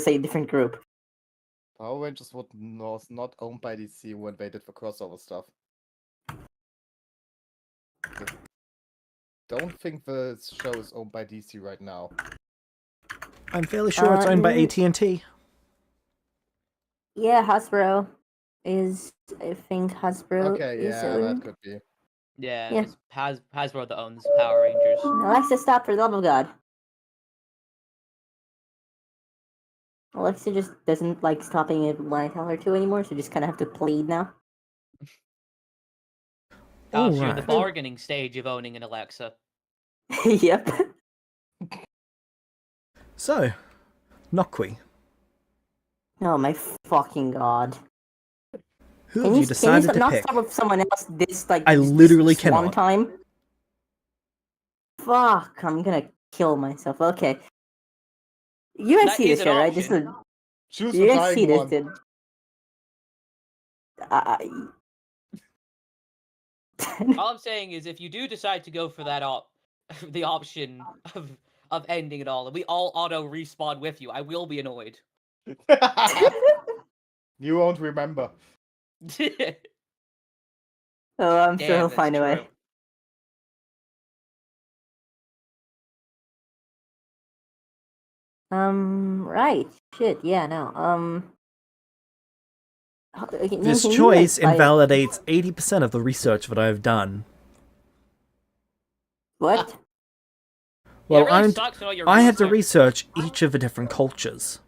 a different group. Power Rangers was not owned by DC when they did the crossover stuff. Don't think the show is owned by DC right now. I'm fairly sure it's owned by AT&T. Yeah, Hasbro is. I think Hasbro Okay, is yeah, owned. that could be. Yeah, Yeah. it's Hasbro that owns Power Rangers. Alexa, stop for the love of God. Alexa just doesn't like stopping it when I tell her to anymore, so just kind of have to plead now. Oh, so you're in the Alright. bargaining stage of owning an Alexa. Yep. So, Nokwi, Oh my fucking God. who have you decided to not pick? start with someone else this I literally this one cannot. time? Fuck, I'm gonna kill myself. Okay. You guys That see is this an show, right? This is option. Choose you the guys see dying this, one. dude. All I'm saying is, if you do decide to go for that the option of ending it all, and we all auto respawn with you, I will be annoyed. You won't remember. Oh, I'm sure Damn, he'll that's find a way. true. Right. Shit, yeah, no. This can you, choice like, invalidates 80% of the research that I've done. What? Well, Yeah, it really sucks when all your I had to research- research each of the different cultures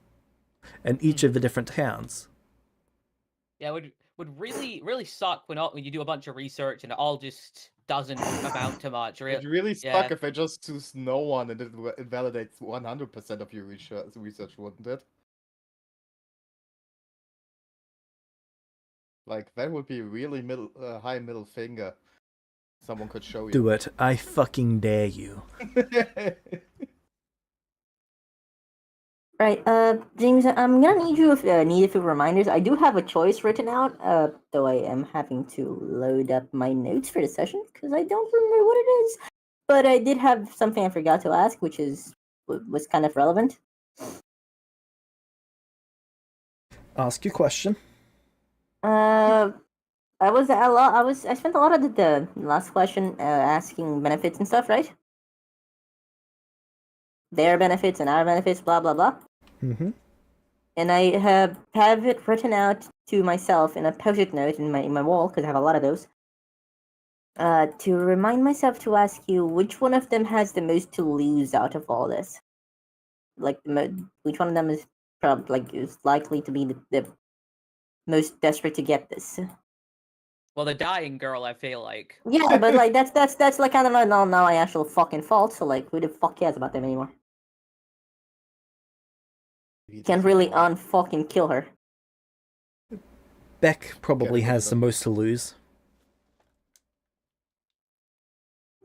and each of the different towns. Yeah, it would really suck when you do a bunch of research and it all just doesn't amount to much. It'd really suck if I just choose no one and it invalidates 100% of your research, wouldn't it? Like, that would be really high middle finger. Someone could show you. Do it. I fucking dare you. Right, James, I'm gonna need need a few reminders. I do have a choice written out, though I am having to load up my notes for the session, because I don't remember what it is. But I did have something I forgot to ask, which was kind of relevant. Ask your question. I spent a lot of the last question asking benefits and stuff, right? Their benefits and our benefits, blah blah blah. Mm-hmm. And I have it written out to myself in a post-it note in my wall, because I have a lot of those. To remind myself to ask you which one of them has the most to lose out of all this. Like which one of them is is likely to be the most desperate to get this. Well, the dying girl, I feel like. Yeah, but like that's like kind of not my actual fucking fault. So like, who the fuck cares about them anymore? Can't really unfucking kill her. Beck probably has the most to lose.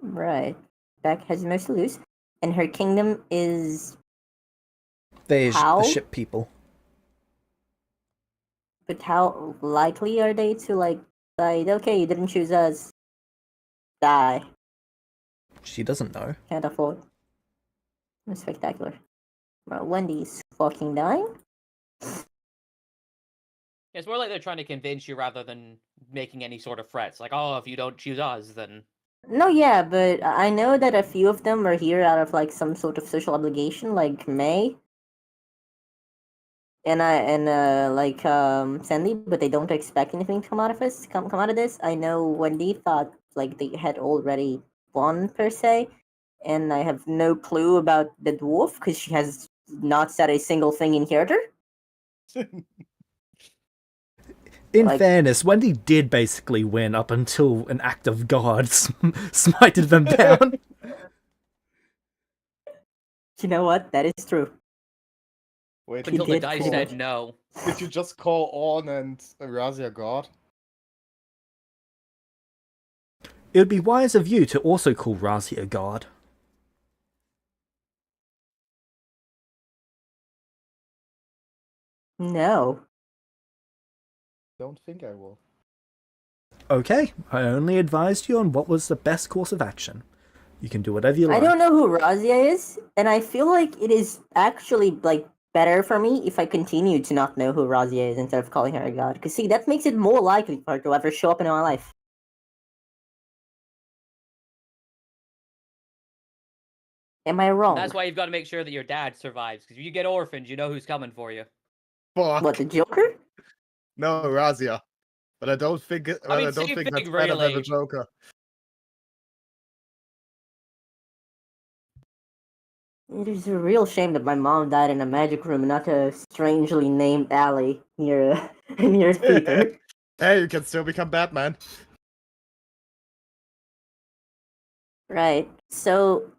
Right. Beck has the most to lose, and her kingdom is There's how? the ship people. But how likely are they to like okay, you didn't choose us. Die. She doesn't know. Can't afford. That's spectacular. Well, Wendy's fucking dying. It's more like they're trying to convince you rather than making any sort of threats. Like, oh, if you don't choose us, then... No, yeah, but I know that a few of them are here out of like some sort of social obligation, like May. And Sandy, but they don't expect anything to come out of this. Come out of this. I know Wendy thought like they had already won per se, and I have no clue about the dwarf because she has not said a single thing in character. In fairness, Wendy did basically win up until an act of God smited them down. You know what? That is true. Wait, until the dice said no. Did you just call On and Razia God? It would be wise of you to also call Razia a god. No. Don't think I will. Okay, I only advised you on what was the best course of action. You can do whatever you like. I don't know who Razia is, and I feel like it is actually like better for me if I continue to not know who Razia is instead of calling her a god. Because see, that makes it more likely for her to ever show up in my life. Am I wrong? That's why you've got to make sure that your dad survives. Because if you get orphaned, you know who's coming for you. Fuck. What, the Joker? No, Razia. But I don't think I mean, I don't same think that's thing, better than the really. Joker. It is a real shame that my mom died in a magic room, not a strangely named alley near near Peter. Hey, you can still become Batman. Right. So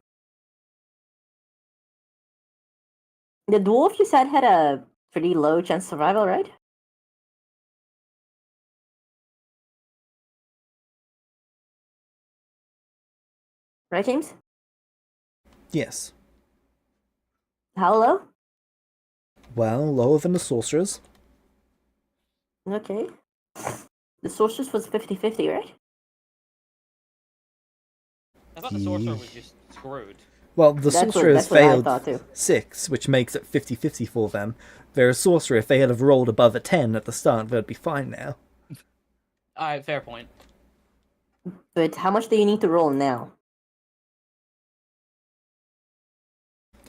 the dwarf you said had a pretty low chance of survival, right? Right, James? Yes. How low? Well, lower than the sorcerers. Okay. The sorceress was 50-50, right? I thought the sorcerer was just screwed. Well, the sorcerers that's what I failed thought too. 6, which makes it 50-50 for them. Whereas sorcerer, if they had have rolled above a 10 at the start, they'd be fine now. Alright, fair point. But how much do you need to roll now?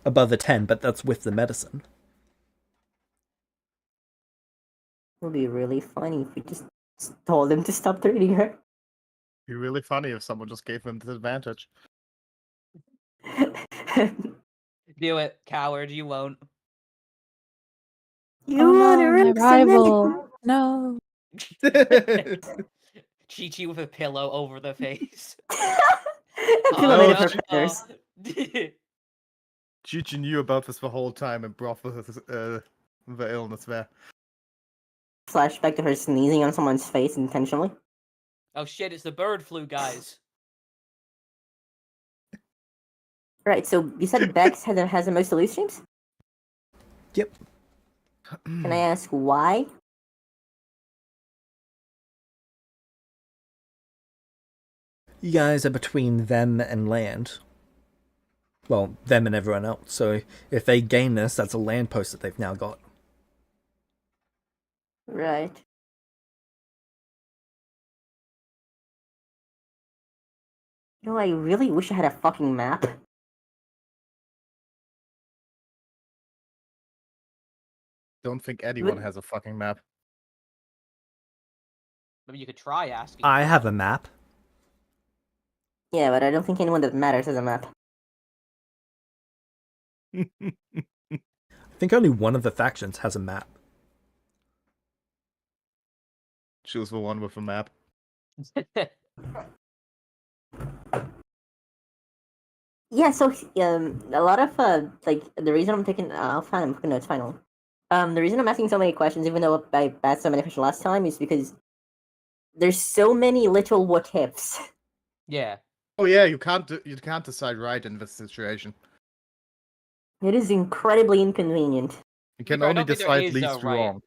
Above a 10, but that's with the medicine. It would be really funny if we just told him to stop treating her. It'd be really funny if someone just gave him this advantage. Do it, coward, you won't. You Oh wanna no, my rip some rival. magic- No. Chi-Chi with a pillow over the face. Pillow made of her no. feathers. Chi-Chi knew about this the whole time and brought the illness there. Flashback to her sneezing on someone's face intentionally. Oh shit, it's the bird flu, guys. Right, so you said Bex has the most loose streams? Yep. Can I ask why? You guys are between them and land. Well, them and everyone else. So if they gain this, that's a land post that they've now got. Right. You know, I really wish I had a fucking map. Don't think anyone has a fucking map. Maybe you could try asking. I have a map. Yeah, but I don't think anyone that matters has a map. I think only one of the factions has a map. Choose the one with a map. Yeah, so a lot of like the reason I'm taking I'll find no, it's final. The reason I'm asking so many questions, even though I asked so many questions last time, is because there's so many little what ifs. Yeah. Oh yeah, you can't decide right in this situation. It is incredibly inconvenient. You can I only don't think there decide is least a right- wrong.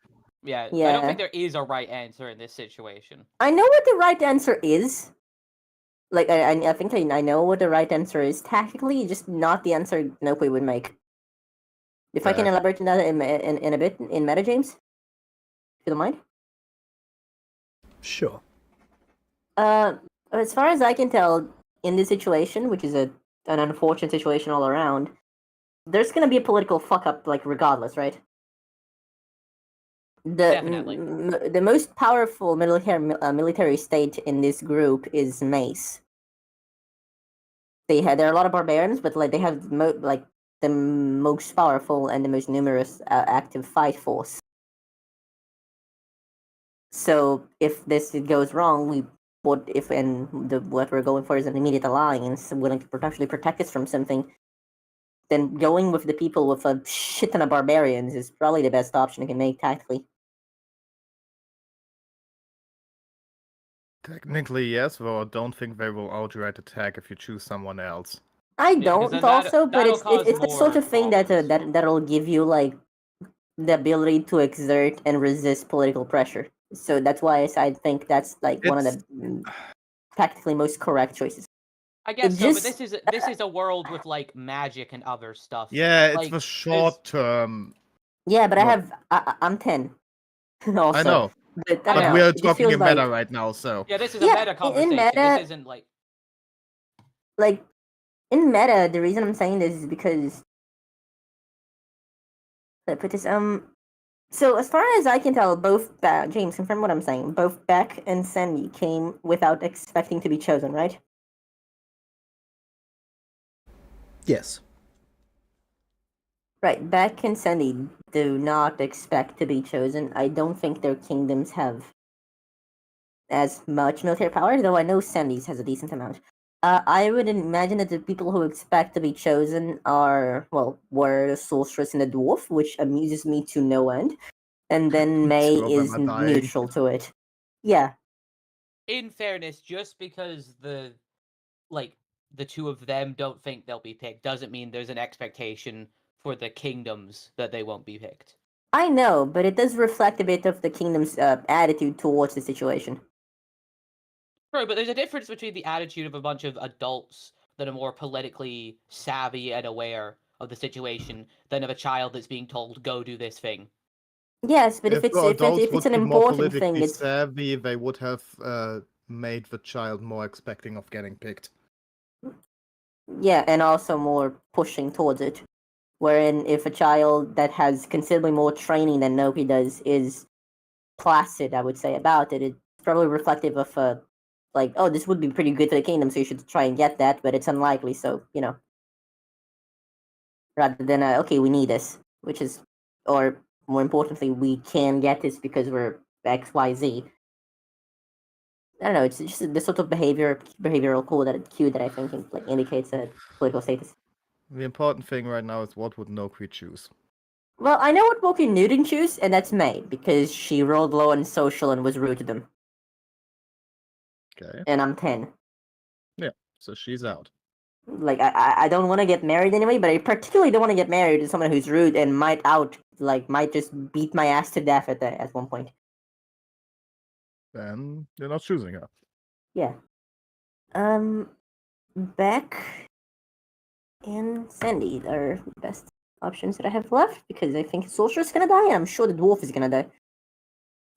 Yeah, I Yeah. don't think there is a right answer in this situation. I know what the right answer is. Like I think I know what the right answer is tactically, just not the answer Nope would make. If I can Fair. elaborate on that in a bit in meta, James, if you don't mind. Sure. As far as I can tell, in this situation, which is an unfortunate situation all around, there's gonna be a political fuck up, like regardless, right? Definitely. The most powerful military state in this group is Mace. There are a lot of barbarians, but like they have the most powerful and the most numerous active fight force. So if this goes wrong, what we're going for is an immediate alliance willing to actually protect us from something, then going with the people with a shit ton of barbarians is probably the best option you can make tactically. Technically, yes, though I don't think they will outright attack if you choose someone else. I because don't then also, but that'll it's cause the sort more of thing that problems. that'll give you like the ability to exert and resist political pressure. So that's why I think that's like one of the tactically most correct choices. I guess It so, but just- this is a world with like magic and other stuff. Yeah, it's Like, the short term Yeah, but No. I'm 10. Also, I know, but I don't but know. we are It just talking feels in meta like right now, so Yeah, this is a Yeah, meta in conversation. meta- This isn't like like in meta. The reason I'm saying this is because I put this So as far as I can tell, both James, confirm what I'm saying. Both Beck and Sandy came without expecting to be chosen, right? Yes. Right. Beck and Sandy do not expect to be chosen. I don't think their kingdoms have as much military power, though I know Sandy's has a decent amount. I would imagine that the people who expect to be chosen were the sorceress and the dwarf, which amuses me to no end. And then May Two of them is are dying. neutral to it. Yeah, in fairness, just because the two of them don't think they'll be picked doesn't mean there's an expectation for the kingdoms that they won't be picked. I know, but it does reflect a bit of the kingdom's attitude towards the situation. Right, but there's a difference between the attitude of a bunch of adults that are more politically savvy and aware of the situation than of a child that's being told, go do this thing. Yes, but if if the adults it's would an be more important thing, politically it's savvy, they would have made the child more expecting of getting picked. yeah, and also more pushing towards it. Wherein if a child that has considerably more training than Noki does is placid, I would say, about it, it's probably reflective of like, oh, this would be pretty good for the kingdom, so you should try and get that, but it's unlikely, so rather than okay, we need this, which is, or more importantly, we can get this because we're XYZ. I don't know. It's just the sort of behavioral cue that I think like indicates a political status. The important thing right now is what would Noki choose. Well, I know what Woki Newton choose, and that's May because she rolled low on social and was rude to them. Okay, And I'm 10. so she's out. Like I don't want to get married anyway, but I particularly don't want to get married to someone who's rude and might just beat my ass to death at one point. Then you're not choosing her. Yeah. Beck and Sandy are the best options that I have left because I think Sorcerer's gonna die, and I'm sure the dwarf is gonna die.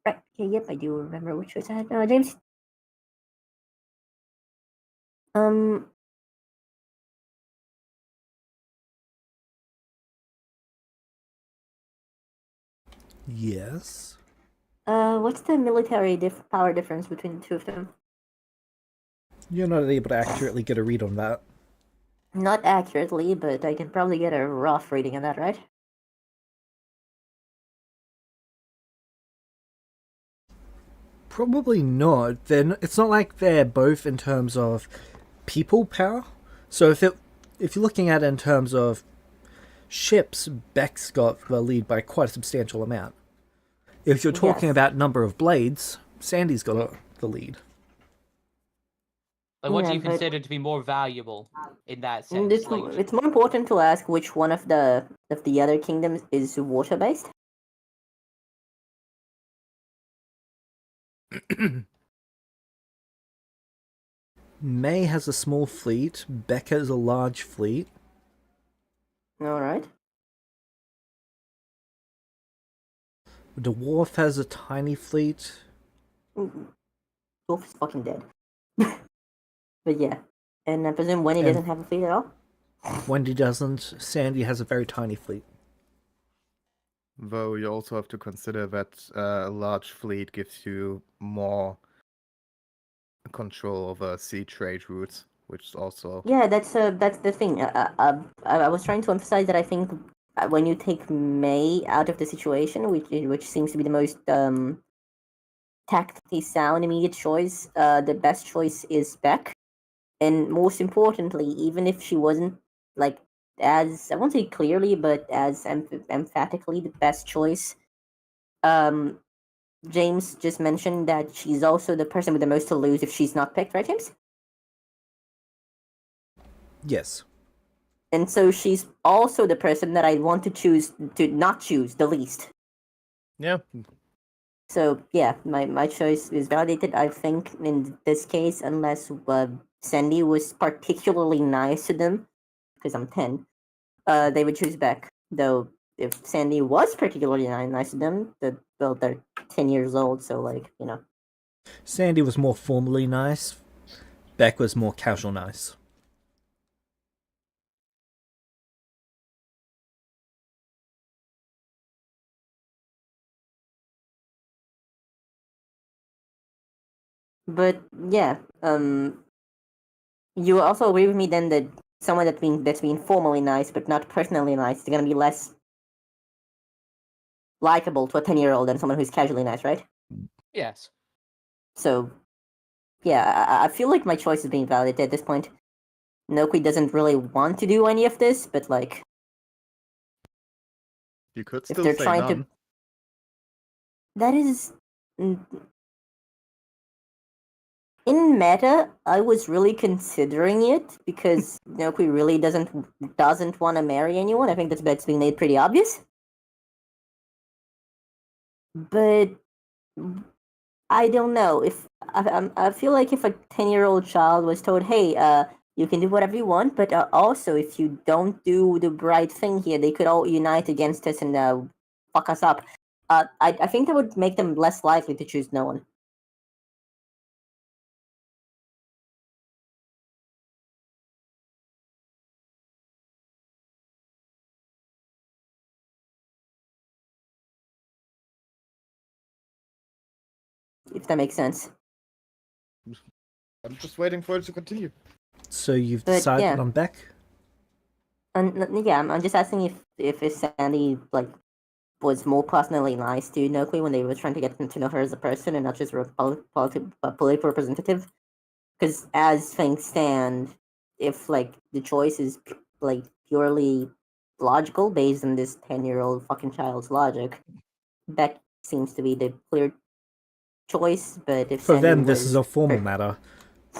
Right. Okay. Yep. I do remember which choice I had. James. Yes. What's the military power difference between the two of them? You're not able to accurately get a read on that. Not accurately, but I can probably get a rough reading on that, right? Probably not. It's not like they're both in terms of people power. So if you're looking at it in terms of ships, Beck's got the lead by quite a substantial amount. If you're talking Yes. about number of blades, Sandy's got the lead. Like, what do Yeah, you but- consider to be more valuable in that sense? It's more important to ask which one of the other kingdoms is water based. May has a small fleet. Beck has a large fleet. All right. The dwarf has a tiny fleet. Dwarf is fucking dead. But yeah, and I presume Wendy And- doesn't have a fleet at all. Wendy doesn't. Sandy has a very tiny fleet. Though you also have to consider that a large fleet gives you more control over sea trade routes, which is also Yeah, that's the thing. I was trying to emphasize that I think when you take May out of the situation, which seems to be the most tactically sound immediate choice, the best choice is Beck, and most importantly, even if she wasn't like as I won't say clearly, but as emphatically the best choice, James just mentioned that she's also the person with the most to lose if she's not picked, right, James? Yes. And so she's also the person that I want to not choose the least. yeah. So yeah, my choice is validated. I think in this case, unless Sandy was particularly nice to them, because I'm 10, they would choose Beck. Though if Sandy was particularly nice to them, well, they're 10 years old, so like, you know. Sandy was more formally nice. Beck was more casual nice. But yeah, you also agree with me then that someone that's being formally nice but not personally nice is gonna be less likable to a 10-year-old than someone who's casually nice, right? Yes. So yeah, I feel like my choice is being validated at this point. Noki doesn't really want to do any of this, but like You could if still they're say trying none. to, that is in meta, I was really considering it because Noki really doesn't want to marry anyone. I think that's being made pretty obvious. But I don't know if I feel like if a 10-year-old child was told, "Hey, you can do whatever you want, but also if you don't do the right thing here, they could all unite against us and fuck us up." I think that would make them less likely to choose no one. If that makes sense. I'm just waiting for it to continue. So you've But, decided yeah. on Beck? And yeah, I'm just asking if Sandy like was more personally nice to Noki when they were trying to get to know her as a person and not just a political representative. Because as things stand, if like the choice is like purely logical based on this 10-year-old fucking child's logic, that seems to be the clear choice. But if For Sandy them, this is was a formal matter.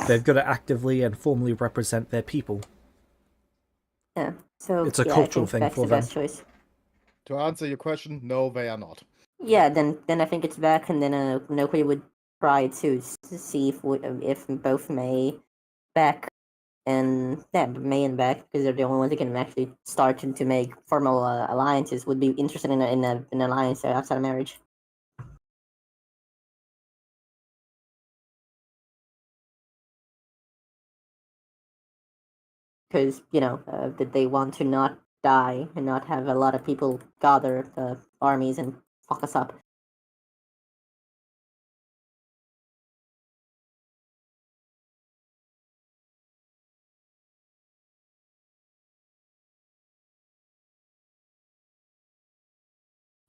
They've got to actively and formally represent their people. yeah, so It's a yeah, I cultural think thing Beck's for the them. best choice. To answer your question, no, they are not. Yeah, then I think it's Beck, and then Noki would try to see if both Beck May and Beck, because they're the only ones that can actually start to make formal alliances, would be interested in an alliance outside of marriage. Because that they want to not die and not have a lot of people gather armies and fuck us up.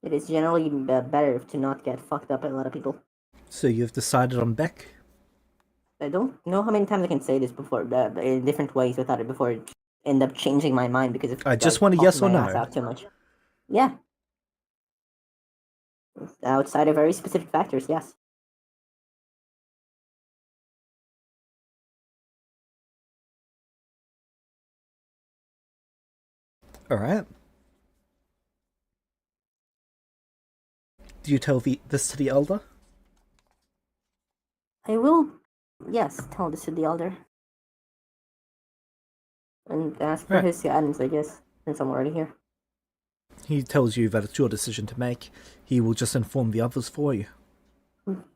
It is generally better to not get fucked up by a lot of people. So you've decided on Beck? I don't know how many times I can say this before in different ways without it before it end up changing my mind because if I just want a yes or my ass no. out too much. Yeah. Outside of very specific factors, yes. Alright. Do you tell this to the elder? I will, yes, tell this to the elder. And ask for Right. his guidance, I guess, since I'm already here. He tells you that it's your decision to make. He will just inform the others for you.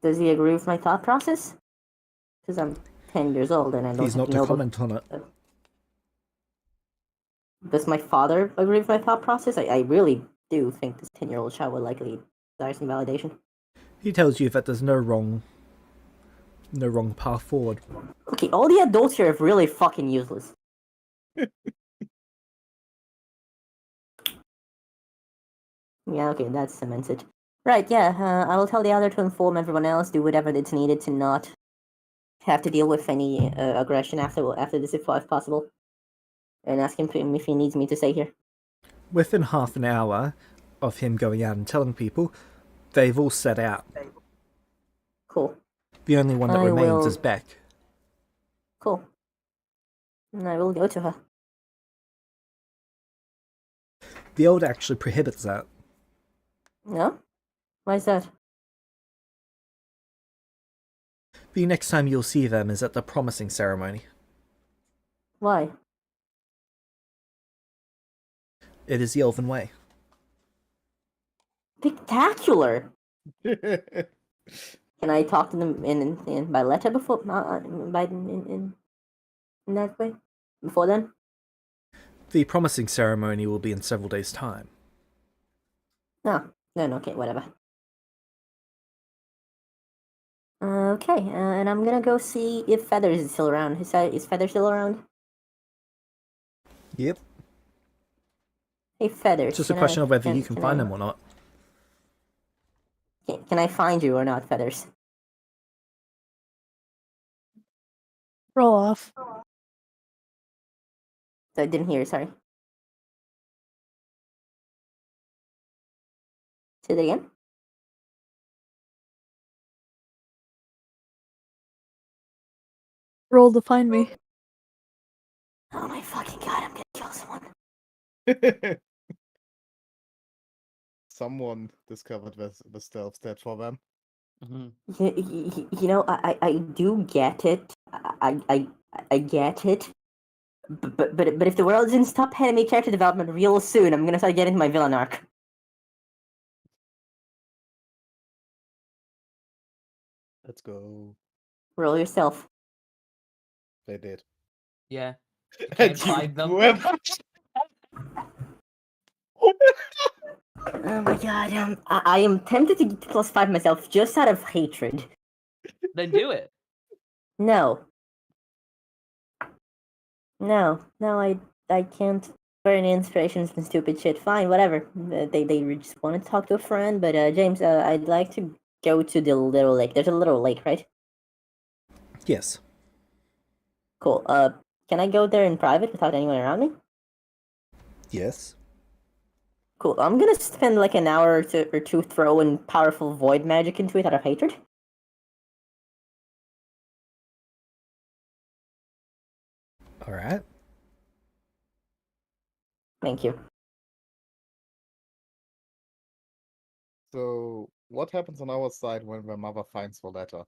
Does he agree with my thought process? Because I'm 10 years old and I don't He's have not to to know comment on it. Does my father agree with my thought process? I really do think this 10-year-old child would likely desire some validation. He tells you that there's no wrong path forward. Okay, all the adults here are really fucking useless. Yeah, okay, that cements it. Right, yeah, I will tell the other to inform everyone else, do whatever it's needed to not have to deal with any aggression after this if possible. And ask him if he needs me to stay here. Within half an hour of him going out and telling people, they've all set out. Cool. The only one that I remains will- is Beck. Cool. And I will go to her. The elder actually prohibits that. No? Why is that? The next time you'll see them is at the promising ceremony. Why? It is the Elven way. Spectacular. Can I talk to them in by letter before by in that way before then? The promising ceremony will be in several days' time. No, okay, whatever. Okay, and I'm gonna go see if Feathers is still around. Is Feathers still around? Yep. Hey, Feathers. It's just a question of whether you can find I, them or not. Can I find you or not, Feathers? Roll off. I didn't hear. Sorry. Say that again. Roll to find me. Oh my fucking god! I'm gonna kill someone. Someone discovered the stealth stat for them. You know, I do get it. I get it. But if the world doesn't stop handing me character development real soon, I'm gonna start getting my villain arc. Let's go. Roll yourself. They did. Yeah. And Can't find them. whip. Oh my god, I am tempted to get +5 myself just out of hatred. Then do it. No. No, I can't burn inspirations and stupid shit. Fine, whatever. They just wanted to talk to a friend, but James, I'd like to go to the little lake. There's a little lake, right? Yes. Cool. Can I go there in private without anyone around me? Yes. Cool. I'm gonna spend like an hour or two throwing powerful void magic into it out of hatred. Alright. Thank you. So, what happens on our side when the mother finds the letter?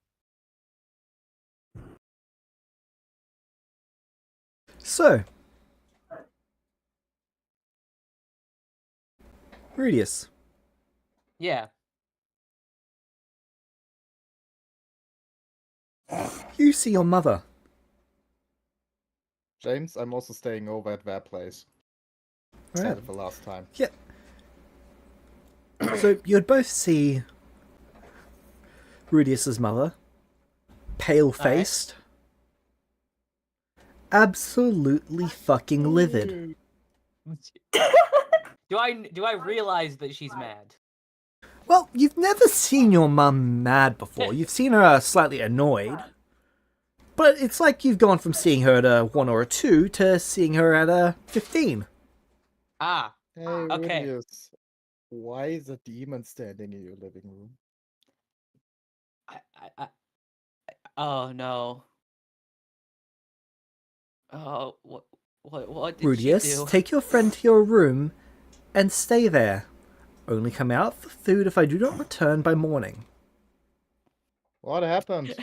So. Rudius, Yeah. you see your mother. James, I'm also staying over at their place. Said Alright. it the last time. Yeah. So you'd both see Rudius's mother, pale-faced, absolutely fucking livid. Do I realize that she's mad? Well, you've never seen your mum mad before. You've seen her slightly annoyed. But it's like you've gone from seeing her at a 1 or a 2 to seeing her at a 15. Ah. Hey, Okay. Rudius, why is a demon standing in your living room? Oh no. Oh, what did she Rudius, do? take your friend to your room and stay there. Only come out for food if I do not return by morning. What happened?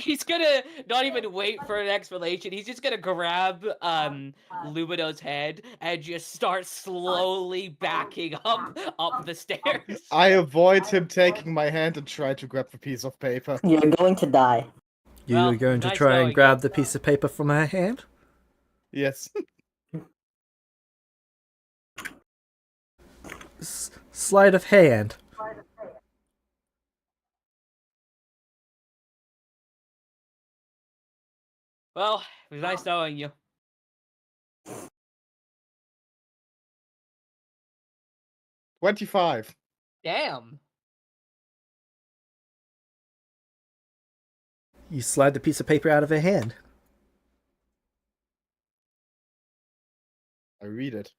He's gonna not even wait for an explanation. He's just gonna grab Lumino's head and just start slowly backing up the stairs. I avoid him taking my hand and try to grab the piece of paper. You're going to die. You're Well, going to nice try knowing and grab the piece of paper from her hand? Yes. Sleight of hand. Well, it was nice knowing you. $25. Damn. You slide the piece of paper out of her hand. I read it.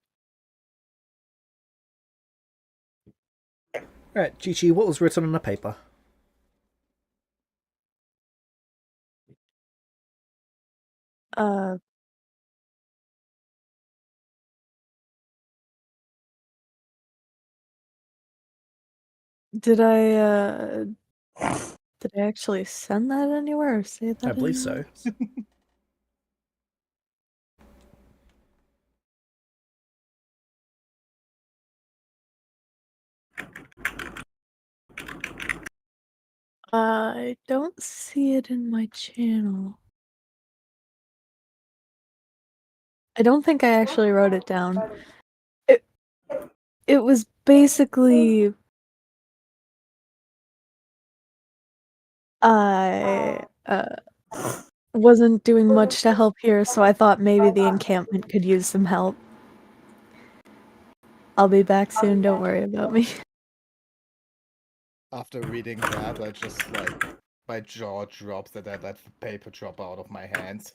Alright, Chi-Chi, what was written on the paper? Did I actually send that anywhere or say that? I believe so. I don't see it in my channel. I don't think I actually wrote it down. It was basically I wasn't doing much to help here, so I thought maybe the encampment could use some help. I'll be back soon, don't worry about me. After reading that, I just like my jaw drops and I let the paper drop out of my hands.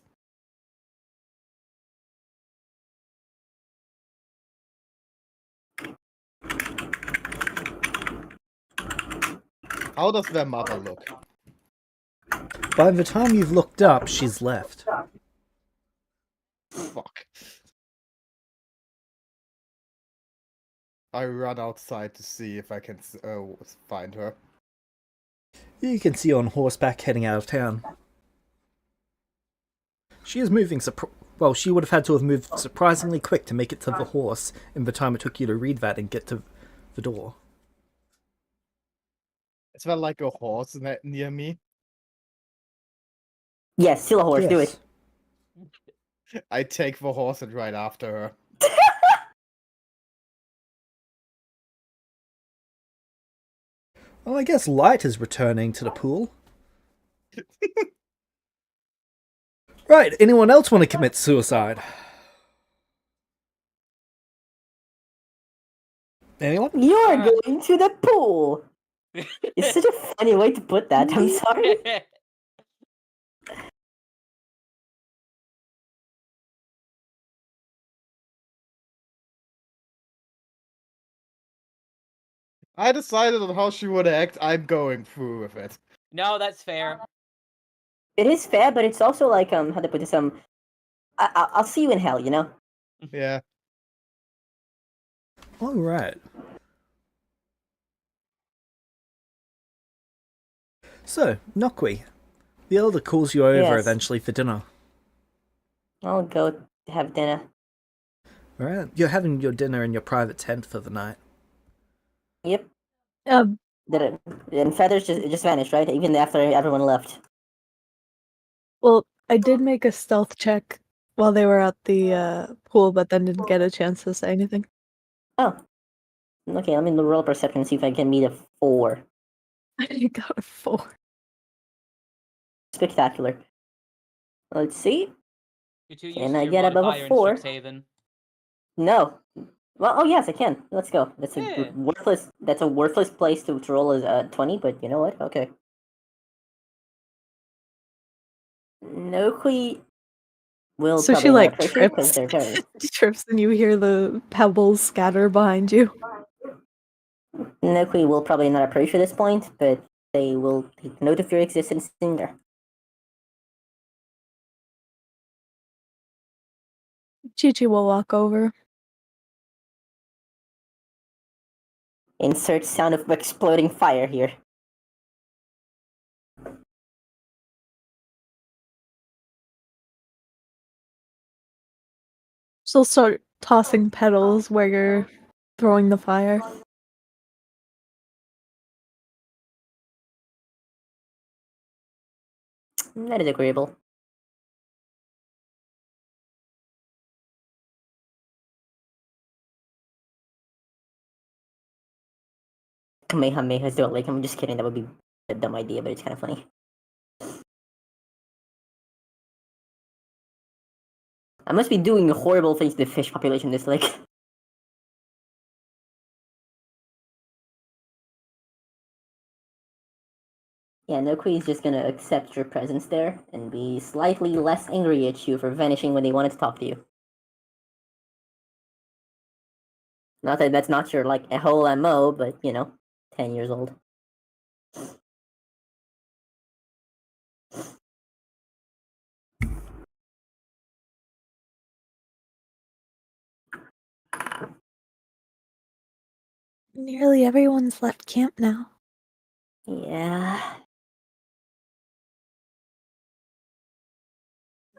How does their mother look? By the time you've looked up, she's left. Fuck. I run outside to see if I can find her. You can see her on horseback heading out of town. She is moving well, she would have had to have moved surprisingly quick to make it to the horse in the time it took you to read that and get to the door. Is there like a horse near me? Yes, steal a horse. Do it. I take the horse and ride after her. Well, I guess Light is returning to the pool. Right, anyone else want to commit suicide? Anyone? You're going to the pool. It's such a funny way to put that. I'm sorry. I decided on how she would act. I'm going through with it. No, that's fair. It is fair, but it's also like how to put this. I'll see you in hell. You know. Yeah. All right. So, Nokwi, the elder calls you over Yes. eventually for dinner. I'll go have dinner. All right, you're having your dinner in your private tent for the night. Yep. Um, And feathers just vanished, right? Even after everyone left. well, I did make a stealth check while they were at the pool, but then didn't get a chance to say anything. Oh. Okay, let me roll perception and see if I can meet a 4. I got a 4. Spectacular. Let's see. You're too used Can to I your get above a modifier in 4? Strixhaven. No. Well, oh yes, I can. Let's go. That's a Yeah. worthless. That's a worthless place to roll as 20. But you know what? Okay. Nokui will So probably she not like appreciate it because trips, they're very. trips, and you hear the pebbles scatter behind you. Nokui will probably not appreciate this point, but they will take note of your existence in there. Chi-Chi will walk over. Insert sound of exploding fire here. She'll start tossing petals where you're throwing the fire. That is agreeable. Kamehameha do it like I'm just kidding. That would be a dumb idea, but it's kind of funny. I must be doing horrible things to the fish population this lake. Yeah, Nokui is just gonna accept your presence there and be slightly less angry at you for vanishing when they wanted to talk to you. Not that that's not your like a whole MO, but you know, 10 years old. Nearly everyone's left camp now. Yeah.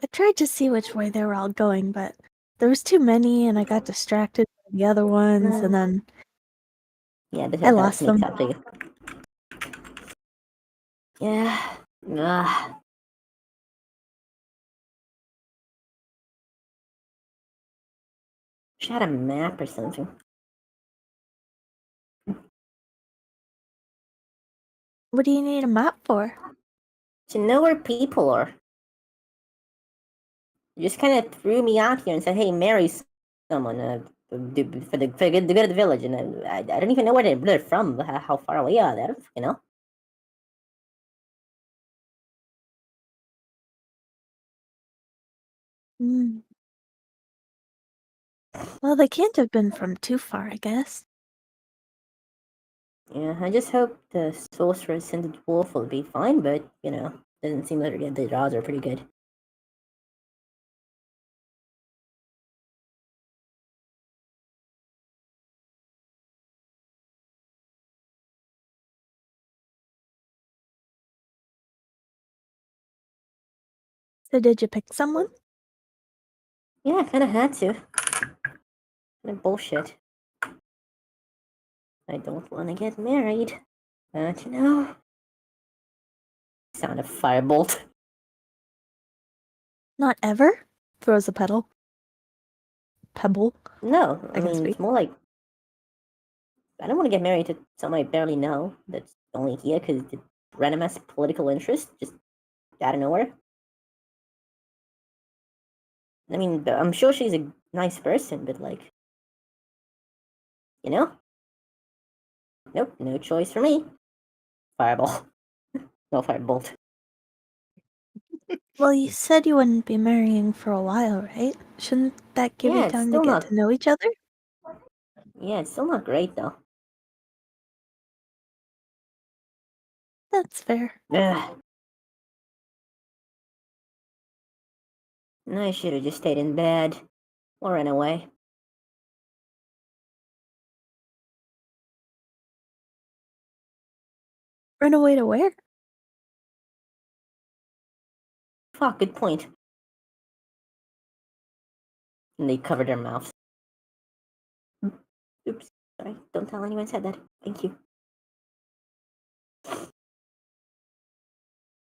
I tried to see which way they were all going, but there was too many, and I got distracted by the other ones, and then Yeah, I lost them. Exactly. Yeah. Ugh. Should have had a map or something. What do you need a map for? To know where people are. You just kind of threw me out here and said, "Hey, marry someone for the good of the village," and I don't even know where they're from, how far away are they? You know. Hmm. Well, they can't have been from too far, I guess. Yeah, I just hope the sorceress and the dwarf will be fine, but doesn't seem like the odds are pretty good. So did you pick someone? Yeah, I kind of had to. Kind of bullshit. I don't want to get married, but sound of firebolt. Not ever? Throws a pedal. Pebble. No, I I can mean speak. it's more like I don't want to get married to someone I barely know. That's only here because the random ass political interest just out of nowhere. I mean, I'm sure she's a nice person, but nope, no choice for me. Fireball, no firebolt. Well, you said you wouldn't be marrying for a while, right? Shouldn't that give you Yeah, it's time to still get not. to know each other? Yeah, it's still not great though. That's fair. Ugh. I should have just stayed in bed or ran away. Run away to where? Fuck, good point. And they covered their mouths. Oops, sorry. Don't tell anyone said that. Thank you.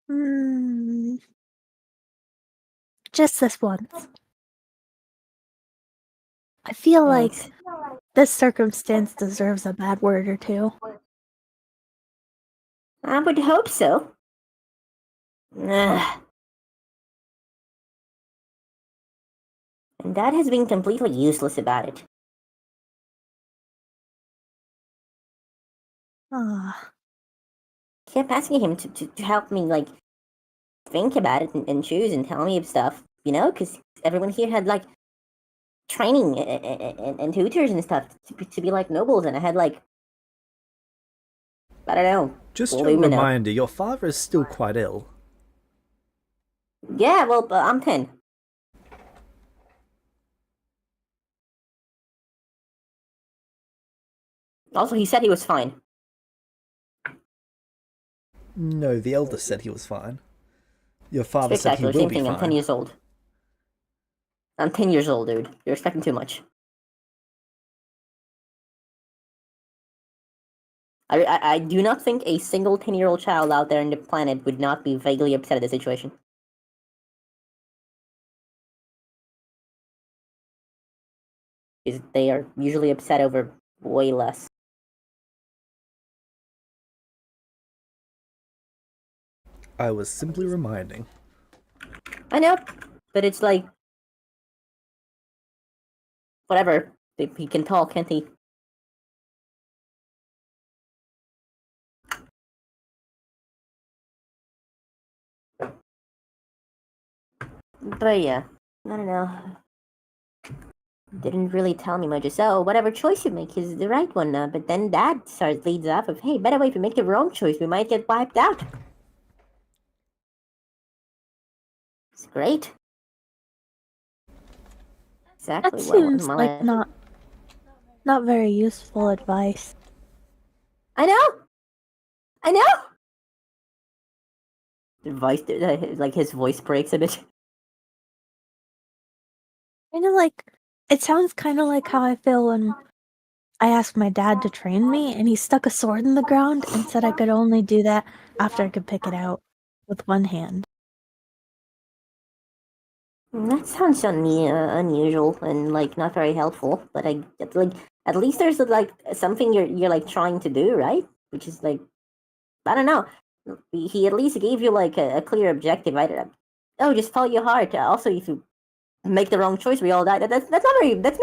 Hmm. Just this once. I feel Thanks. like this circumstance deserves a bad word or two. I would hope so. Ugh. And Dad has been completely useless about it. Ah, Kept asking him to help me, think about it and choose and tell me stuff, because everyone here had, training and tutors and stuff to be like nobles, and I had, I don't know, Just a Lumina. reminder, your father is still quite ill. Yeah, well, I'm 10. Also, he said he was fine. No, the eldest said he was fine. Your father said he Spectacular, will same be thing. I'm 10 fine. years old. I'm 10 years old, dude. You're expecting too much. I do not think a single 10-year-old child out there on the planet would not be vaguely upset at the situation. Because they are usually upset over way less. I was simply reminding. I know, but it's whatever. He can talk, can't he? But yeah, I don't know. Didn't really tell me much. So whatever choice you make is the right one. But then Dad leads off of, "Hey, by the way, if we make the wrong choice, we might get wiped out." It's great. that Exactly what I want in seems my like life. not very useful advice. I know. I know. The voice, his voice breaks a bit. Kind of like it sounds kind of like how I feel when I asked my dad to train me, and he stuck a sword in the ground and said I could only do that after I could pick it out with one hand. That sounds unusual and like not very helpful. But at least there's like something you're like trying to do, right? Which is like, I don't know. He at least gave you like a clear objective. Oh, just follow your heart. Also, if you make the wrong choice, we all die. That's not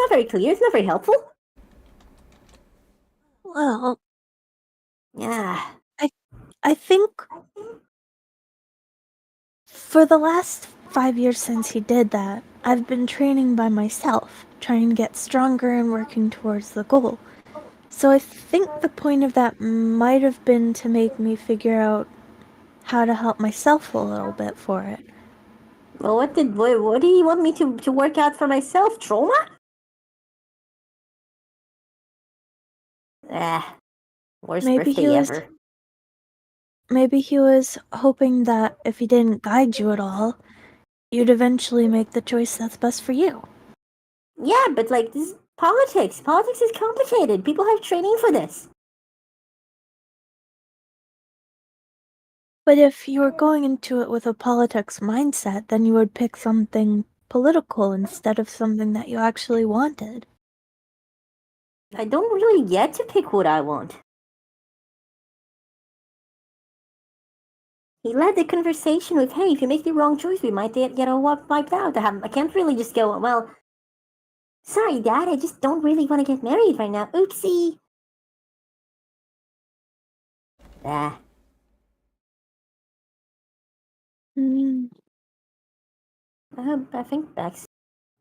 very clear. It's not very helpful. Well, Yeah. I think for the last 5 years since he did that, I've been training by myself, trying to get stronger and working towards the goal. So I think the point of that might have been to make me figure out how to help myself a little bit for it. Well, what do you want me to work out for myself? Trauma? Worst Maybe birthday he was ever. maybe he was hoping that if he didn't guide you at all, you'd eventually make the choice that's best for you. Yeah, but like this is politics. Politics is complicated. People have training for this. But if you were going into it with a politics mindset, then you would pick something political instead of something that you actually wanted. I don't really get to pick what I want. He led the conversation with, "Hey, if you make the wrong choice, we might get all wiped out." I can't really just go, "Well, sorry, Dad, I just don't really want to get married right now. Oopsie." Ah, Mm, I think Beck's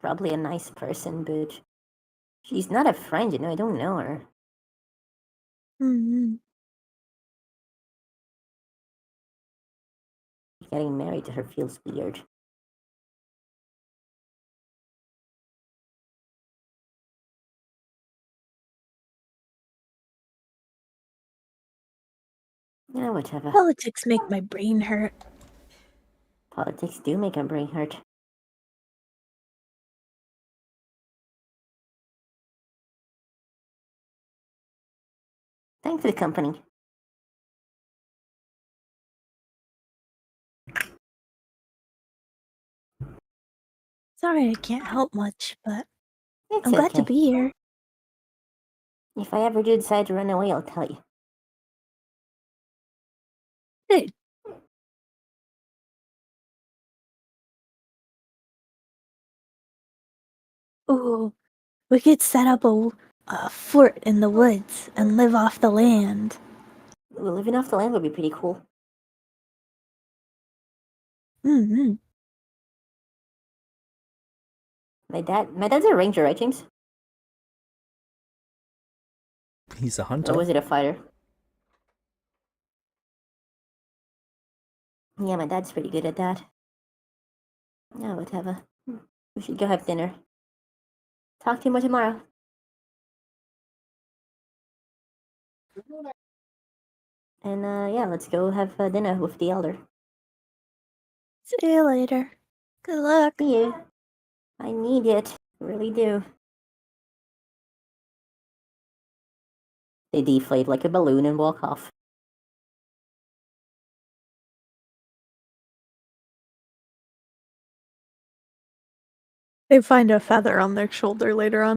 probably a nice person, but she's not a friend, I don't know her. mm, Getting married to her feels weird. Yeah, whatever. Politics make my brain hurt. Politics do make a brain hurt. Thanks for the company. Sorry I can't help much, but It's I'm glad to okay. be here. If I ever do decide to run away, I'll tell you. Good. Ooh, we could set up a fort in the woods and live off the land. Well, living off the land would be pretty cool. Mm-hmm. My dad's a ranger, right, James? He's a Or hunter. was it a fighter? Yeah, my dad's pretty good at that. Yeah, whatever. We should go have dinner. Talk to you more tomorrow. And yeah, let's go have dinner with the elder. See you later. Good luck. See you. I need it. Really do. They deflate like a balloon and walk off. They find a feather on their shoulder later on.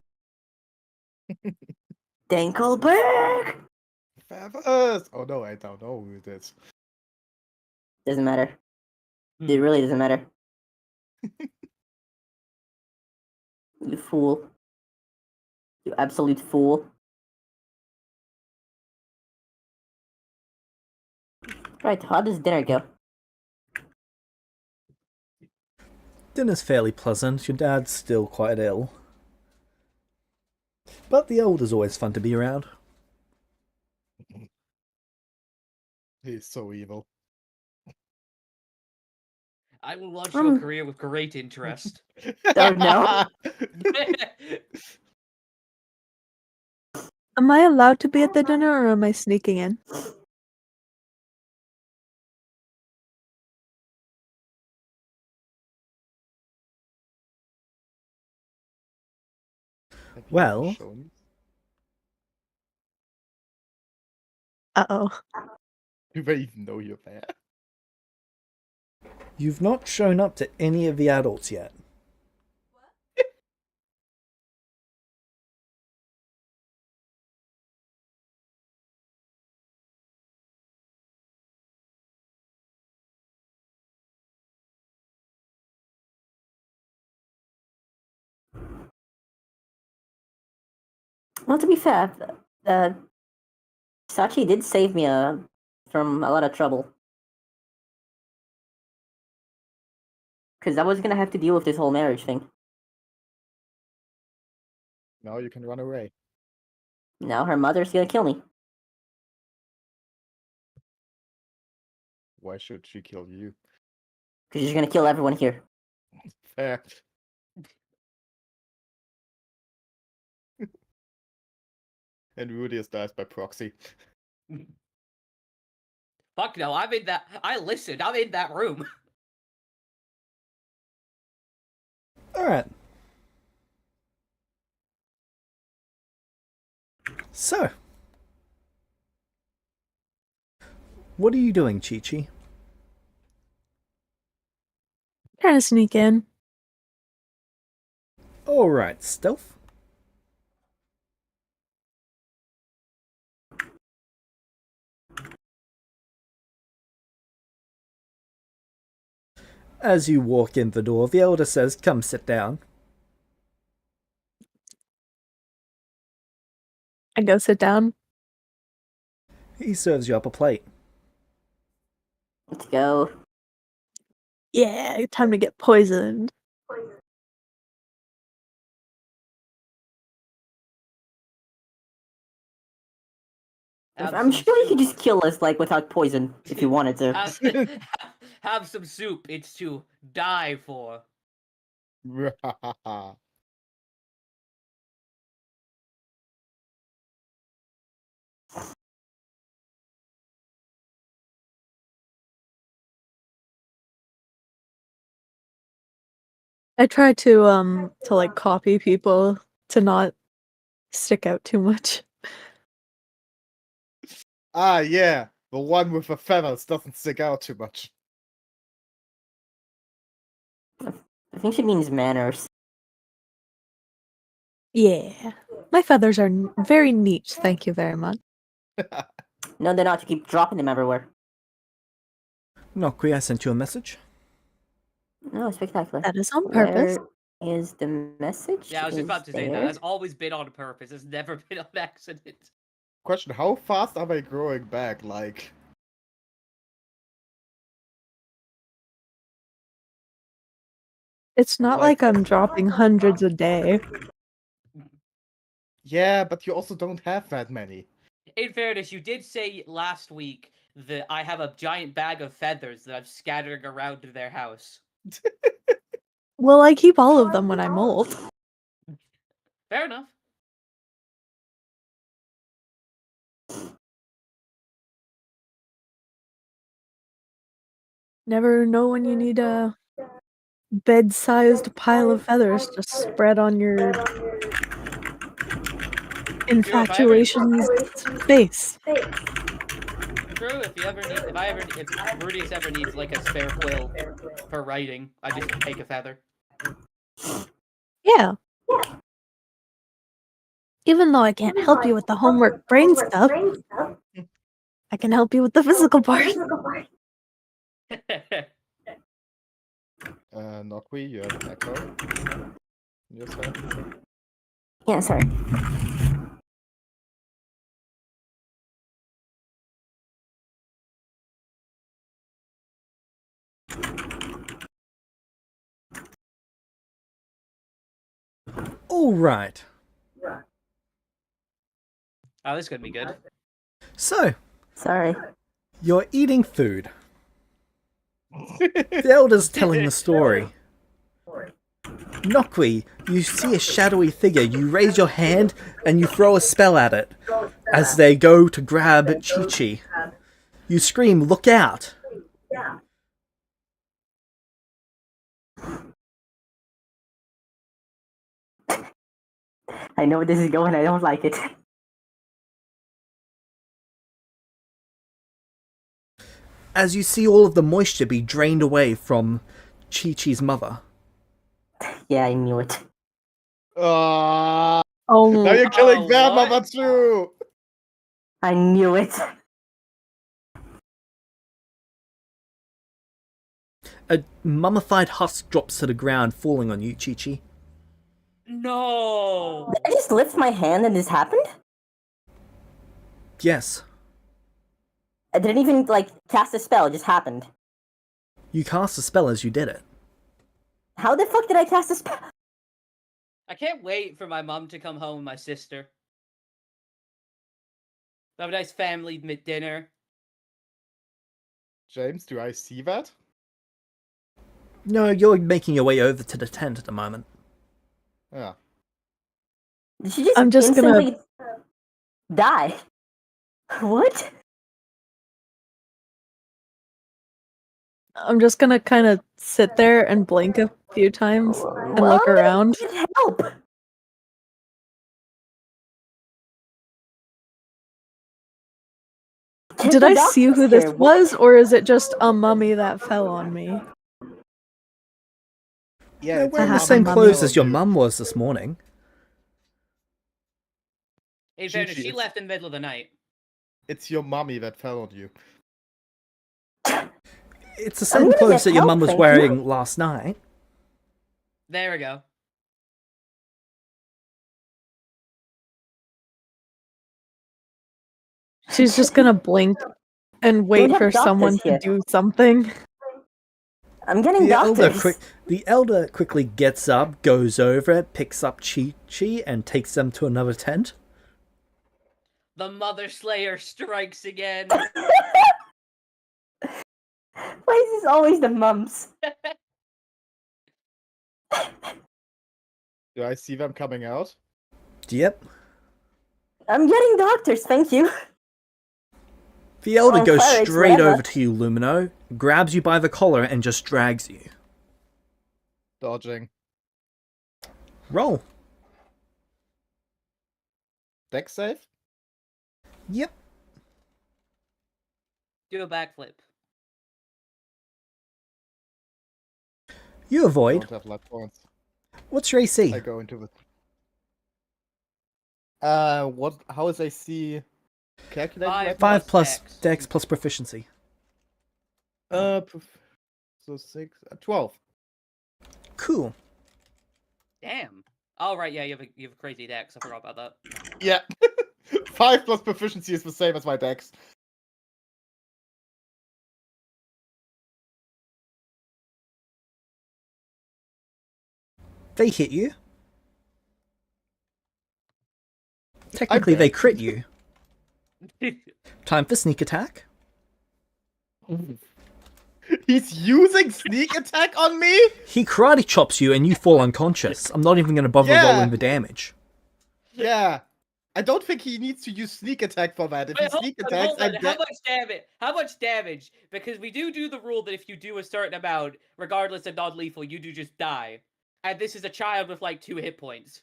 Dinkelberg! Feathers! Oh no, I don't know who it is. Doesn't matter. Hmm. It really doesn't matter. You fool. You absolute fool. Right, how does dinner go? Dinner's fairly pleasant. Your dad's still quite ill. But the elder's always fun to be around. He's so evil. I will watch your career with great interest. Oh no. Am I allowed to be at the dinner or am I sneaking in? Well, Uh-oh. Do they even know you're there? You've not shown up to any of the adults yet. Well, to be fair, Sachi did save me from a lot of trouble. Because I was gonna have to deal with this whole marriage thing. Now you can run away. Now her mother's gonna kill me. Why should she kill you? Because she's gonna kill everyone here. Fair. And Rudius dies by proxy. Fuck no, I'm in that. I listened. I'm in that room. Alright. So. What are you doing, Chi-Chi? Trying to sneak in. Alright, stealth. As you walk in the door, the elder says, "Come sit down." I go sit down. He serves you up a plate. Let's go. Yeah, time to get poisoned. Have I'm some sure you could soup. just kill us, like, without poison, if you wanted to. Have some soup. It's to die for. I try to like copy people to not stick out too much. Ah, yeah. The one with the feathers doesn't stick out too much. I think she means manners. Yeah. My feathers are very neat, thank you very much. No, they're not. You keep dropping them everywhere. Nokri, I sent you a message. No, spectacular. That is on purpose. Where is the message? Yeah, I was just about to say that. There? It's always been on purpose. It's never been on accident. Question, how fast are they growing back? Like, It's not like I'm dropping hundreds a day. yeah, but you also don't have that many. In fairness, you did say last week that I have a giant bag of feathers that I'm scattering around to their house. Well, I keep all of them when I molt. Fair enough. Never know when you need a bed-sized pile of feathers to spread on your infatuation's face. True. If Rudius ever needs like a spare quill for writing, I just take a feather. Yeah. Even though I can't help you with the homework brain stuff, I can help you with the physical part. Nokwi, you have an echo. Yes, sir. Yeah, sorry. Alright. Oh, this is gonna be good. So, Sorry. you're eating food. The elder's telling the story. Nokwi, you see a shadowy figure. You raise your hand and you throw a spell at it. As they go to grab Chi-Chi, you scream, "Look out!" I know where this is going. I don't like it. as you see all of the moisture be drained away from Chi-Chi's mother. Yeah, I knew it. Now Oh, you're killing Oh, their what? mother too! I knew it. A mummified husk drops to the ground, falling on you, Chi-Chi. No. Did I just lift my hand and this happened? Yes, I didn't even, like, cast a spell, it just happened. you cast a spell as you did it. How the fuck did I cast a spell? I can't wait for my mom to come home with my sister. Have a nice family dinner. James, do I see that? No, you're making your way over to the tent at the moment. Yeah. Did she just I'm just gonna- instantly die? What? I'm just gonna kind of sit there and blink a few times and Well, look I'm gonna around. get help. Get Did the I see doctors who this here. What? was, or is it just a mummy that fell on me? Yeah, They're it's wearing I the have same a mummy. clothes as your Dude. mum was this morning. In fairness, Gigi, she it's- left in the middle of the night. It's your mummy that fell on you. It's the I'm same gonna clothes get that your help, mum was thank wearing last night. There we go. She's just gonna blink and wait have for doctors someone to here. do something. I'm getting doctors. The elder quickly gets up, goes over, picks up Chi-Chi, and takes them to another tent. The Mother Slayer strikes again. Why is this always the mums? Do I see them coming out? Yep. I'm getting doctors, thank you. The elder Oh, goes clerics, straight whatever. over to you, Lumino, grabs you by the collar, and just drags you. Dodging. Roll. Dex save? Yep. Do a backflip. You avoid. Don't have luck points. What's your AC? I go into the. What? How is AC calculated? right now? 5 plus Dex. Dex plus proficiency. So 6, 12. Cool. Damn. Oh right, yeah, you have a crazy dex. I forgot about that. Yeah. 5 plus proficiency is the same as my dex. They hit you. Technically, they dead. crit you. Time for sneak attack. He's using sneak attack on me? He karate chops you and you fall unconscious. I'm not even going to bother Yeah. rolling the damage. Yeah. I don't think he needs to use sneak attack for that. If he Wait, hold sneak on, attacks, hold on. I'm How dead. much damage? How much damage? Because we do the rule that if you do a certain amount, regardless of non-lethal, you do just die. And this is a child with like 2 hit points.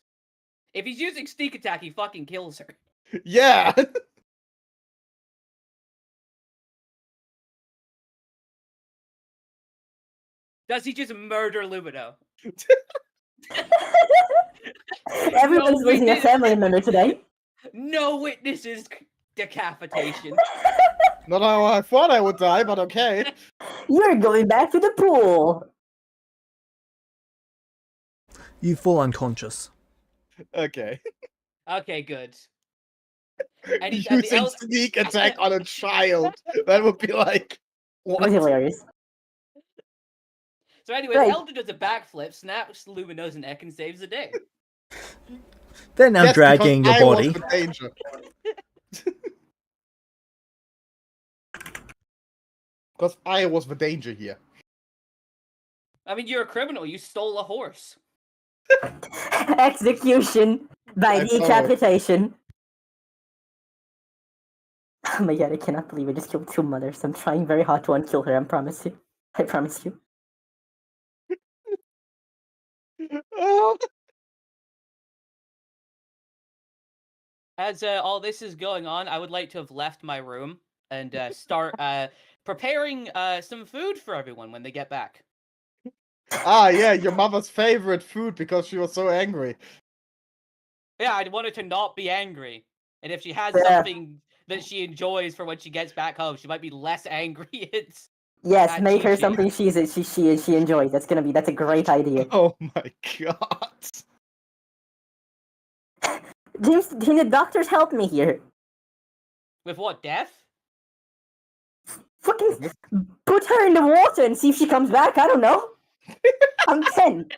If he's using sneak attack, he fucking kills her. Yeah. Does he just murder Lumino? Everyone's we losing a did- family member today. No witnesses. Decapitation. Not how I thought I would die, but okay. You're going back to the pool. You fall unconscious. Okay. Okay, good. And and the Using elder- sneak attack on a child. That would be like. It was What? hilarious. So anyway, Right. the elder does a backflip, snaps Lumino's neck, and saves the day. They're now Yes, dragging your because I was body. the danger. Because I was the danger here. I mean, you're a criminal. You stole a horse. Execution by I follow. decapitation. Oh my god, I cannot believe I just killed 2 mothers. I'm trying very hard to unkill her, I promise you. I promise you. As all this is going on, I would like to have left my room and start preparing some food for everyone when they get back. Ah, yeah, your mother's favorite food because she was so angry. Yeah, I'd want her to not be angry. And if she has Yeah. something that she enjoys for when she gets back home, she might be less angry. Yes, make her Chi-Chi. something she enjoys. That's a great idea. Oh my god. James, can the doctors help me here? With what, death? Fucking put her in the water and see if she comes back. I don't know. I'm 10.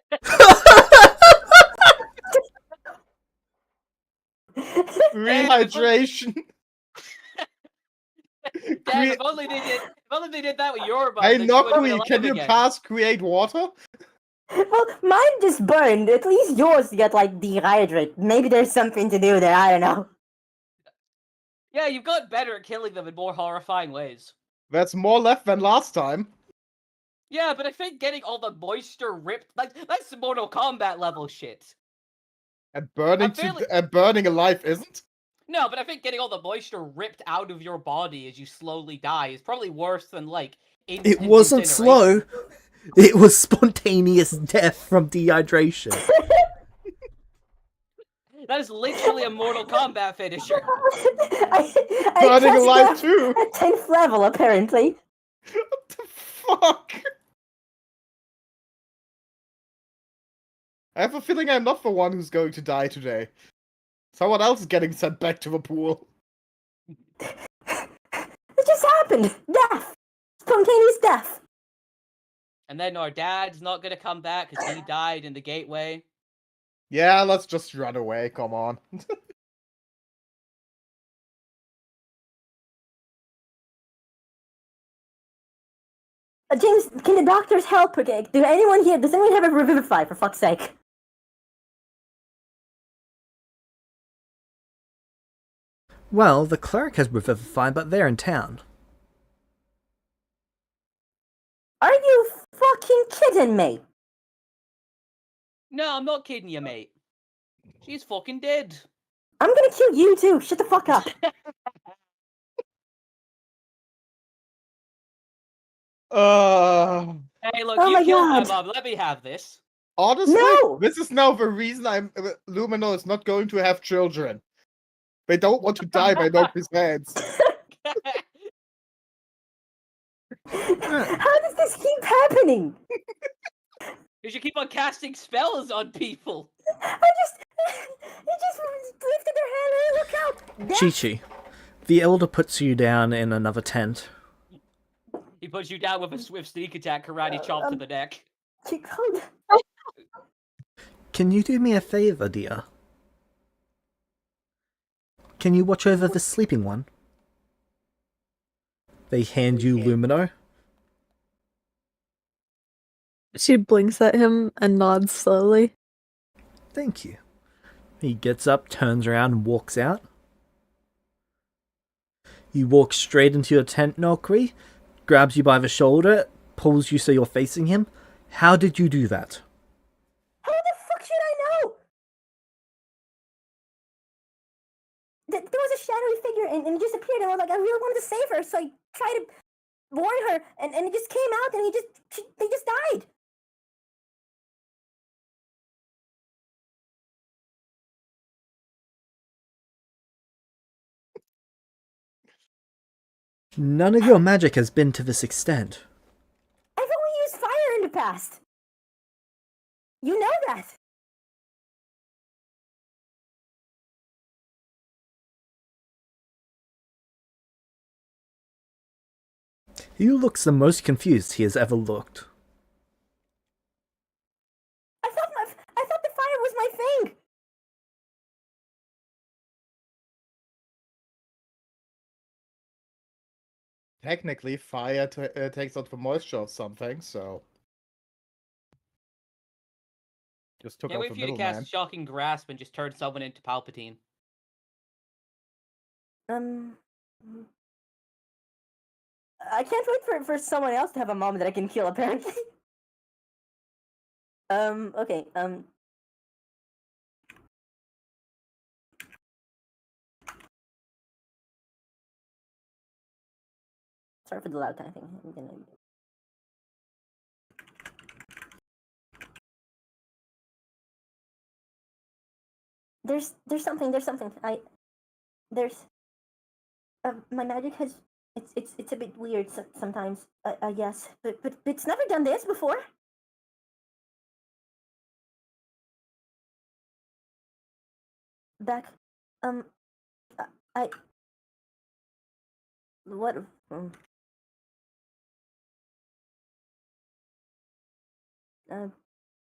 Rehydration. Damn, if only they did that with your mom, Hey, then she would have been Nokri, alive can you again. pass create water? Well, mine just burned. At least yours get like dehydrated. Maybe there's something to do there. I don't know. Yeah, you've got better at killing them in more horrifying ways. That's more left than last time. Yeah, but I think getting all the moisture ripped, like, that's Mortal Kombat level shit. And burning fairly- burning alive isn't? No, but I think getting all the moisture ripped out of your body as you slowly die is probably worse than, like, It instant wasn't incineration. slow. It was spontaneous death from dehydration. That is literally a Mortal Kombat finisher. I Burning cast alive that too. at 10th level, apparently. What the fuck? I have a feeling I'm not the one who's going to die today. Someone else is getting sent back to the pool. It just happened. Death. Spontaneous death. And then our dad's not gonna come back because he died in the gateway. Yeah, let's just run away, come on. James, can the doctors help? Okay, does anyone have a revivify, for fuck's sake? Well, the cleric has Revivify, but they're in town. Are you fucking kidding me? No, I'm not kidding you, mate. She's fucking dead. I'm gonna kill you too. Shut the fuck up. Hey, look, Oh you my killed my God. mom. Let me have this. Honestly, No! this is now the reason Luminor is not going to have children. They don't want to die by Nokri's hands. How does this keep happening? Because you keep on casting spells on people. It just lifted their hand. Hey, look out! Death. Chi-Chi, the Elder puts you down in another tent. He puts you down with a swift sneak attack karate chop to the neck. Hold Can you do me a favor, dear? Can you watch over the sleeping one? They hand you Lumino. She blinks at him and nods slowly. Thank you. He gets up, turns around, and walks out. You walk straight into your tent, Nokri, grabs you by the shoulder, pulls you so you're facing him. How did you do that? How the fuck should I know? There was a shadowy figure and it just appeared, and I was like, I really wanted to save her, so I tried to warn her, and it just came out, and they just died. None of your magic has been to this extent. I've only used fire in the past. You know that. He looks the most confused he has ever looked. I thought the fire was my thing. Technically, fire takes out the moisture of something, so... Just took Can't out wait the for you to middleman. cast Shocking Grasp and just turn someone into Palpatine. I can't wait for someone else to have a mom that I can kill, apparently. Okay, Sorry for the loud typing. I'm gonna. There's something. There's my magic has it's a bit weird sometimes. I guess, but it's never done this before. Back, I what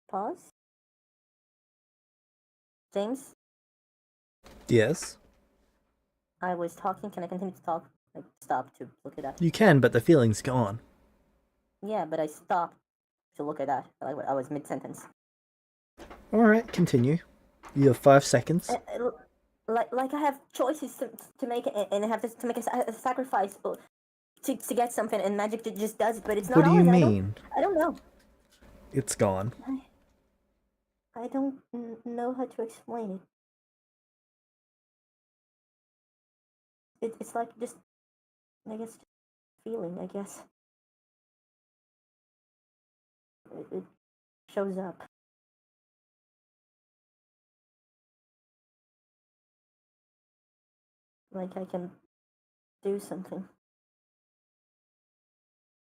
pause. James, Yes? I was talking. Can I continue to talk? I stopped to look at that. You can, but the feeling's gone. Yeah, but I stopped to look at that. I was mid sentence. Alright, continue. You have 5 seconds. Like I have choices to make, and I have to make a sacrifice to get something, and magic just does it. But it's not. What do you always, mean? I don't know. It's gone. I don't know how to explain it. It's like just, I guess, feeling. I guess it shows up. Like I can do something,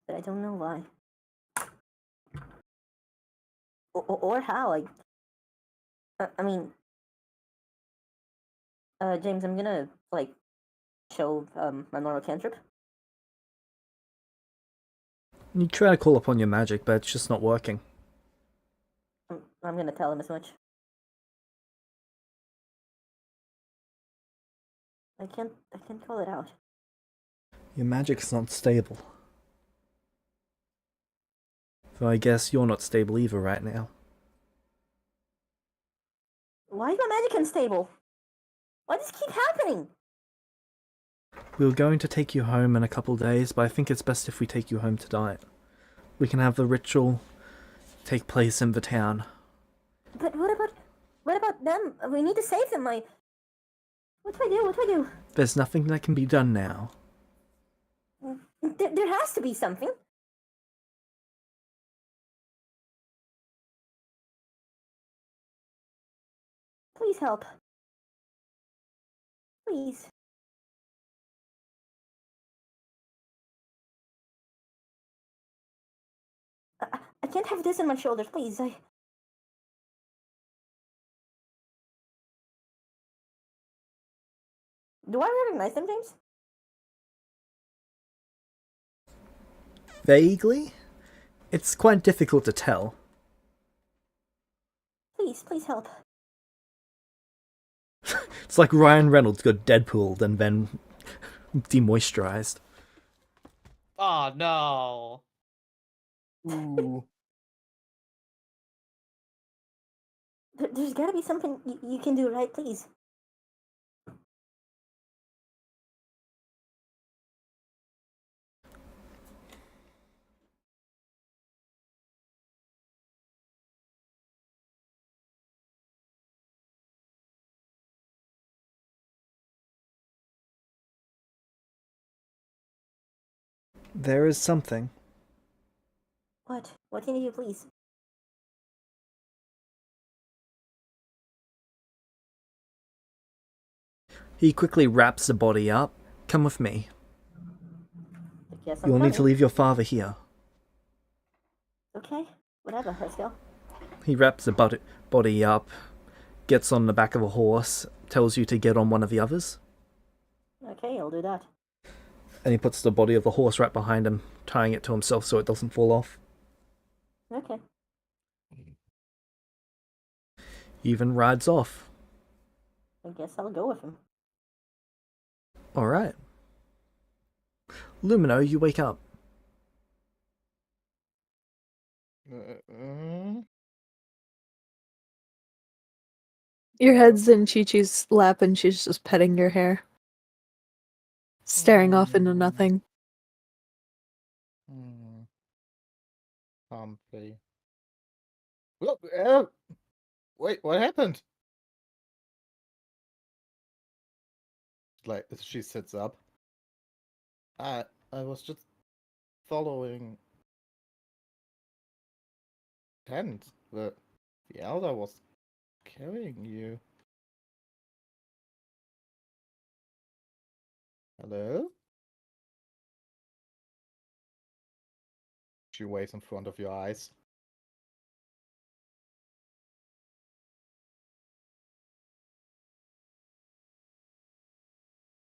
but I don't know why or how. I mean, James, I'm gonna show my normal cantrip. You try to call upon your magic, but it's just not working. I'm gonna tell him as much. I can't call it out. Your magic's not stable. So I guess you're not stable either right now. Why is my magic unstable? Why does this keep happening? We were going to take you home in a couple days, but I think it's best if we take you home tonight. We can have the ritual take place in the town. But what about them? We need to save them. What do I do? What do I do? There's nothing that can be done now. There has to be something. Please help. Please. I can't have this on my shoulders, please. Do I recognize them, James? Vaguely? It's quite difficult to tell. Please help. It's like Ryan Reynolds got Deadpooled and then demoisturized. Oh no. Ooh. There's gotta be something you can do, right? Please. There is something. What? What can you do, please? He quickly wraps the body up. Come with me. I guess I'm You'll need to coming. leave your father here. Okay, whatever. Let's go. He wraps the body up, gets on the back of a horse, tells you to get on one of the others, Okay, I'll do that. and he puts the body of the horse right behind him, tying it to himself so it doesn't fall off. Okay. He even rides off. I guess I'll go with him. Alright. Lumino, you wake up. Your head's in Chi-Chi's lap and she's just petting your hair. Staring off into nothing. Humphrey. Look, wait, what happened? Like, she sits up. I was just following tent. The elder was carrying you. Hello? She waves in front of your eyes.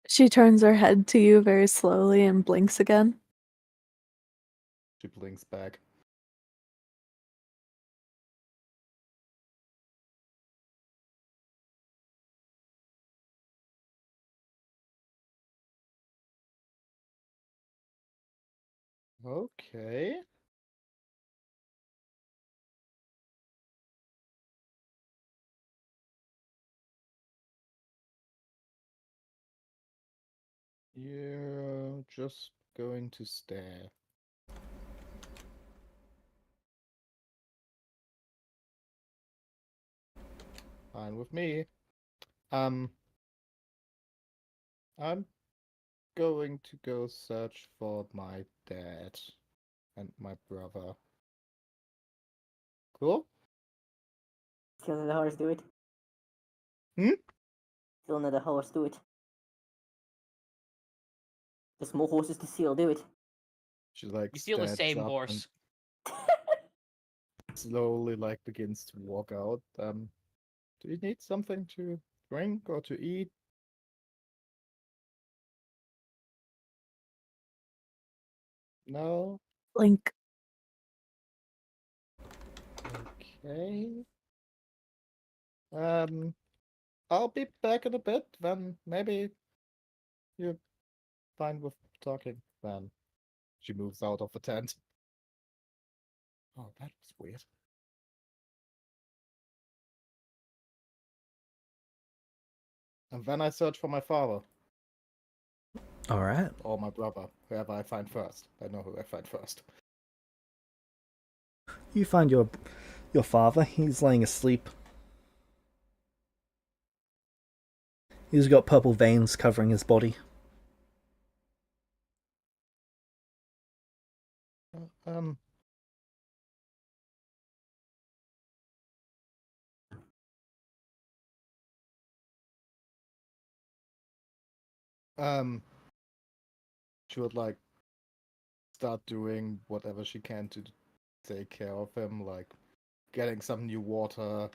She turns her head to you very slowly and blinks again. She blinks back. Okay. You're just going to stare. Fine with me. I'm going to go search for my dad and my brother. Cool? Still let the horse do it. Hmm? Still let the horse do it. The small horses to seal do it. She like You steal the stands same up horse. and slowly like begins to walk out. Do you need something to drink or to eat? No? Blink. Okay. I'll be back in a bit when maybe you're fine with talking then. She moves out of the tent. Oh, that was weird. And then I search for my father All right. or my brother, whoever I find first. I know who I find first. You find your father. He's laying asleep. He's got purple veins covering his body. Um. She would like start doing whatever she can to take care of him, like getting some new water.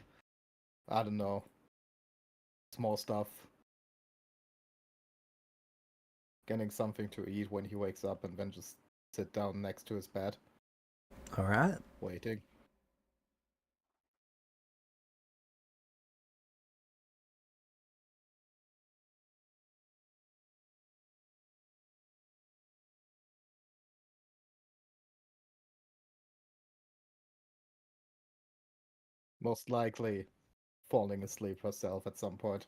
I don't know, small stuff. Getting something to eat when he wakes up, and then just sit down next to his bed, All right. waiting. Most likely falling asleep herself at some point.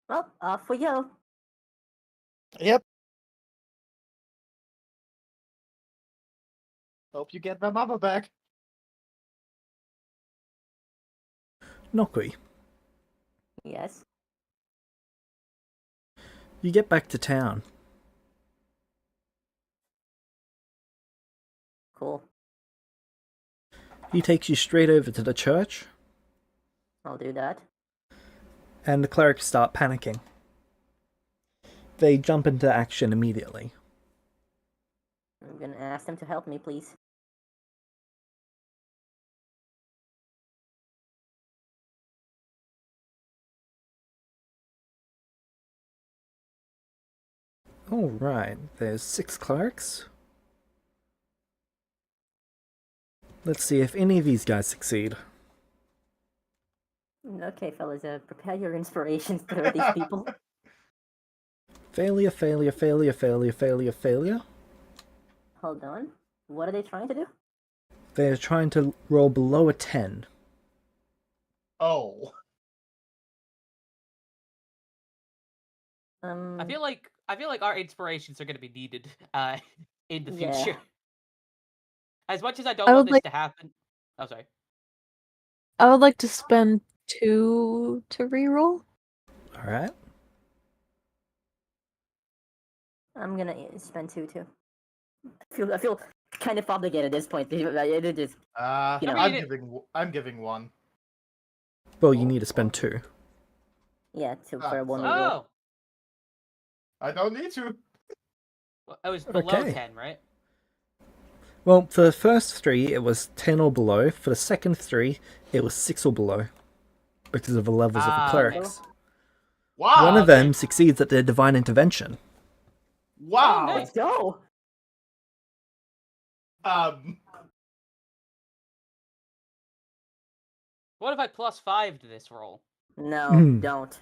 Well, off we go. Yep. Hope you get my mother back. Nokui, Yes. you get back to town. Cool. He takes you straight over to the church, I'll do that. and the clerics start panicking. They jump into action immediately. I'm gonna ask them to help me, please. Alright, there's 6 clerics. Let's see if any of these guys succeed. Okay, fellas, prepare your inspirations to throw these people. Failure, failure, failure, failure, failure, failure. Hold on. What are they trying to do? They're trying to roll below a 10. Oh. I feel like our inspirations are going to be needed in the Yeah. future. As much as I don't I want would this like to happen. Oh, sorry. I would like to spend 2 to reroll. All right. I'm gonna spend 2 too. I feel kind of obligated at this point. It just You know. I'm giving one. Well, you need to spend 2. yeah Ah, for one so- reroll. Oh, I don't need to. it was below Okay. 10, right? Well, for the first 3, it was 10 or below. For the second 3, it was 6 or below. Because of the levels of the Ah, clerics. Wow. One of okay. them succeeds at their divine intervention. Wow. Oh, Let's go. What if I plus 5 to this roll? No, don't.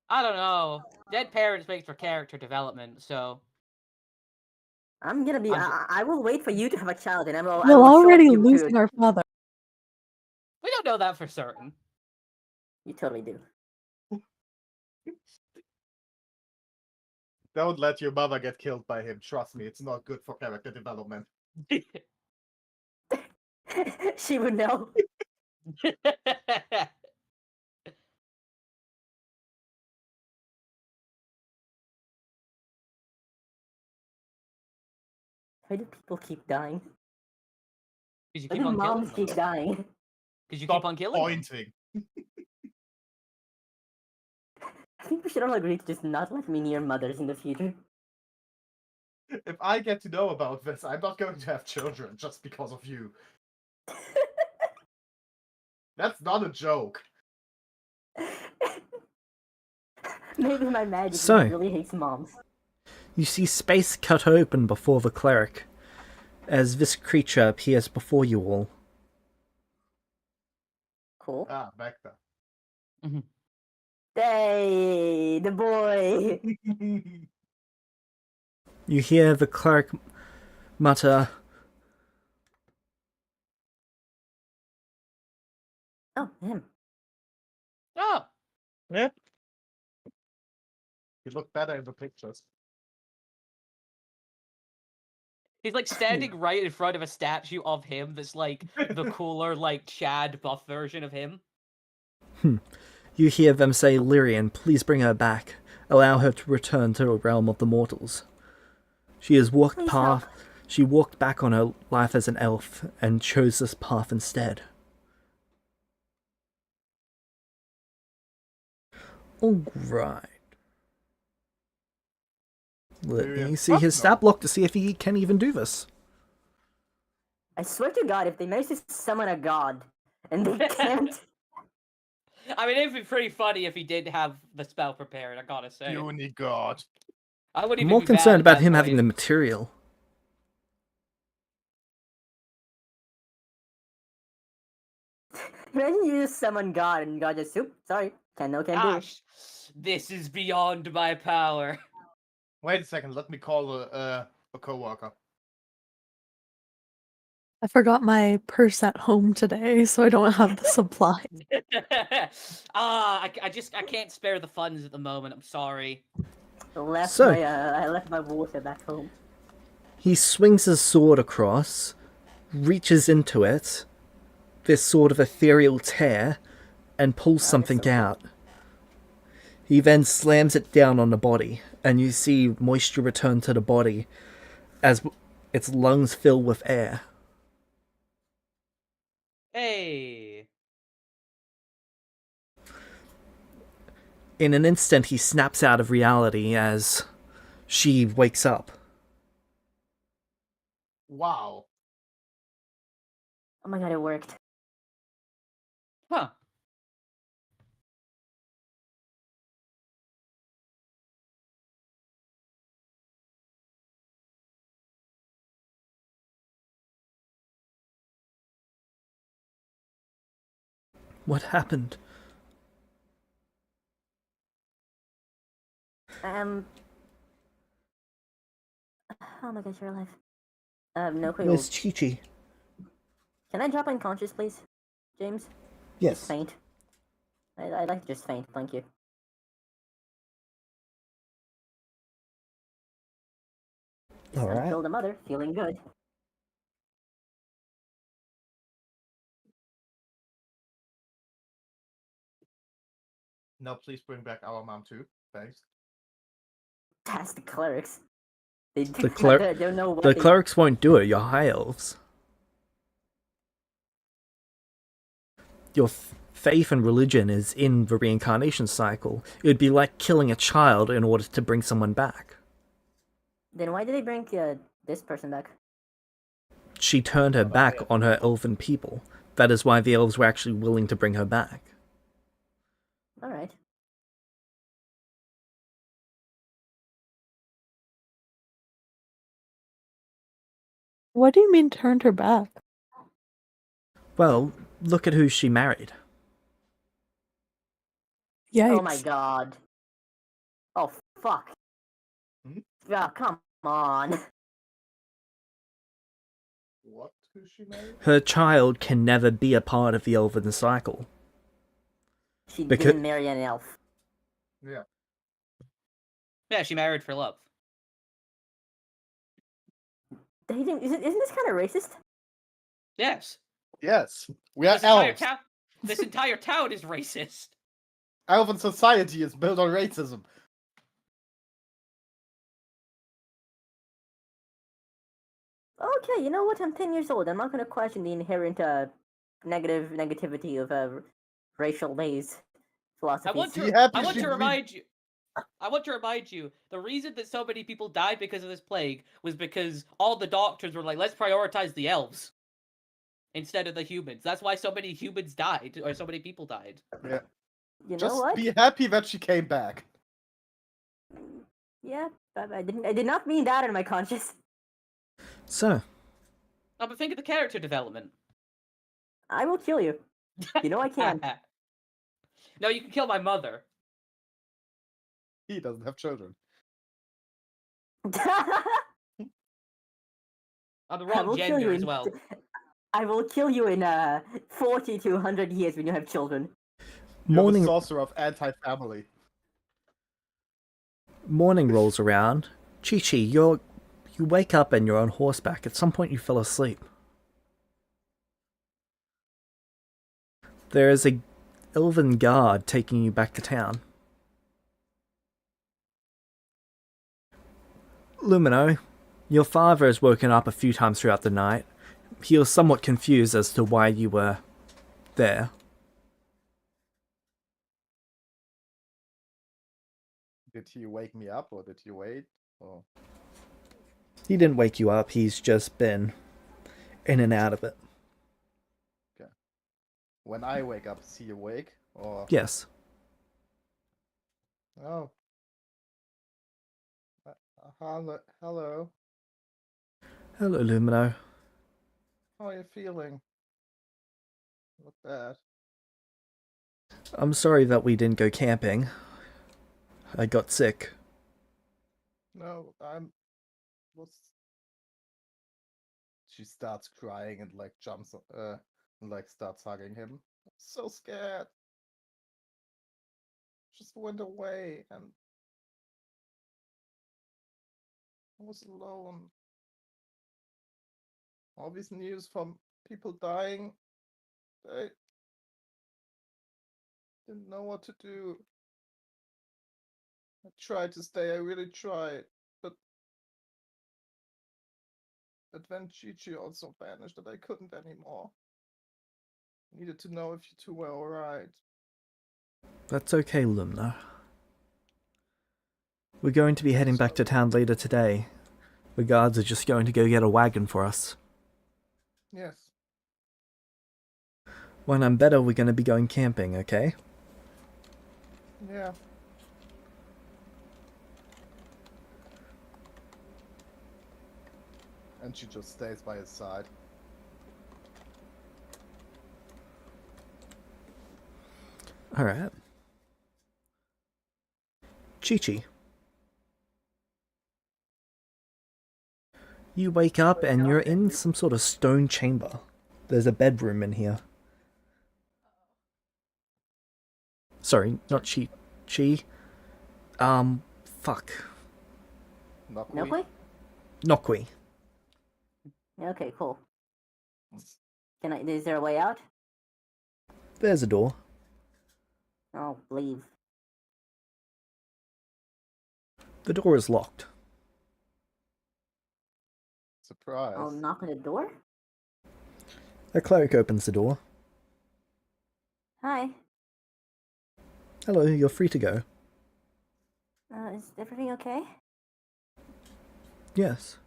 I don't know. Dead parents makes for character development, so I'm gonna be. I'm I will wait for you to have a child, and I We're will show already you losing our father. we don't know that for certain. You totally do. Don't let your mother get killed by him. Trust me, it's not good for character development. She would know. Why do people keep dying? Because you Why keep do on killing moms them. keep dying? Because you Stop keep on killing them. pointing. I think we should all agree to just not let me near mothers in the future. If I get to know about this, I'm not going to have children just because of you. That's not a joke. Maybe my magic So- really hates moms. You see space cut open before the cleric, as this creature appears before you all. Cool. Ah, back then. Hey, the boy. You hear the cleric mutter, Oh, him. Oh, You look better in the pictures. he's like standing right in front of a statue of him that's like the cooler, like Chad buff version of him. you hear them say, Lyrian, please bring her back. Allow her to return to the realm of the mortals. She has walked Please help. She walked back on her life as an elf and chose this path instead. Alright. Let me Lyrian, see fuck his no. stat block to see if he can even do this. I swear to God, if they manage to summon a god and they can't, I mean, it'd be pretty funny if he did have the spell prepared, I gotta say. Puny god. I wouldn't I'm even more be concerned mad about at him that having point. the material. imagine you just summon God and God just, oop, sorry, can't do. Gosh, this is beyond my power. Wait a second, let me call a coworker. I forgot my purse at home today, so I don't have the supplies. I can't spare the funds at the moment. I'm sorry. I left So- I left my water back home. He swings his sword across, reaches into it, this sort of ethereal tear, and pulls something so cool. out. He then slams it down on the body, and you see moisture return to the body as its lungs fill with air. Hey. In an instant, he snaps out of reality as she wakes up. Wow. Oh my God, it worked. Huh. What happened? Oh my gosh, you're alive. No clue. Where's Chi-Chi? Can I drop unconscious, please, James? Just faint. I'd like to just faint, thank you. Just Alright. unkilled a mother, feeling good. No, please bring back our mom too. Thanks. That's the clerics. They The cler- I don't know what The they... clerics won't do it, you're high elves. Your faith and religion is in the reincarnation cycle. It would be like killing a child in order to bring someone back. Then why did they bring this person back? She turned her back on her elven people. That is why the elves were actually willing to bring her back. Alright. What do you mean turned her back? Well, look at who she married. Yikes. Oh my god. Oh, fuck. Hmm? Oh, come on. What? Who's she married? Her child can never be a part of the elven cycle. She Because- didn't marry an elf. Yeah. Yeah, she married for love. They didn't, isn't this kind of racist? Yes. Yes. We are This entire, elves. this entire town is racist. Elven society is built on racism. Okay, you know what? I'm 10 years old. I'm not going to question the inherent negativity of racial-based philosophies. I want Be to. happy I want she to re- remind you. I want to remind you, the reason that so many people died because of this plague was because all the doctors were like, let's prioritize the elves instead of the humans. That's why so many humans died, or so many people died. Yeah. You know Just what? be happy that she came back. Yeah, I did not mean that in my conscience. So, Oh, but think of the character development. I will kill you. You know I can. No, you can kill my mother. He doesn't have children. I'm the I wrong will kill gender you as in. well. I will kill you in 40 to 100 years when you have children. You're morning the sorcerer of anti-family. morning rolls around. Chi-Chi, you wake up and you're on horseback. At some point you fell asleep. There is a elven guard taking you back to town. Lumino, your father has woken up a few times throughout the night. He was somewhat confused as to why you were there. Did he wake me up or did he wait? Or... He didn't wake you up, he's just been in and out of it. When I wake up, is he awake? Or... Yes. Oh. Hello. Hello, Lumino. How are you feeling? Not bad. I'm sorry that we didn't go camping. I got sick. No, She starts crying and like jumps and like starts hugging him. I'm so scared. Just went away and I was alone. All this news from people dying. I didn't know what to do. I tried to stay, I really tried, but then Chi-Chi also vanished and I couldn't anymore. Needed to know if you two were alright. That's okay, Lumno. We're going to be heading back to town later today. The guards are just going to go get a wagon for us. Yes. When I'm better, we're going to be going camping, okay? Yeah. And she just stays by his side. Alright. Chi-Chi. You wake up and you're in some sort of stone chamber. There's a bedroom in here. Sorry, not Chi. Fuck. Nokwe? Nokwe. Okay, cool. Is there a way out? There's a door. Oh, leave. The door is locked. Surprise. I'll knock on the door. A cleric opens the door. Hi. Hello, you're free to go. Is everything okay? Yes.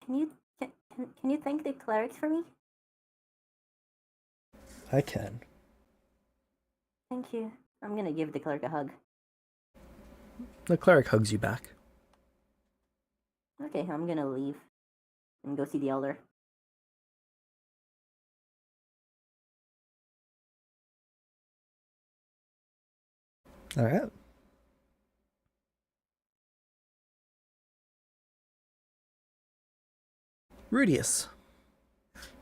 Can you thank the clerics for me? I can. Thank you. I'm gonna give the cleric a hug. The cleric hugs you back. Okay, I'm gonna leave and go see the elder. Alright. Rudius.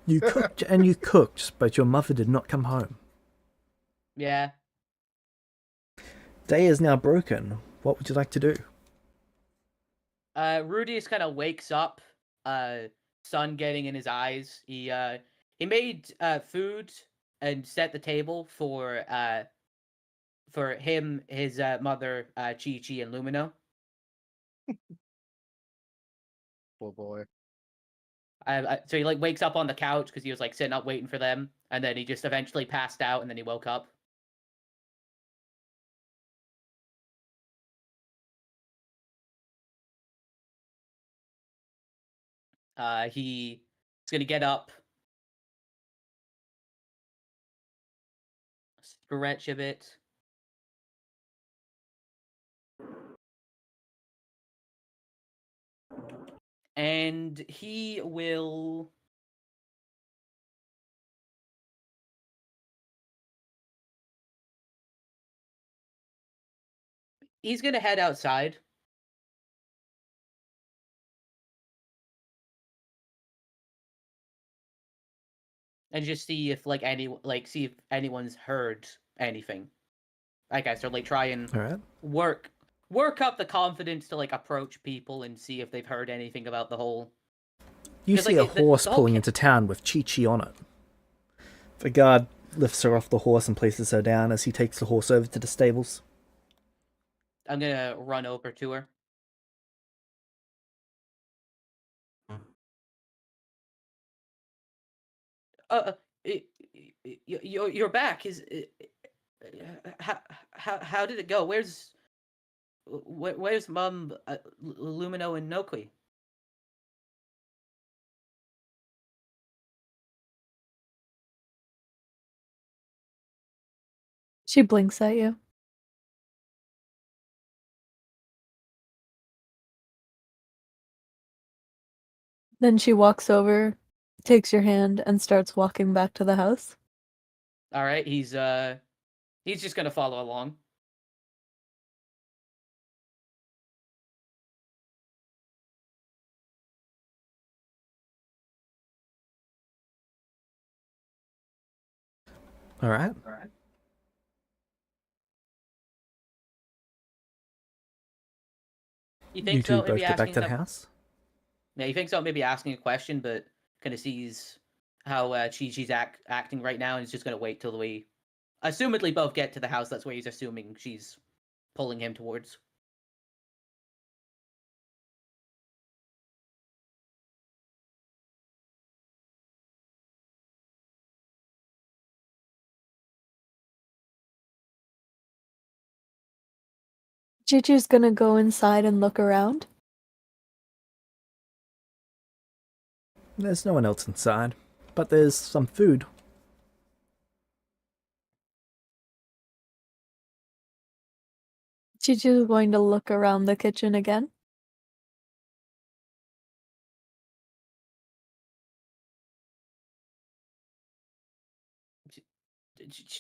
You cooked and you cooked, but your mother did not come home. Yeah. Day is now broken. What would you like to do? Rudius kind of wakes up, sun getting in his eyes. He made food and set the table for him, his mother, Chi-Chi, and Lumino. Poor boy. So he like wakes up on the couch because he was like sitting up waiting for them, and then he just eventually passed out, and then he woke up. He's gonna get up, stretch a bit, and he will. He's gonna head outside. And just see if see if anyone's heard anything. Like I said, like try and Alright. work up the confidence to like approach people and see if they've heard anything about the whole. You 'Cause, see like, a the horse whole pulling into town with Chi-Chi on it. The guard lifts her off the horse and places her down as he takes the horse over to the stables. I'm gonna run over to her. Uh, you're back. How did it go? Where's Mum, Lumino, and Nokui? She blinks at you. Then she walks over, takes your hand, and starts walking back to the house. All right, he's just gonna follow along. Alright. He You thinks two about both maybe get back asking to the them. house. Yeah, he thinks about maybe asking a question, but kind of sees how Chi-Chi's acting right now, and he's just gonna wait till we, assumedly, both get to the house. That's where he's assuming she's pulling him towards. Gigi's gonna go inside and look around. There's no one else inside, but there's some food. Gigi's going to look around the kitchen again.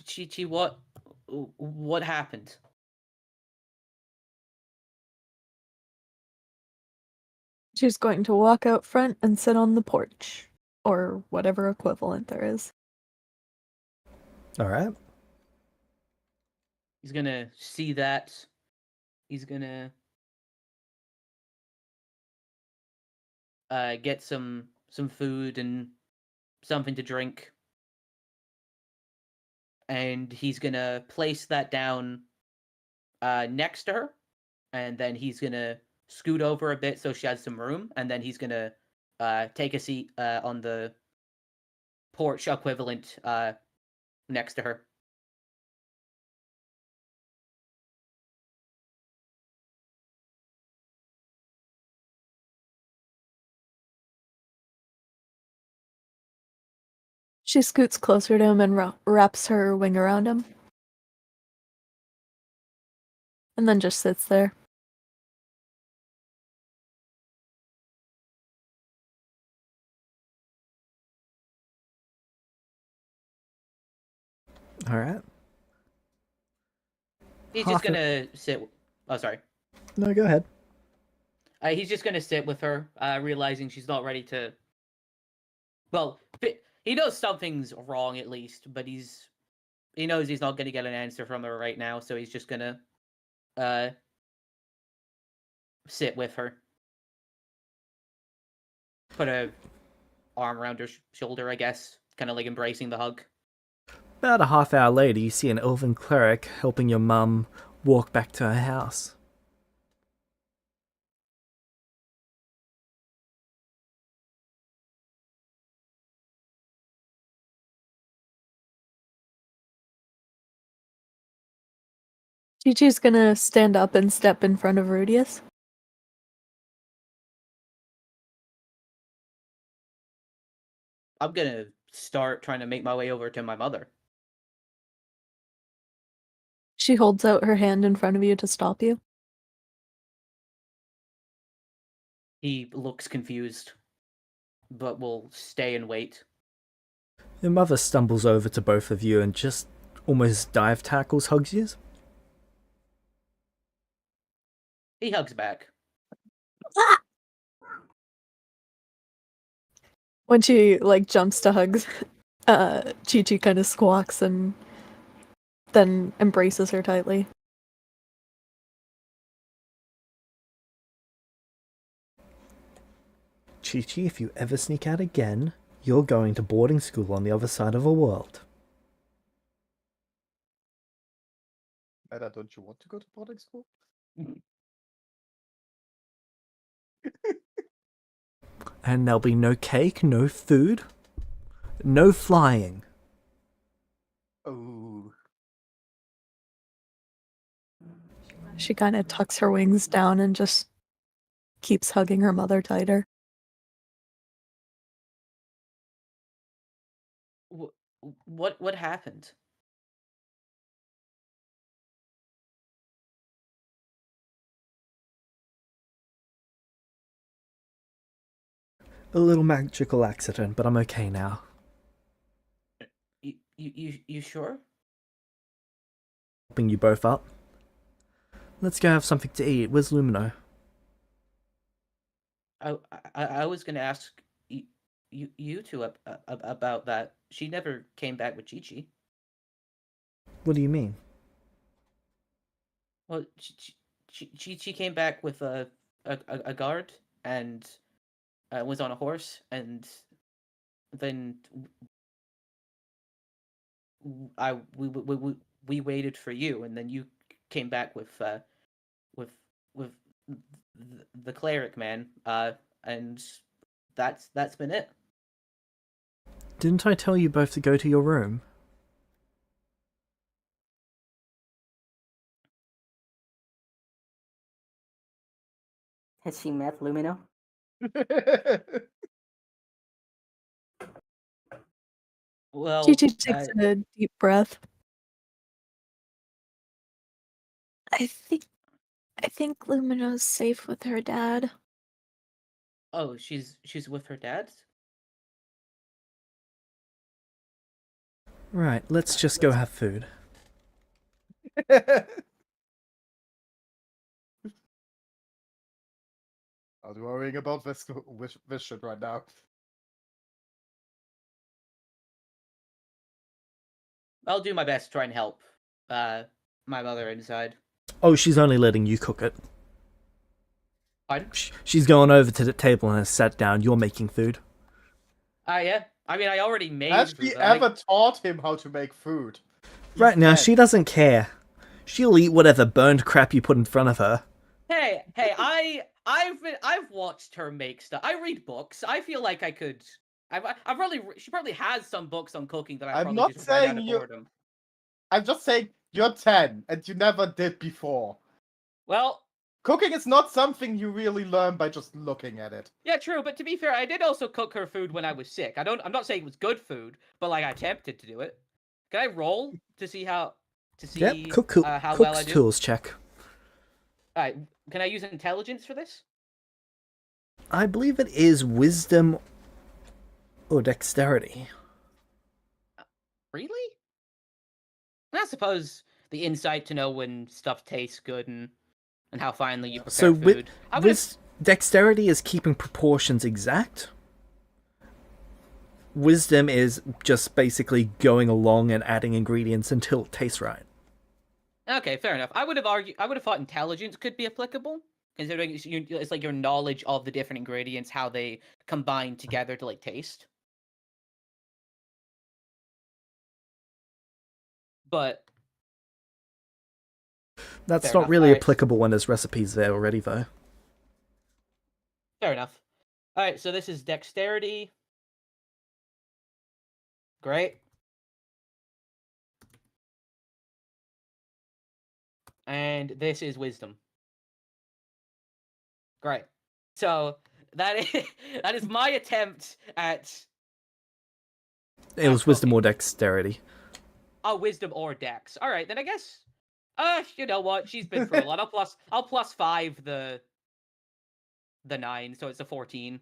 Chi-Chi, what happened? She's going to walk out front and sit on the porch, or whatever equivalent there is. Alright. He's gonna see that. He's gonna get some food and something to drink, and he's gonna place that down next to her, and then he's gonna scoot over a bit so she has some room, and then he's gonna take a seat on the porch equivalent next to her. She scoots closer to him and wraps her wing around him. And then just sits there. All right. He's Half just gonna sit. Oh, sorry. No, go ahead. He's just gonna sit with her, realizing she's not ready to. Well, he knows something's wrong at least, but he knows he's not gonna get an answer from her right now, so he's just gonna sit with her. Put a arm around her shoulder, I guess, kind of like embracing the hug. About a half hour later, you see an elven cleric helping your mum walk back to her house. Chi-Chi's gonna stand up and step in front of Rudius. I'm gonna start trying to make my way over to my mother. She holds out her hand in front of you to stop you. He looks confused, but will stay and wait. Your mother stumbles over to both of you and just almost dive tackles hugs you. He hugs back. When she jumps to hug, Chi-Chi kind of squawks and then embraces her tightly. Chi-Chi, if you ever sneak out again, you're going to boarding school on the other side of the world. Meta, don't you want to go to boarding school? And there'll be no cake, no food, no flying. Oh. She kind of tucks her wings down and just keeps hugging her mother tighter. What happened? A little magical accident, but I'm okay now. You sure? Helping you both up. Let's go have something to eat. Where's Lumino? I was gonna ask you two about that. She never came back with Chi-Chi. What do you mean? Well, she came back with a guard and was on a horse, and then we waited for you, and then you came back with the cleric man, and that's been it. Didn't I tell you both to go to your room? Has she met Lumino? Well, Chi-Chi takes a deep breath. I think Lumino's safe with her dad. oh, she's with her dad. Right, let's just go have food. I was worrying about this shit right now. I'll do my best to try and help my mother inside. Oh, she's only letting you cook it. Pardon? She's going over to the table and has sat down. You're making food. Yeah. I mean, I already made Has food, she but, like, ever taught him how to make food? He's Right now, dead. she doesn't care. She'll eat whatever burned crap you put in front of her. Hey, I've watched her make stuff. I read books. I feel like I could. She probably has some books on cooking that I I'm probably not just read out saying of you- boredom. I'm just saying you're 10 and you never did before. Well, Cooking is not something you really learn by just looking at it. yeah, true. But to be fair, I did also cook her food when I was sick. I'm not saying it was good food, but like I attempted to do it. Can I roll to see how? To see Yep, how well I cook's do? tools check. Alright, can I use intelligence for this? I believe it is wisdom or dexterity. Really? I suppose the insight to know when stuff tastes good and how finely you prepare So food. dexterity is keeping proportions exact. Wisdom is just basically going along and adding ingredients until it tastes right. Okay, fair enough. I would have thought intelligence could be applicable, considering it's like your knowledge of the different ingredients, how they combine together to like taste. But That's Fair not enough. really Alright. applicable when there's recipes there already, though. fair enough. Alright, so this is dexterity. Great. And this is wisdom. Great. So that is that is my attempt at It was wisdom cooking. or dexterity. Wisdom or dex. All right, then I guess. You know what? She's been through a lot. I'll plus 5 the 9, so it's a 14.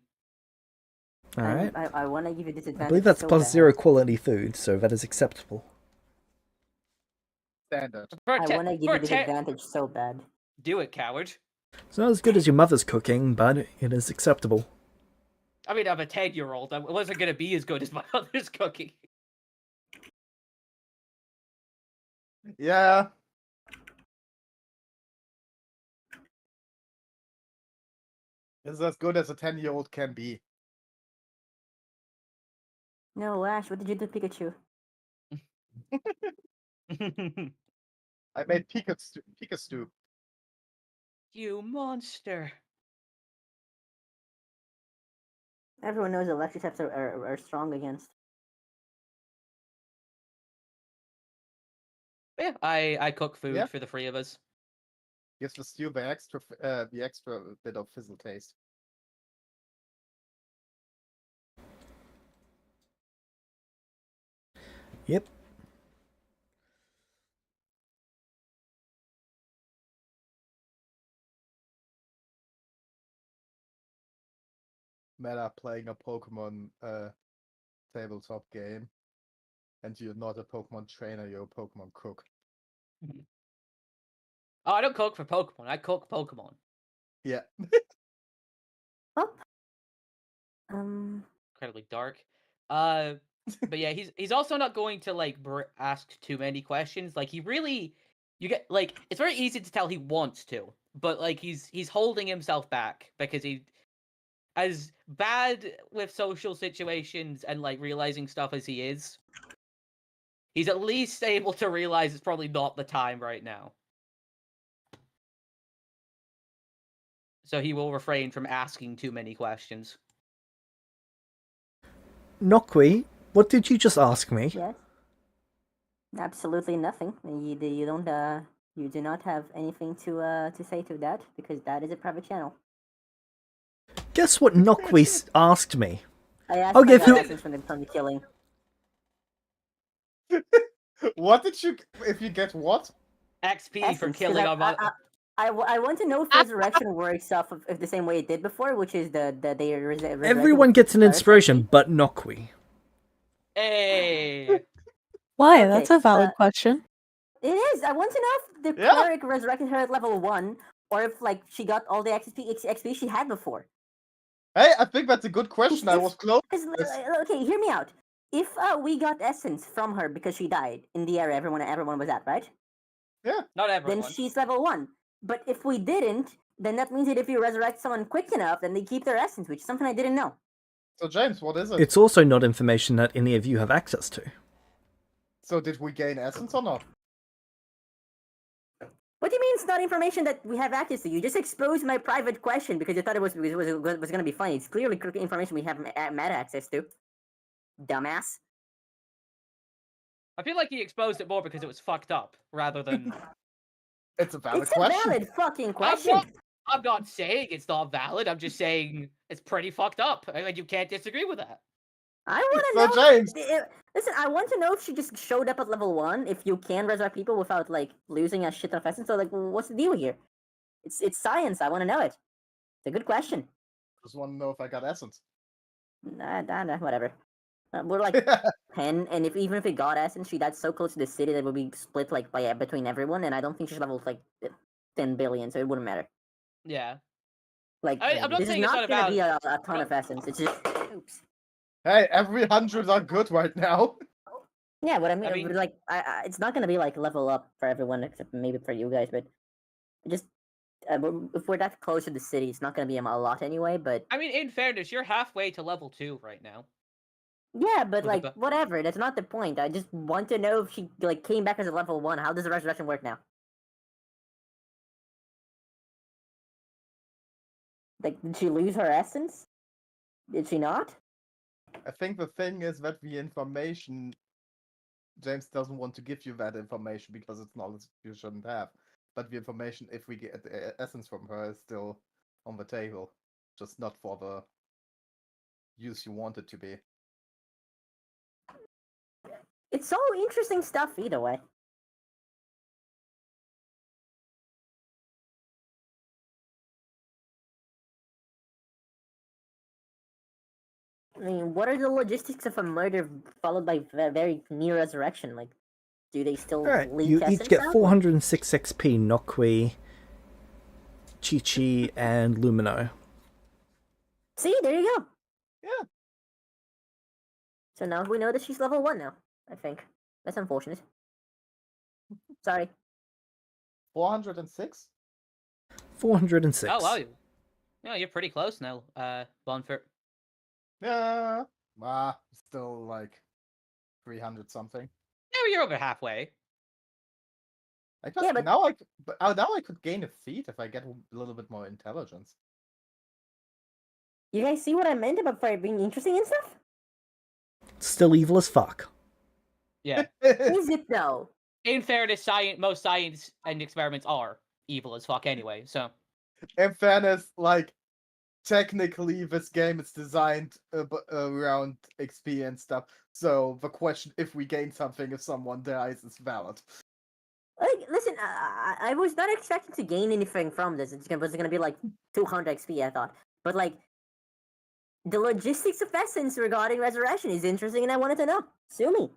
Alright. I want to give you disadvantage. I believe that's so plus bad. 0 quality food, so that is acceptable. Standard. I want to give you disadvantage so bad. Do it, coward. It's not as good as your mother's cooking, but it is acceptable. I mean, I'm a 10-year-old. I wasn't gonna be as good as my mother's cooking. Yeah. It's as good as a 10-year-old can be. No, Ash, what did you do, Pikachu? I made Pika stew. You monster. Everyone knows electric types are strong against. Yeah, I cook food Yeah. for the 3 of us. Gives the stew the extra bit of fizzle taste. Yep. Meta playing a Pokemon tabletop game, and you're not a Pokemon trainer, you're a Pokemon cook. Oh, I don't cook for Pokemon. I cook Pokemon. Yeah. Oh. Incredibly dark. But yeah, he's also not going to like ask too many questions. Like he really, you get like it's very easy to tell he wants to, but like he's holding himself back because he, as bad with social situations and like realizing stuff as he is, he's at least able to realize it's probably not the time right now. So he will refrain from asking too many questions. Nokwi, what did you just ask me? Yes. Absolutely nothing. You don't you do not have anything to say to that because that is a private channel. Guess what Nokwi asked me? I asked I'll my give you- lessons from the killing. What did you... If you get what? XP for Essence, 'cause killing our mother. I want to know if resurrection works off of the same way it did before, which is they resurrected Everyone with gets an fire inspiration, but Nokwi. Hey! Why? Okay, That's a valid question. It is. I want to know if the Yeah. cleric resurrected her at level 1, or if like she got all the XP she had before. Hey, I think that's a good question. I was close. Because, okay, hear me out. If we got essence from her because she died in the area everyone was at, right? Not everyone. Then she's level 1. But if we didn't, then that means that if you resurrect someone quick enough, then they keep their essence, which is something I didn't know. So, James, what is it? It's also not information that any of you have access to. So, did we gain essence or not? What do you mean it's not information that we have access to? You just exposed my private question because you thought it was going to be funny. It's clearly information we have meta access to. Dumbass. I feel like he exposed it more because it was fucked up rather than. It's a valid It's a question. valid fucking question. I'm not saying it's not valid. I'm just saying it's pretty fucked up. I mean, you can't disagree with that. I want to So, know. James. Listen, I want to know if she just showed up at level 1. If you can resurrect people without like losing a shit ton of essence. So like, what's the deal here? It's science. I want to know it. It's a good question. Just want to know if I got essence. Nah, whatever. We're like 10, and even if it got essence, she died so close to the city that it would be split like by between everyone, and I don't think she's level like 10 billion, so it wouldn't matter. Yeah. Like, I'm not this is saying it's not not gonna be about. a ton of essence. It's just oops. Hey, every 100 are good right now. Yeah, what I mean, I mean- like, it's not gonna be like level up for everyone except maybe for you guys, but just if we're that close to the city, it's not gonna be a lot anyway. But I mean, in fairness, you're halfway to level 2 right now. yeah, but With like the- whatever. That's not the point. I just want to know if she like came back as a level 1. How does the resurrection work now? Like, did she lose her essence? Did she not? I think the thing is that the information, James doesn't want to give you that information because it's knowledge you shouldn't have. But the information, if we get the essence from her, is still on the table, just not for the use you want it to be. It's all interesting stuff either way. I mean, what are the logistics of a murder followed by very near resurrection? Like, do they still Alright, leak you essence each get out? 406 XP, Nokwi, Chi-Chi, and Lumino. See, there you go. Yeah. So now we know that she's level 1 now, I think. That's unfortunate. Sorry. 406? 406. Oh, wow. Yeah, you're pretty close now, Bonfort. Yeah. Still like 300 something. Yeah, you're over halfway. I just, Yeah, but- now I could gain a feat if I get a little bit more intelligence. You guys see what I meant about for it being interesting and stuff? Still evil as fuck. Yeah. Is it though? In fairness, most science and experiments are evil as fuck anyway, so. In fairness, like, technically this game is designed around XP and stuff, so the question if we gain something if someone dies is valid. Like, listen, I was not expecting to gain anything from this. It was gonna be like 200 XP, I thought. But like, the logistics of essence regarding resurrection is interesting, and I wanted to know. Sue me.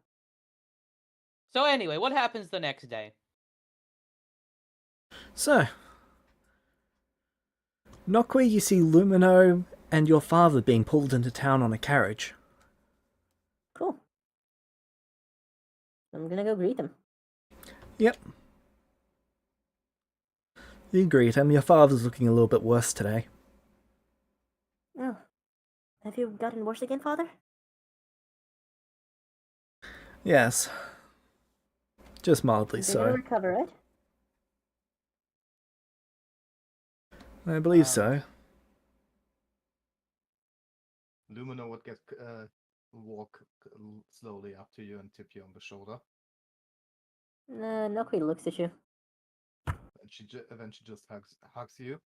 So anyway, what happens the next day? So, Nokwi, you see Lumino and your father being pulled into town on a carriage. Cool. I'm gonna go greet him. Yep. You greet him. Your father's looking a little bit worse today. Oh, have you gotten worse again, Father? Yes. Just mildly Did you so. recover it? I believe so. Lumino would walk slowly up to you and tip you on the shoulder. Nokui looks at you. And then she just hugs you.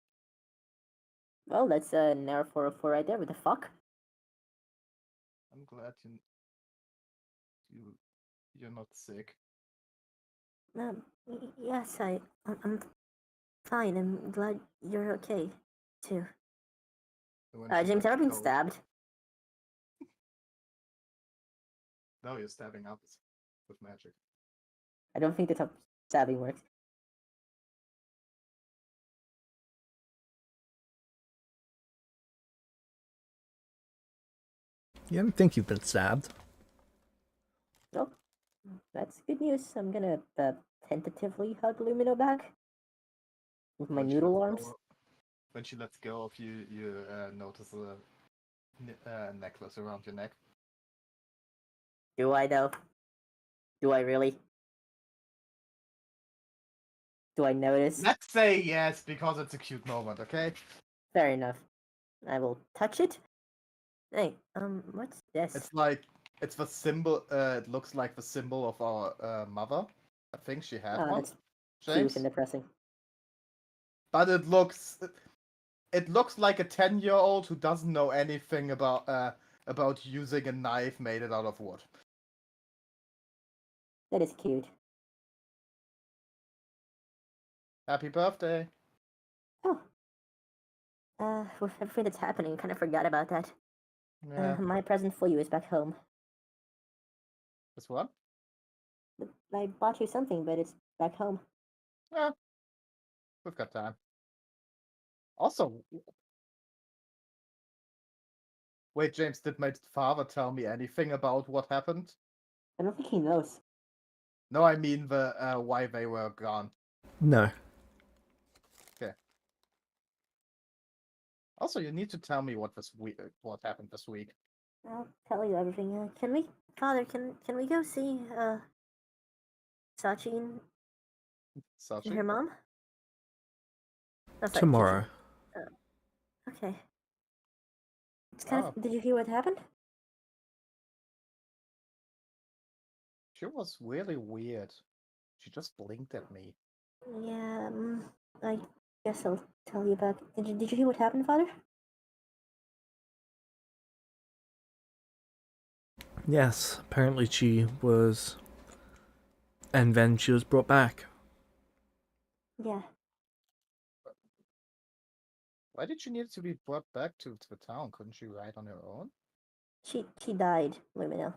Well, that's a narrow 404 right there. What the fuck? I'm glad you're not sick. Yes, I'm fine. I'm glad you're okay, too. And when she James, lets ever been go- stabbed? No, you're stabbing others with magic. I don't think that's how stabbing works. You don't think you've been stabbed. Oh, that's good news. I'm gonna tentatively hug Lumino back with my When she noodle lets arms. go- When she lets go of you, you notice a necklace around your neck. Do I though? Do I really? Do I notice? Let's say yes, because it's a cute moment, okay? Fair enough. I will touch it. Hey, what's this? It's like, it's the symbol, it looks like the symbol of our mother. I think she had one, That's cute James. and depressing. But it looks like a 10-year-old who doesn't know anything about using a knife made it out of wood. That is cute. Happy birthday. Oh. With everything that's happening, I kind of forgot about that. Yeah. My present for you is back home. This one? I bought you something, but it's back home. Yeah. We've got time. Also, wait, James, did my father tell me anything about what happened? I don't think he knows. No, I mean the why they were gone. No. Also, you need to tell me what happened this week. I'll tell you everything. Can we, Father? Can we go see Sachi and Sachi? her mom? Oh, sorry, Tomorrow. Chichi. Okay. It's kind Oh. of. Did you hear what happened? She was really weird. She just blinked at me. Yeah. I guess I'll tell you about. Did you hear what happened, Father? Yes, apparently she was. And then she was brought back. Yeah. Why did she need to be brought back to the town? Couldn't she ride on her own? She died, Lumino.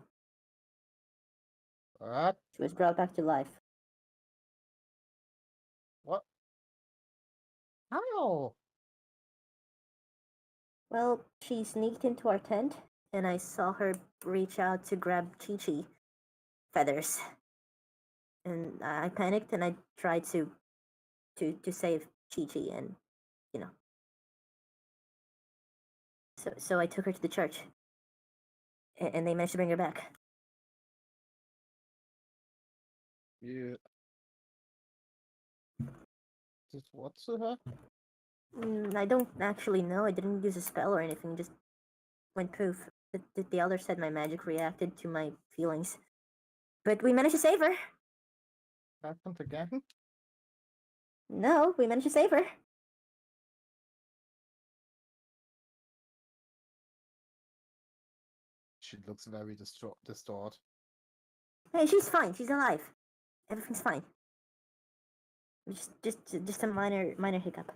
What? She was brought back to life. What? How? Well, she sneaked into our tent, and I saw her reach out to grab Chi-Chi feathers. And I panicked, and I tried to save Chi-Chi, and you know. So I took her to the church, and they managed to bring her back. You did what to her? I don't actually know. I didn't use a spell or anything. Just went poof. The elder said my magic reacted to my feelings, but we managed to save her. Happened again? No, we managed to save her. She looks very distraught. Hey, she's fine. She's alive. Everything's fine. Just a minor hiccup.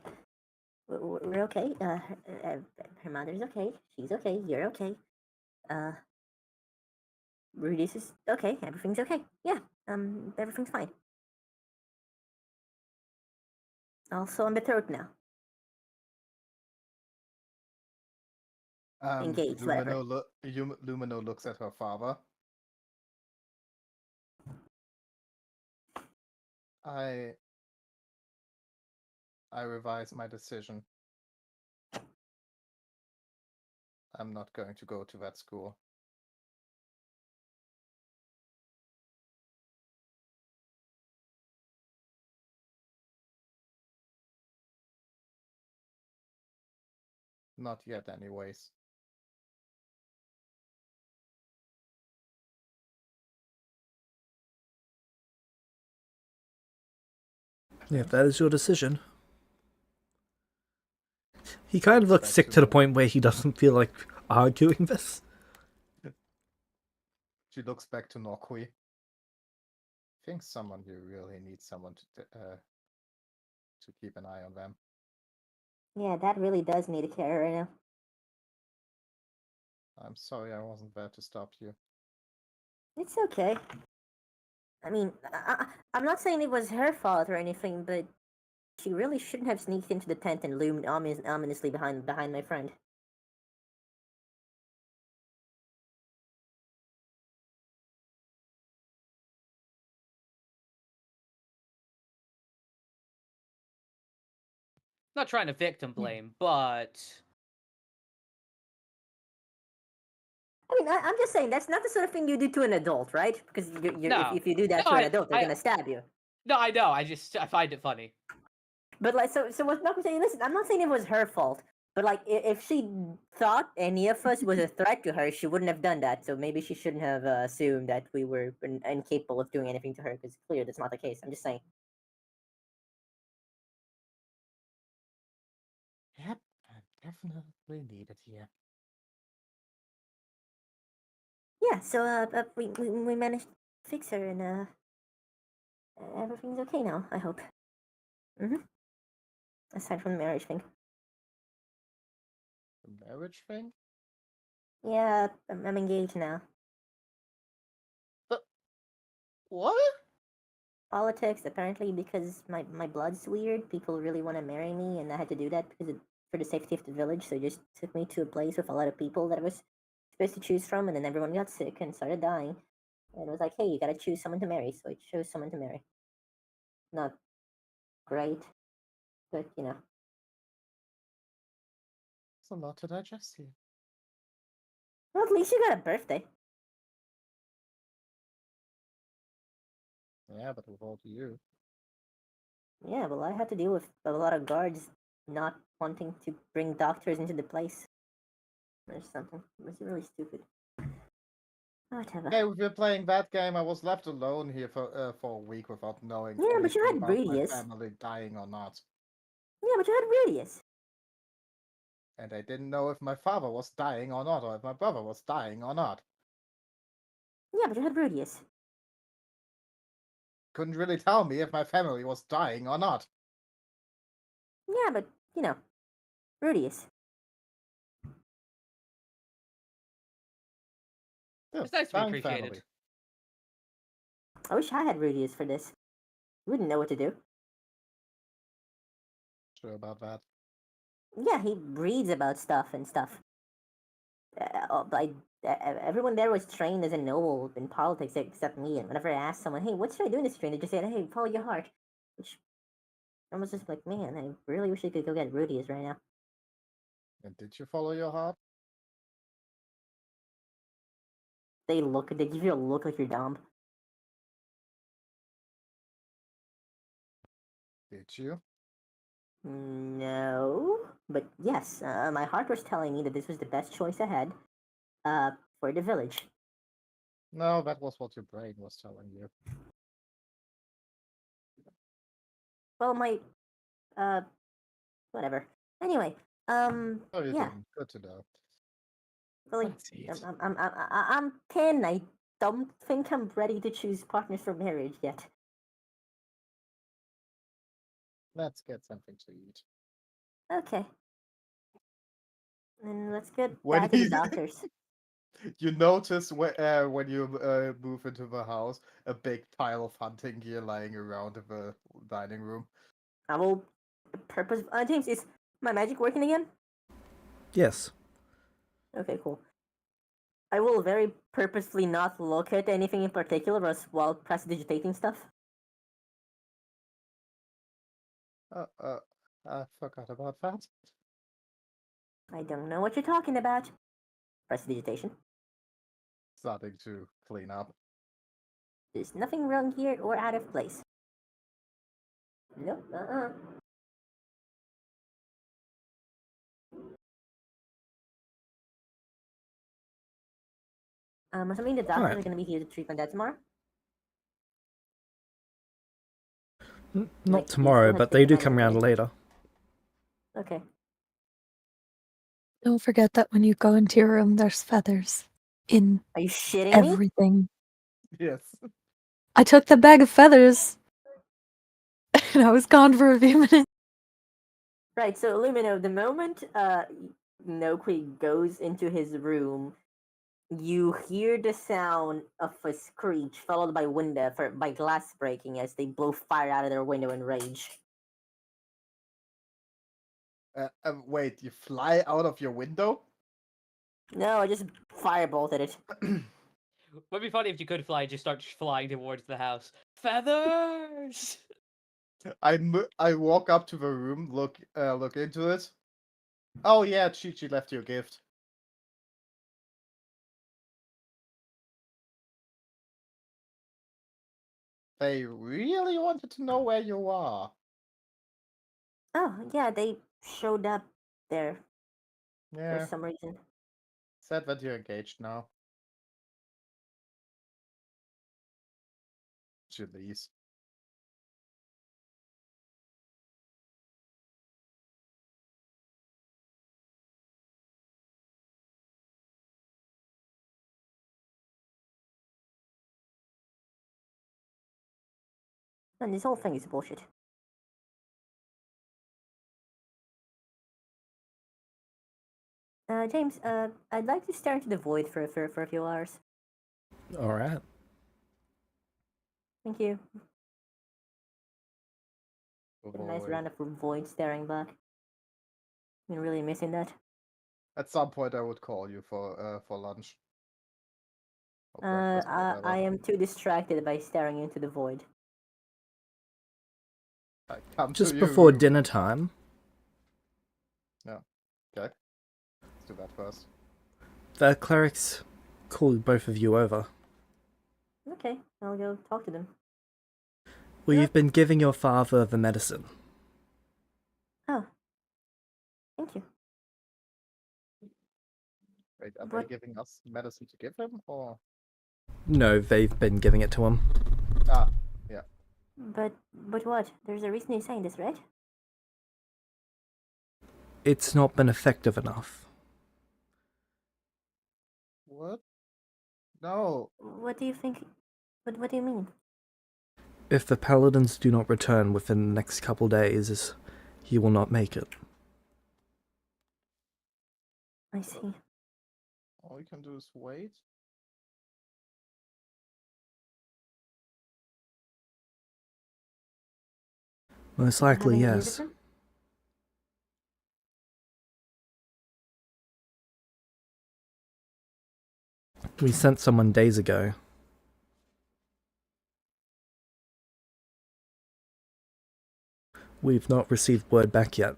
We're okay. Her mother's okay. She's okay. You're okay. Rudy's is okay. Everything's okay. Yeah. Everything's fine. Also, I'm betrothed now. Engaged, whatever. Lumino looks at her father. I revise my decision. I'm not going to go to that school. Not yet, anyways. Yeah, if that is your decision. He kind of looks Back sick to to the the- point where he doesn't feel like arguing this. She looks back to Nokui. I think someone here really needs someone to keep an eye on them. Yeah, that really does need a care right now. I'm sorry I wasn't there to stop you. It's okay. I mean, I'm not saying it was her fault or anything, but she really shouldn't have sneaked into the tent and loomed ominously behind my friend. Not trying to victim blame, but I mean, I'm just saying that's not the sort of thing you do to an adult, right? Because No. if you do that No, to an adult, they're I- gonna stab you. No, I know. I find it funny. But like, so what Malcolm's saying? Listen, I'm not saying it was her fault, but like, if she thought any of us was a threat to her, she wouldn't have done that. So maybe she shouldn't have assumed that we were incapable of doing anything to her, because clearly that's not the case. I'm just saying. Yep, I'm definitely needed here. Yeah. So we managed to fix her, and everything's okay now. I hope. Aside from the marriage thing. The marriage thing? Yeah, I'm engaged now. What? Politics, apparently, because my blood's weird. People really want to marry me, and I had to do that because for the safety of the village. So it just took me to a place with a lot of people that I was supposed to choose from, and then everyone got sick and started dying. And it was like, hey, you gotta choose someone to marry. So I chose someone to marry. Not great, but you know. It's a lot to digest here. Well, at least you got a birthday. Yeah, but with all you. Yeah, well, I had to deal with a lot of guards not wanting to bring doctors into the place. Or something. It was really stupid. Whatever. Hey, we've been playing that game. I was left alone here for a week without knowing Yeah, but you anything had about my Radius. family dying or not. Yeah, but you had Radius. And I didn't know if my father was dying or not, or if my brother was dying or not. Yeah, but you had Radius. Couldn't really tell me if my family was dying or not. Yeah, but, you know, Rudius. Still, It's nice to be dying appreciated. family. I wish I had Rudius for this. He wouldn't know what to do. Sure about that. Yeah, he reads about stuff and stuff. Everyone there was trained as a noble in politics except me. And whenever I asked someone, hey, what should I do in this train? They just said, hey, follow your heart. Which I was just like, man, I really wish I could go get Rudius right now. And did you follow your heart? They give you a look like you're dumb. Did you? No, but yes, my heart was telling me that this was the best choice I had for the village. No, that was what your brain was telling you. Well, my whatever. Anyway, Oh, you yeah. didn't. Good to know. Well, like, Let's see it. I'm 10. I don't think I'm ready to choose partners for marriage yet. Let's get something to eat. Okay. Then let's get When back to the he- doctors. You notice when you move into the house, a big pile of hunting gear lying around in the dining room. I will. Purpose. James, is my magic working again? Yes. Okay, cool. I will very purposefully not look at anything in particular while prestidigitating stuff. I forgot about that. I don't know what you're talking about. Prestidigitation. Starting to clean up. There's nothing wrong here or out of place. Nope, assuming the doctors Alright. are going to be here to treat my dad tomorrow? Not Like, you tomorrow, still have but to they take do the come time around away. later. Okay. Don't forget that when you go into your room, there's feathers in Are you shitting me? everything. Yes. I took the bag of feathers and I was gone for a few minutes. Right, so Lumino, the moment Noqui goes into his room, you hear the sound of a screech followed by glass breaking as they blow fire out of their window in rage. Wait, you fly out of your window? No, I just firebolted it. Would be funny if you could fly, just start flying towards the house. Feathers! I walk up to the room, look into it. Oh yeah, she left you a gift. They really wanted to know where you are. Oh, yeah, they showed up there for Yeah, some reason. said that you're engaged now. She leaves. And this whole thing is bullshit. James, I'd like to stare into the void for a few hours. All right. Thank you. Get a nice Avoid. round of void staring back. Been really missing that. At some point, I would call you for lunch. Or I breakfast, whatever. am too distracted by staring into the void. I come Just to before you. dinner time, Okay. Let's do that first. the clerics call both of you over. Okay, I'll go talk to them. Well, Yeah. you've been giving your father the medicine. Oh, thank you. Wait, are What? they giving us medicine to give him, or? No, they've been giving it to him. Ah, yeah. But what? There's a reason you're saying this, right? It's not been effective enough. What? No. What do you think? What do you mean? If the paladins do not return within the next couple days, he will not make it. I see. All we can do is wait. Most likely, Haven't you yes. written? We sent someone days ago. We've not received word back yet.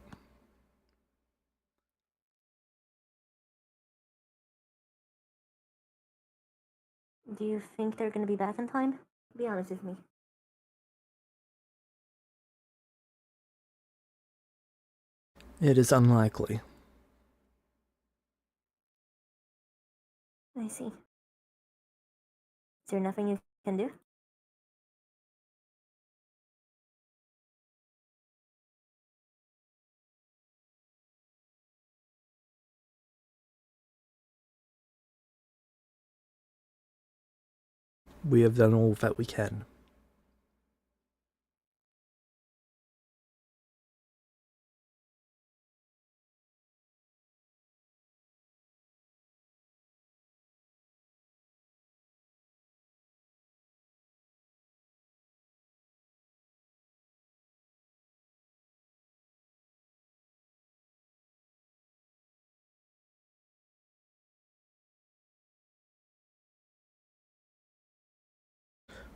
Do you think they're gonna be back in time? Be honest with me. It is unlikely. I see. Is there nothing you can do? We have done all that we can.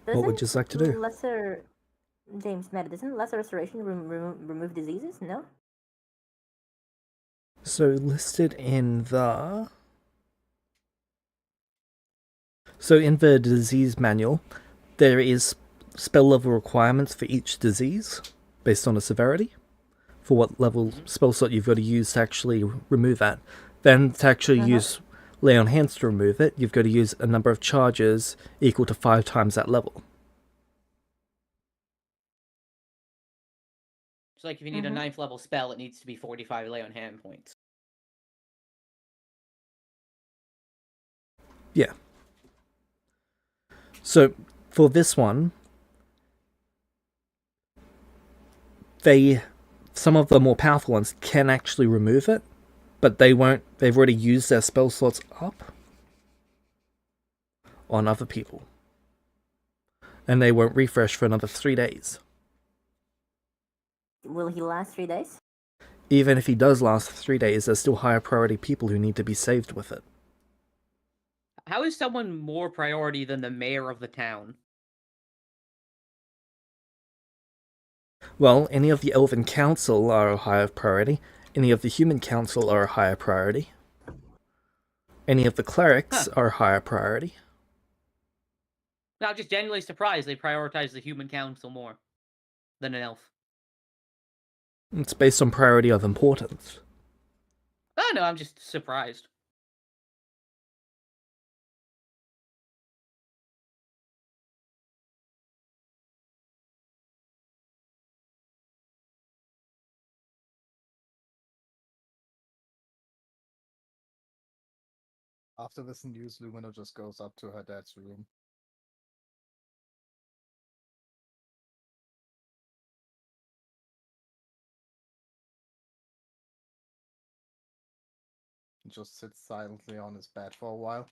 What would you like to do? Lesser James Matt, doesn't lesser restoration remove diseases? No. So listed in the... So in the disease manual, there is spell level requirements for each disease, based on the severity, for what level spell slot you've got to use to actually remove that. Then to actually use lay on hands to remove it, you've got to use a number of charges equal to 5 times that level. So, like, if you need a 9th level spell, it needs to be 45 lay on hand points. Yeah. So for this one, some of the more powerful ones can actually remove it, but they won't. They've already used their spell slots up on other people, and they won't refresh for another 3 days. Will he last 3 days? Even if he does last 3 days, there's still higher priority people who need to be saved with it. How is someone more priority than the mayor of the town? Well, any of the Elven Council are a higher priority. Any of the Human Council are a higher priority. Any of the clerics are a higher priority. Not just genuinely surprised they prioritize the human council more than an elf. It's based on priority of importance. Oh no, I'm just surprised. After this news, Lumina just goes up to her dad's room. And just sits silently on his bed for a while.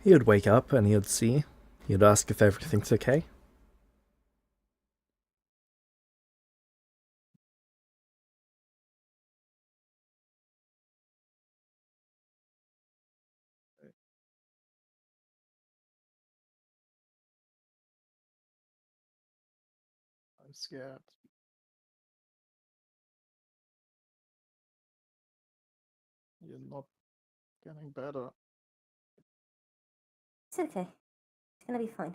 He would wake up and he would see. He would ask if everything's okay. I'm scared. You're not getting better. It's okay. It's gonna be fine.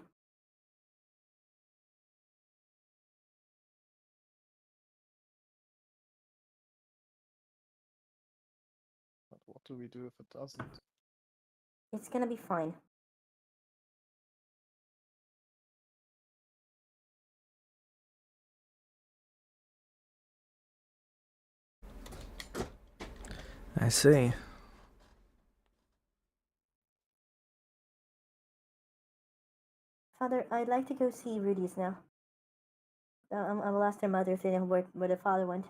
But what do we do if it doesn't? It's gonna be fine. I see. Father, I'd like to go see Rudy's now. I will ask their mother if they know where their father went.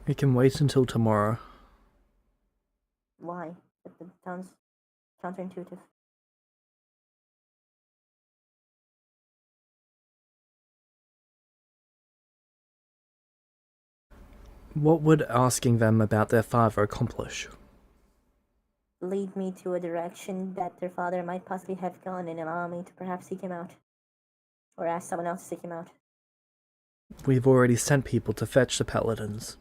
We can wait until tomorrow. Why? It sounds counterintuitive. What would asking them about their father accomplish? Lead me to a direction that their father might possibly have gone and allow me to perhaps seek him out. Or ask someone else to seek him out. We've already sent people to fetch the paladins.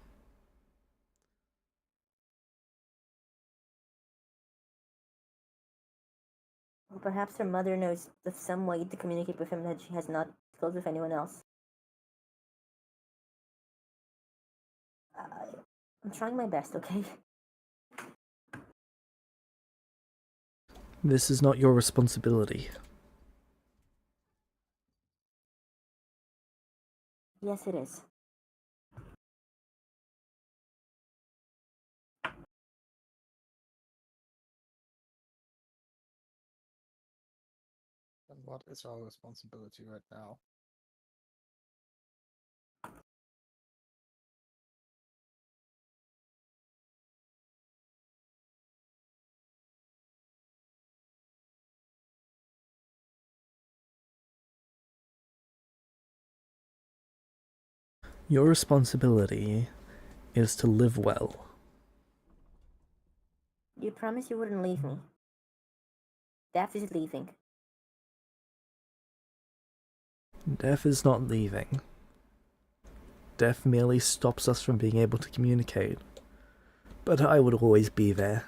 Or perhaps her mother knows of some way to communicate with him that she has not disclosed with anyone else. I'm trying my best, okay? This is not your responsibility. Yes, it is. And what is our responsibility right now? Your responsibility is to live well. You promised you wouldn't leave me. Daft is leaving. Death is not leaving. Death merely stops us from being able to communicate. But I would always be there.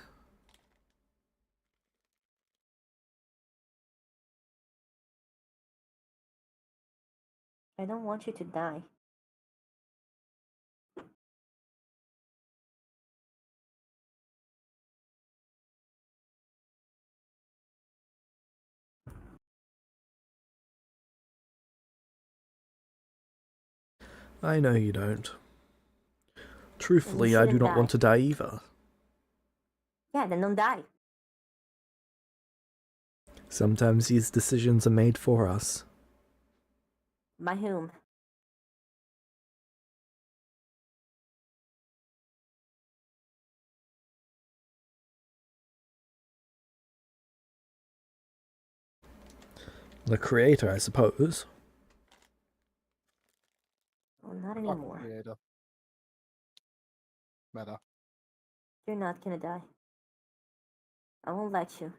I don't want you to die. I know you don't. Truthfully, I do shouldn't not die. want to die either. Yeah, then don't die. Sometimes these decisions are made for us. By whom? The creator, I suppose. Well, not Fuck anymore. creator. Matter. You're not gonna die. I won't let you.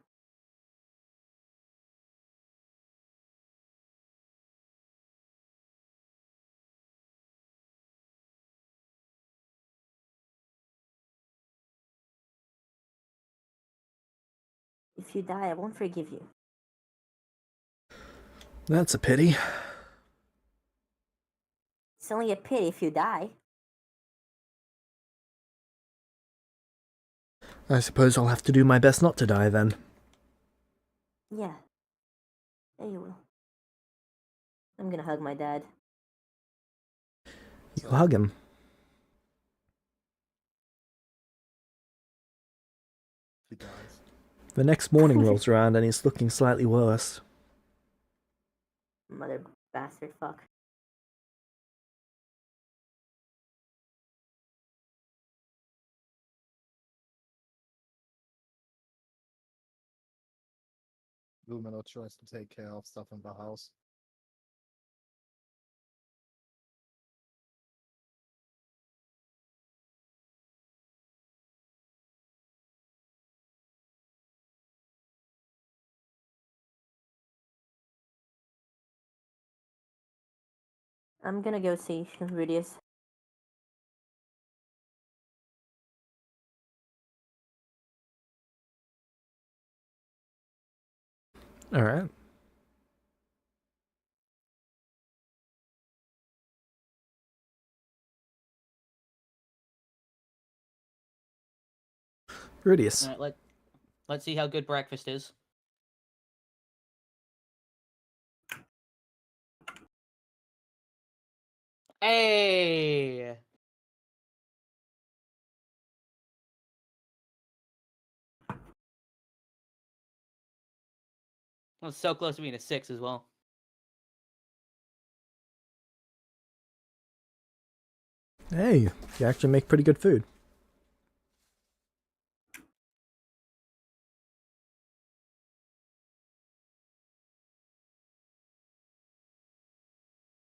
If you die, I won't forgive you. That's a pity. It's only a pity if you die. I suppose I'll have to do my best not to die then. Yeah. Yeah, you will. I'm gonna hug my dad. You hug him. He dies. The next morning rolls around and he's looking slightly worse. Mother bastard fuck. Lumino tries to take care of stuff in the house. I'm gonna go see Rudius. Alright. Rudius. Alright, let's see how good breakfast is. Hey! Well, it's so close to being a 6 as well. Hey, you actually make pretty good food.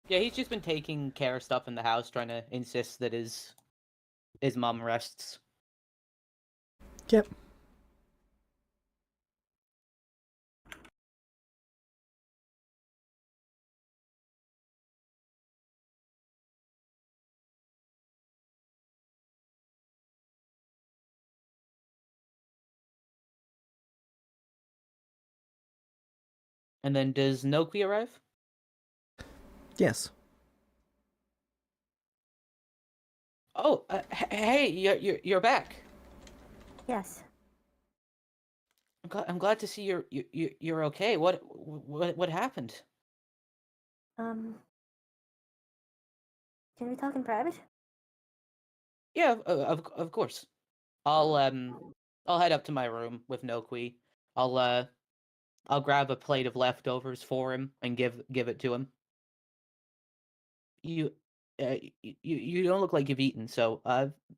Yeah, he's just been taking care of stuff in the house, trying to insist that his mom rests. Yep. And then does Noki arrive? Yes. Oh, hey, you're back. Yes. I'm glad to see you're okay. What happened? Can we talk in private? Yeah, of course. I'll head up to my room with Noki. I'll grab a plate of leftovers for him and give it to him. You you don't look like you've eaten, so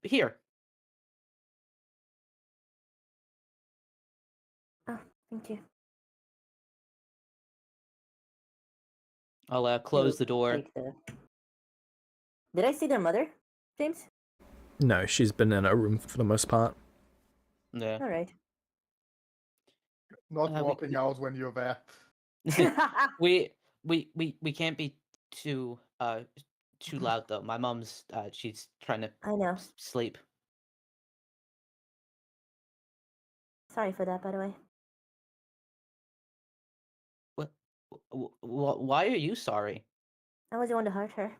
here. Oh, thank you. I'll close the door. Did I see their mother, James? No, she's been in her room for the most part. Yeah. All right. Not we- walking out when you're there. we can't be too loud though. My mom's she's trying to I know. sleep. Sorry for that, by the way. Why are you sorry? I was the one to hurt her.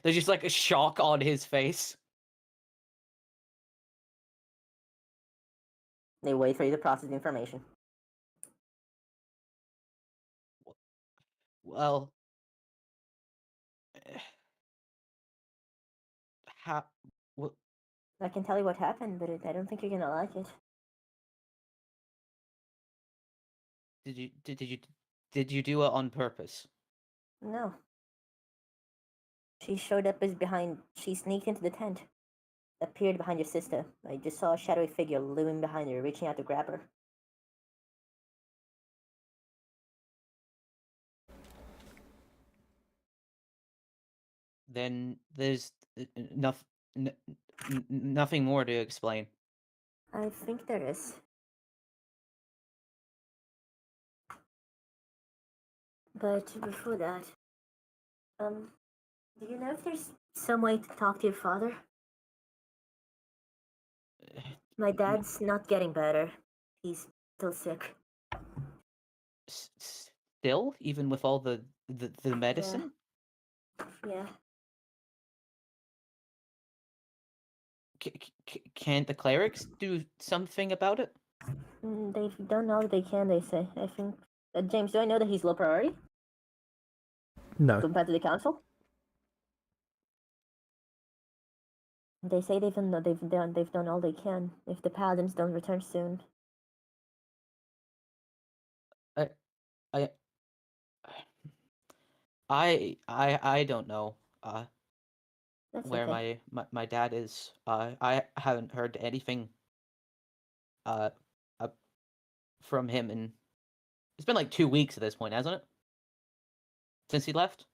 There's just like a shock on his face. They wait for you to process the information. Well, how? What, I can tell you what happened, but I don't think you're gonna like it. did you do it on purpose? No. She showed up she sneaked into the tent. Appeared behind your sister. I just saw a shadowy figure looming behind her, reaching out to grab her. Then there's nothing more to explain. I think there is. But before that, do you know if there's some way to talk to your father? My dad's not getting better. He's still sick. Still, even with all the medicine. Yeah. Can't the clerics do something about it? They don't know that they can, they say. I think. James, do I know that he's low priority No. compared to the council? They say they've done all they can. If the paladins don't return soon, I don't know that's where okay. my dad is. I haven't heard anything uh from him in it's been like 2 weeks at this point, hasn't it? Since he left?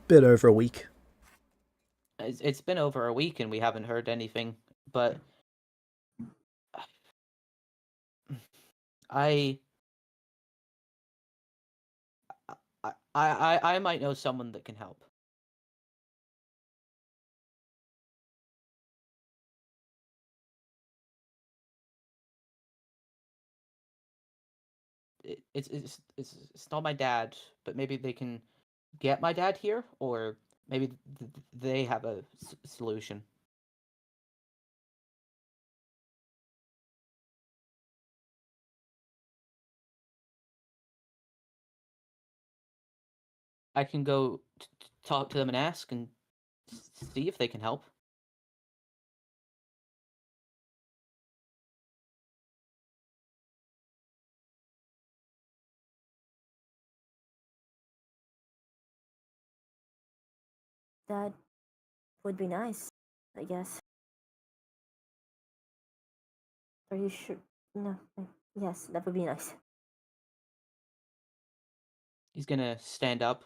Bit over a week. It's been over a week and we haven't heard anything, but I might know someone that can help. It's not my dad, but maybe they can get my dad here, or maybe they have a solution. I can go talk to them and ask and see if they can help. That would be nice, I guess. Are you sure? No. Yes, that would be nice. He's gonna stand up.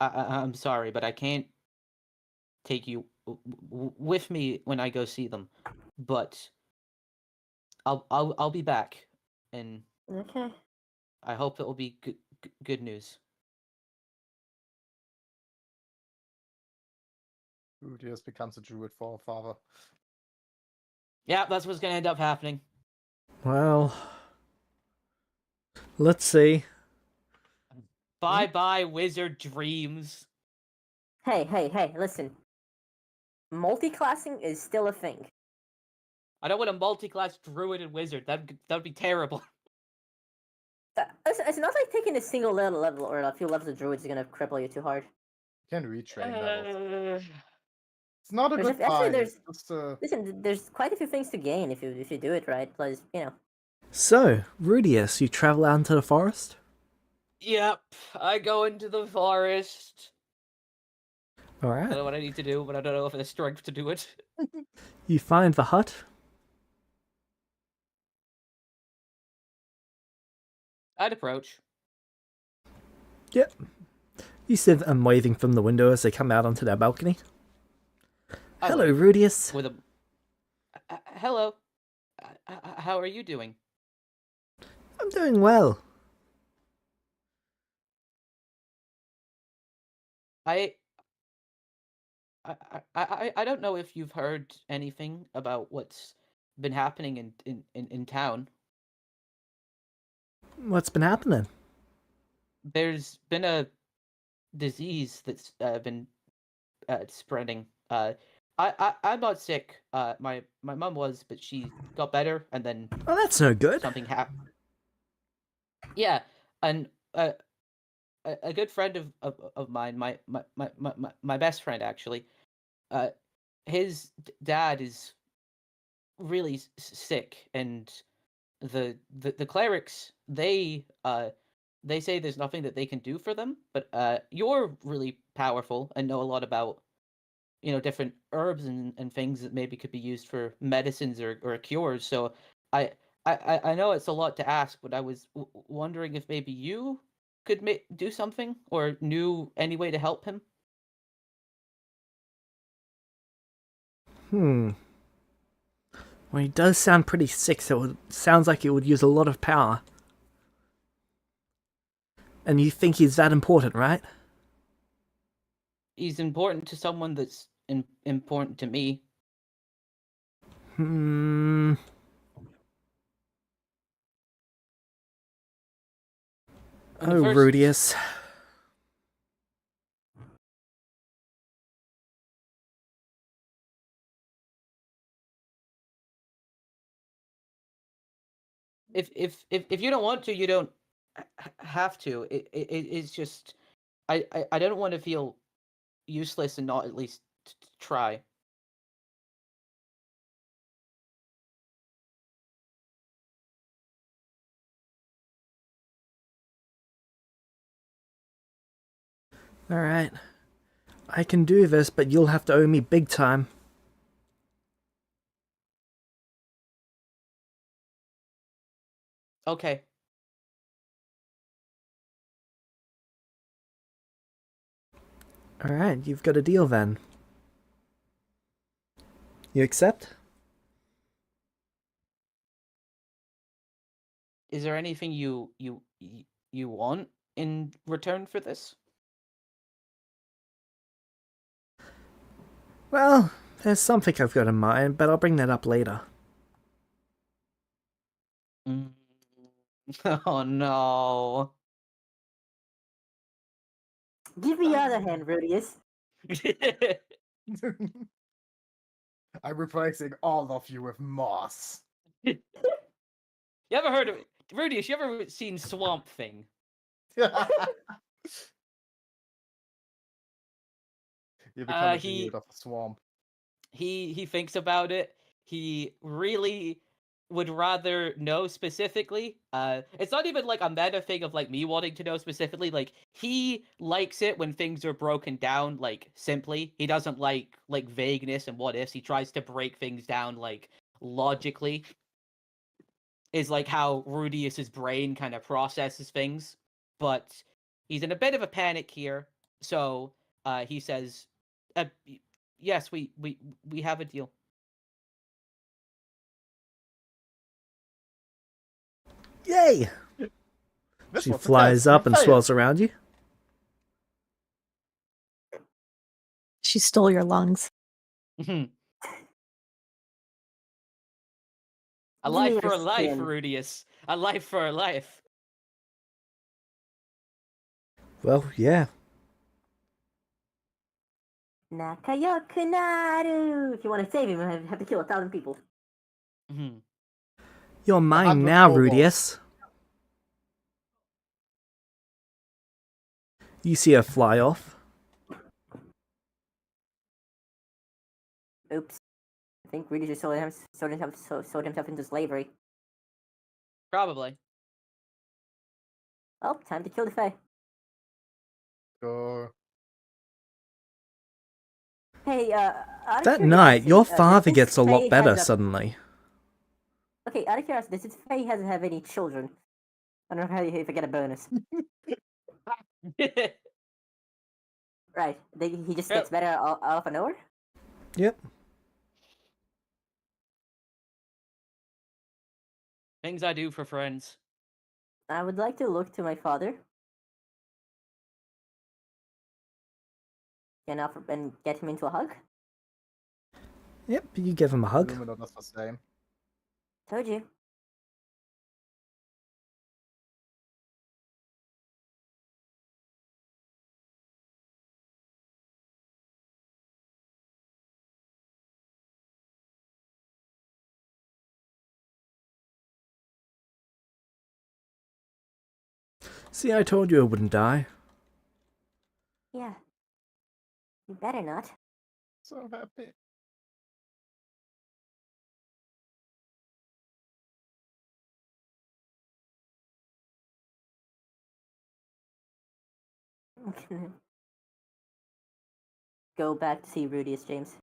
I'm sorry, but I can't take you with me when I go see them. But I'll be back, and Okay. I hope it will be good news. Rudius becomes a druid for a father. Yeah, that's what's gonna end up happening. Well, let's see. Bye, wizard dreams. Hey, listen. Multi-classing is still a thing. I don't want a multi-class druid and wizard. That'd be terrible. It's not like taking a single level or a few levels of druid is gonna cripple you too hard. You can retrain levels. It's not a There's good actually fight. there's It's just, listen. There's quite a few things to gain if you do it right. Plus, So, Rudius, you travel out into the forest? Yep, I go into the forest. I Alright. don't know what I need to do, but I don't know if I have the strength to do it. You find the hut. I'd approach. Yep. You see them waving from the window as they come out onto their balcony. Hello, Rudius. With a hello. How are you doing? I'm doing well. I don't know if you've heard anything about what's been happening in town. What's been happening? There's been a disease that's been spreading. I'm not sick. My mom was, but she got better, and then Oh, that's no good. something happened. Yeah, and a good friend of mine, my best friend actually, his dad is really sick, and the clerics they say there's nothing that they can do for them, but you're really powerful and know a lot about different herbs and things that maybe could be used for medicines or cures. So I know it's a lot to ask, but I was wondering if maybe you could do something or knew any way to help him. Well, he does sound pretty sick, so it sounds like it would use a lot of power. And you think he's that important, right? He's important to someone that's important to me. Hmm. In the Oh, first- Rudius. If you don't want to, you don't have to. It's just I don't want to feel useless and not at least try. Alright. I can do this, but you'll have to owe me big time. Okay. Alright, you've got a deal then. You accept? Is there anything you want in return for this? Well, there's something I've got in mind, but I'll bring that up later. Mm. Oh no. Give me your other hand, Rudius. I'm replacing all of you with moss. You ever heard of Rudius? You ever seen Swamp Thing? You become a he- dude of a swamp. He thinks about it. He really would rather know specifically. It's not even like a meta thing of like me wanting to know specifically. Like he likes it when things are broken down like simply. He doesn't like vagueness and what ifs. He tries to break things down like logically. Is like how Rudius's brain kind of processes things. But he's in a bit of a panic here. So he says, yes, we have a deal. Yay! This She was the flies test. up and Failed. swirls around you. She stole your lungs. A Give me life for your a life, skin. Rudius. A life for a life. Well, yeah. Nakayokunaru! If you want to save him, I have to kill 1,000 people. Mhm. You're mine 100 now, kobolds. Rudius. You see her fly off. Oops. I think Rudius just sold himself into slavery. Probably. Oh, time to kill the Fae. Go. Hey, out of That night, curiosity, your does father this gets a Fae lot better have suddenly. Okay, out of curiosity, does this Fae hasn't have any children? I don't know how you get a bonus. Right. He just gets better all of an hour? Yep. Things I do for friends. I would like to look to my father and offer and get him into a hug. Yep, you give him a hug. Lumina does the same. Told you. See, I told you I wouldn't die. Yeah. You better not. So happy. Go back to see Rudius, James.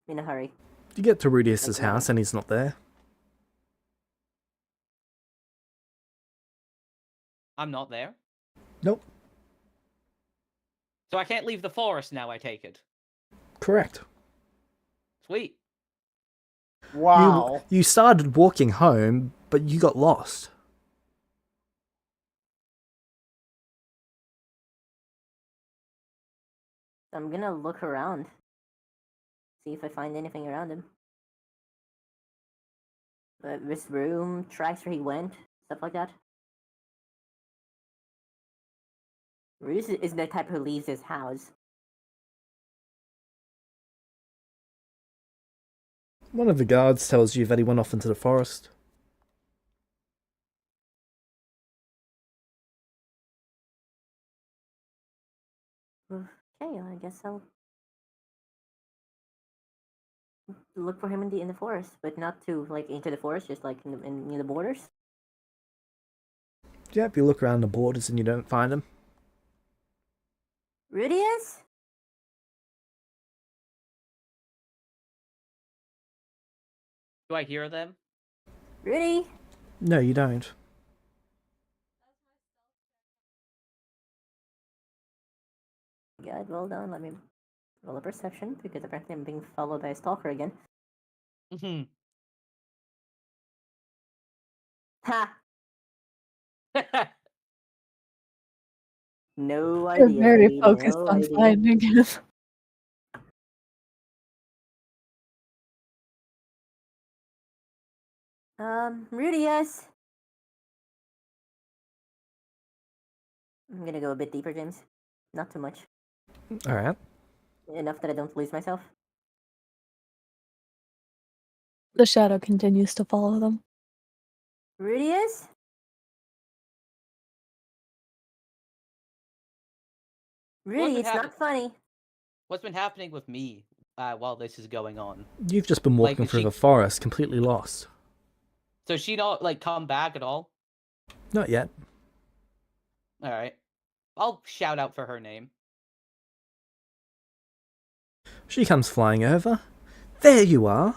In a hurry. You get to Rudius's Ignore house him. and he's not there. I'm not there. Nope. So I can't leave the forest now, I take it. Correct. Sweet. Wow. You started walking home, but you got lost. I'm gonna look around. See if I find anything around him. This room, tracks where he went, stuff like that. Reese is the type who leaves his house. One of the guards tells you that he went off into the forest. Okay, I guess I'll look for him in the forest, but not too like into the forest, just like near the borders. Yep, you look around the borders and you don't find him. Rudius? Do I hear them? Rudy? No, you don't. God, well done. Let me roll a perception, because apparently I'm being followed by a stalker again. Ha! No You're idea, very lady. focused No on idea. finding him. Rudius! I'm gonna go a bit deeper, James. Not too much. Alright. Enough that I don't lose myself. The shadow continues to follow them. Rudius? Rudy, been it's happening? not funny. What's been happening with me while this is going on? You've just been walking Like, through she- the forest, completely lost. So she not like come back at all? Not yet. All right, I'll shout out for her name. She comes flying over. There you are.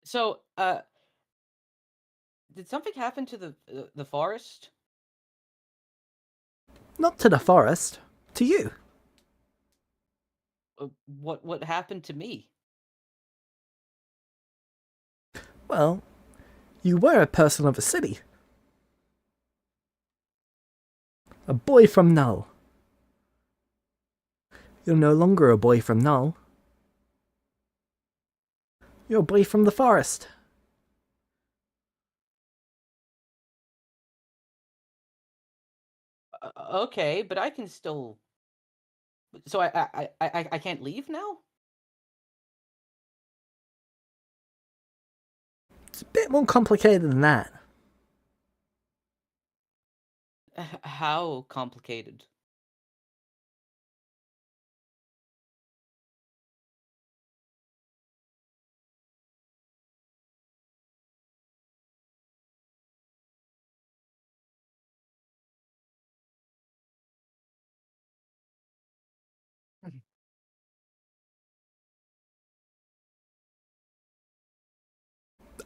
So, did something happen to the forest? Not to the forest. To you. What happened to me? Well, you were a person of a city. A boy from Null. You're no longer a boy from Null. You're a boy from the forest. Okay, but I can still. So I can't leave now? It's a bit more complicated than that. How complicated?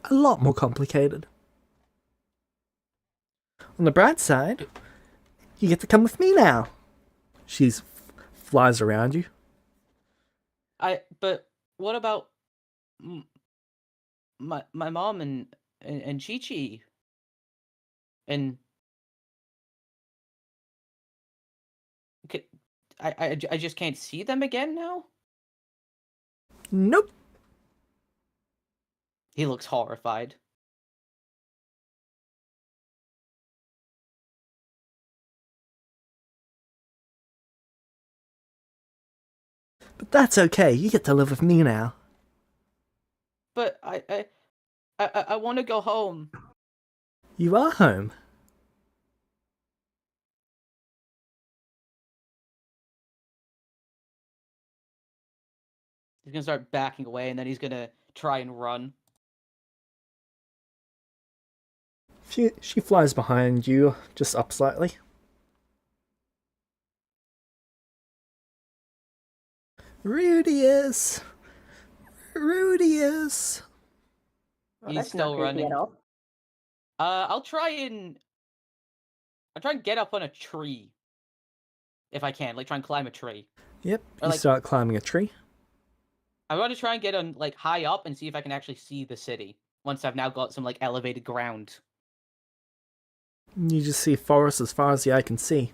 A lot more complicated. On the bright side, you get to come with me now. She flies around you. But what about my mom and Chi-Chi? And I just can't see them again now? Nope. He looks horrified. But that's okay. You get to live with me now. But I want to go home. You are home. He's gonna start backing away, and then he's gonna try and run. She flies behind you, just up slightly. Rudius! Rudius! Well, He's that's still not creepy running. at all. I'll try and get up on a tree if I can, like try and climb a tree. Yep, Or, you like- start climbing a tree. I want to try and get on like high up and see if I can actually see the city once I've now got some like elevated ground. You just see forest as far as the eye can see.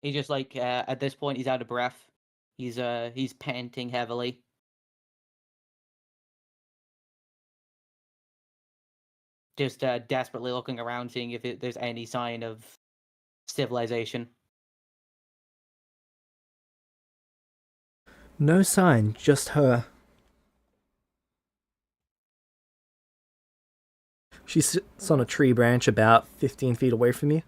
He just like at this point he's out of breath. He's panting heavily. Just desperately looking around, seeing if there's any sign of civilization. No sign, just her. She sits on a tree branch about 15 feet away from you.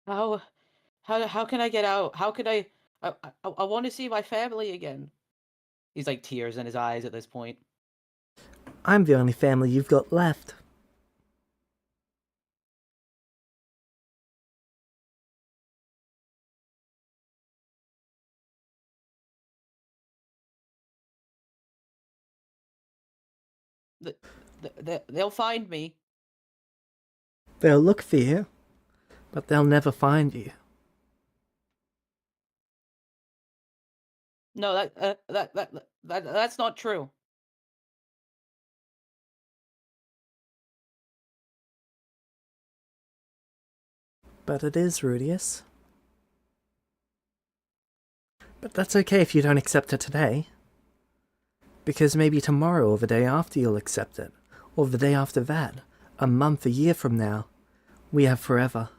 How can I get out? How can I want to see my family again. He's like tears in his eyes at this point. I'm the only family you've got left. They'll find me. They'll look for you, but they'll never find you. No, that's not true. But it is, Rudius. But that's okay if you don't accept it today. Because maybe tomorrow or the day after you'll accept it. Or the day after that. A month, a year from now. We have forever.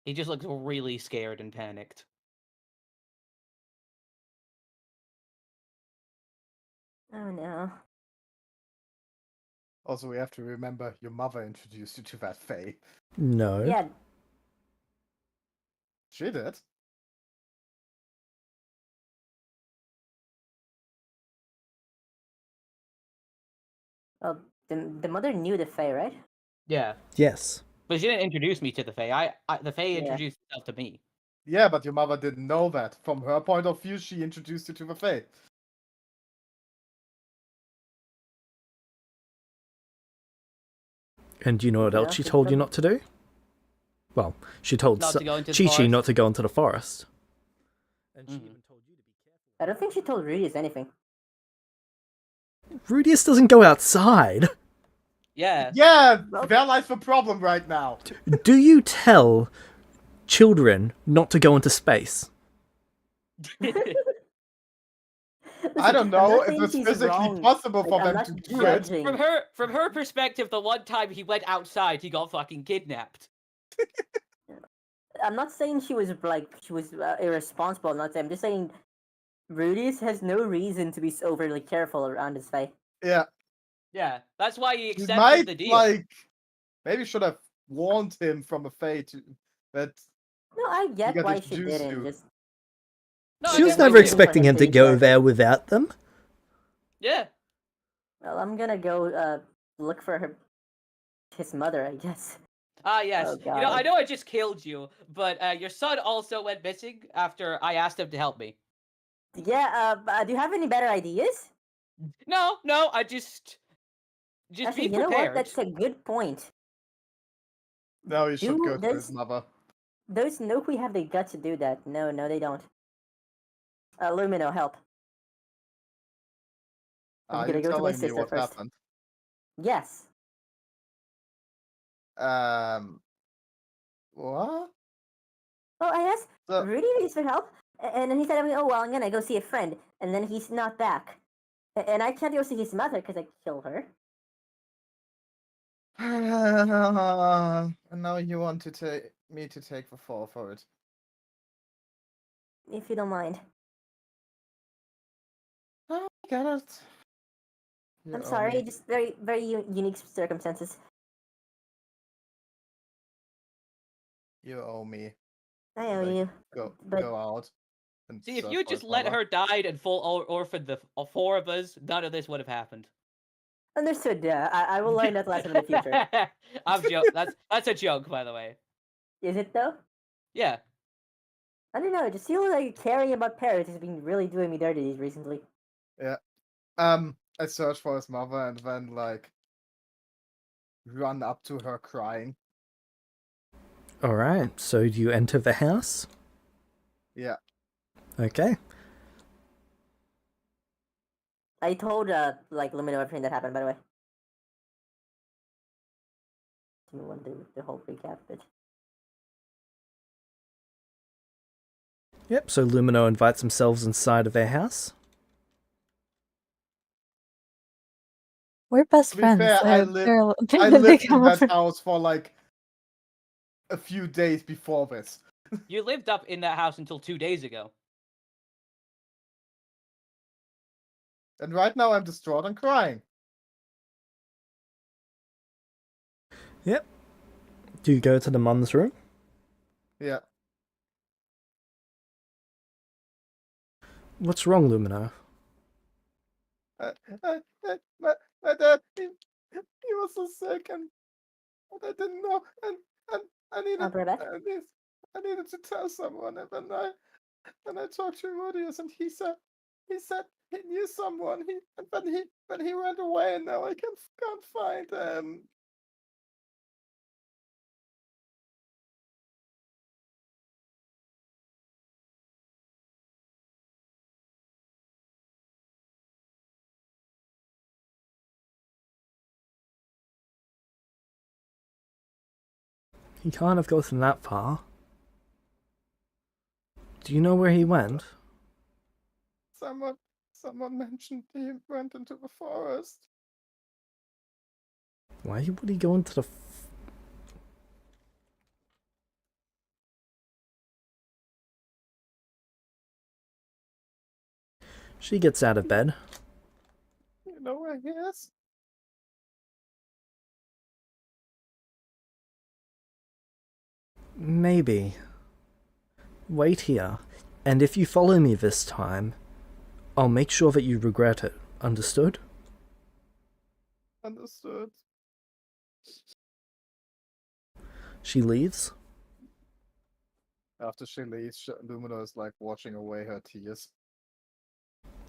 He just looks really scared and panicked. Oh no. Also, we have to remember your mother introduced you to that fae. No. Yeah, She did. well, the mother knew the Fae, right? Yeah, Yes. but she didn't introduce me to the Fae. The Fae Yeah. introduced herself to me. Yeah, but your mother didn't know that. From her point of view, she introduced you to the fae. And do you know what else Yeah, she it's told you fun. not to do? Well, she told Not to go into the Chi-Chi forest. not to go into the forest. And she Mhm. even told you to be careful. I don't think she told Rudius anything. Rudius doesn't go outside. Yeah. Yeah, Well- there lies the problem right now. Do you tell children not to go into space? I don't I'm know not if saying it's she's physically wrong. possible Like, for I'm them not to do it. judging. From her perspective, the one time he went outside, he got fucking kidnapped. I'm not saying she was irresponsible. I'm just saying Rudius has no reason to be so overly careful around his Fae. Yeah, Yeah, that's why he he accepted might the deal. maybe should have warned him from a fae that No, I get got why she introduced didn't. to. Just No, I She was get why never too. expecting him to go there without them. Yeah. well, I'm gonna go look for his mother, I guess. Ah, yes. Oh, You know, I God. know I just killed you, but your son also went missing after I asked him to help me. Yeah. Do you have any better ideas? No, I just Actually, be you know what? prepared. That's a good point. No, he should go to his Does mother. those Nokui have the guts to do that? No, they don't. Lumino, help. I'm Are gonna you go to my telling me sister what first. happened? Yes. What? Oh, I asked So, Rudy for help, and then he said, "Oh well, I'm gonna go see a friend," and then he's not back, and I can't go see his mother because I killed her. and now you want to take me to take the fall for it. If you don't mind. I get it. You I'm owe sorry, me. just very, very unique circumstances. You owe me. I owe Like, you. but- go out. And See, if search you had for just his let mother. her die and full orphaned the four of us, none of this would have happened. Understood. I will learn that lesson in the future. That's a joke, by the way. Is it though? Yeah. I don't know. It just feels like caring about parents has been really doing me dirty recently. Yeah. I search for his mother and then like run up to her crying. Alright, so do you enter the house? Yeah. Okay. I told Lumino everything that happened, by the way. Do you want to do the whole recap, bitch? Yep, so Lumino invites themselves inside of their house. We're best To be friends. fair, They're I they lived in come that over. house for like a few days before this. You lived up in that house until 2 days ago. And right now I'm distraught and crying. Yep. Do you go to the mum's room? Yeah. What's wrong, Lumino? My dad, he was so sick and I didn't know and I needed I'll be right back. I needed to tell someone and then I talked to Rudius and he said he knew someone and then he went away and now I can't find him. He can't have gotten that far. Do you know where he went? Someone mentioned he went into the forest. Why would he go into the... She gets out of bed. You know where he is? Maybe. Wait here, and if you follow me this time, I'll make sure that you regret it. Understood? Understood. She leaves. After she leaves, Lumina is like watching away her tears.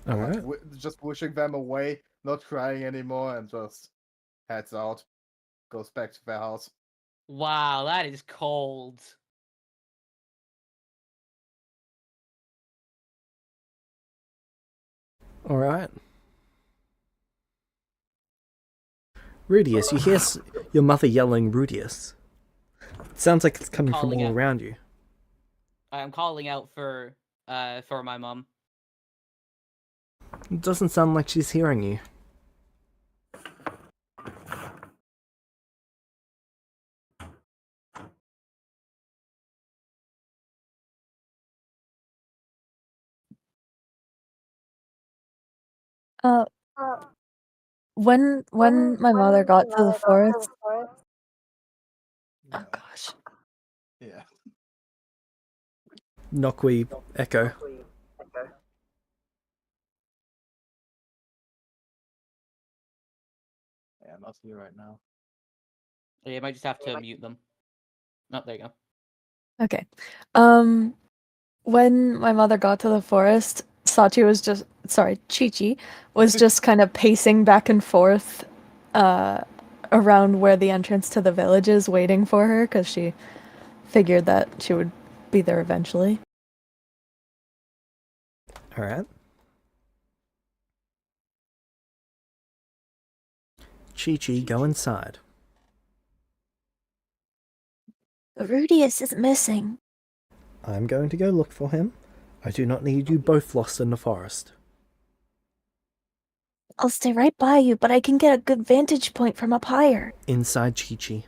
Alright. Just pushing them away, not crying anymore, and just heads out. Goes back to their house. Wow, that is cold. Alright. Rudius, you hear your mother yelling Rudius. It sounds like it's coming from Calling all out. around you. I'm calling out for my mom. It doesn't sound like she's hearing you. Uh, when my mother got to the forest. Oh gosh. Yeah. Nokwe Echo. Yeah, I'm not here right now. Yeah, you might just have to mute them. Oh, there you go. Okay. When my mother got to the forest, Chi-Chi was just kind of pacing back and forth around where the entrance to the village is, waiting for her because she figured that she would be there eventually. Alright. Chi-Chi, go inside. Rudius is missing. I'm going to go look for him. I do not need you both lost in the forest. I'll stay right by you, but I can get a good vantage point from up higher. Inside Chi-Chi.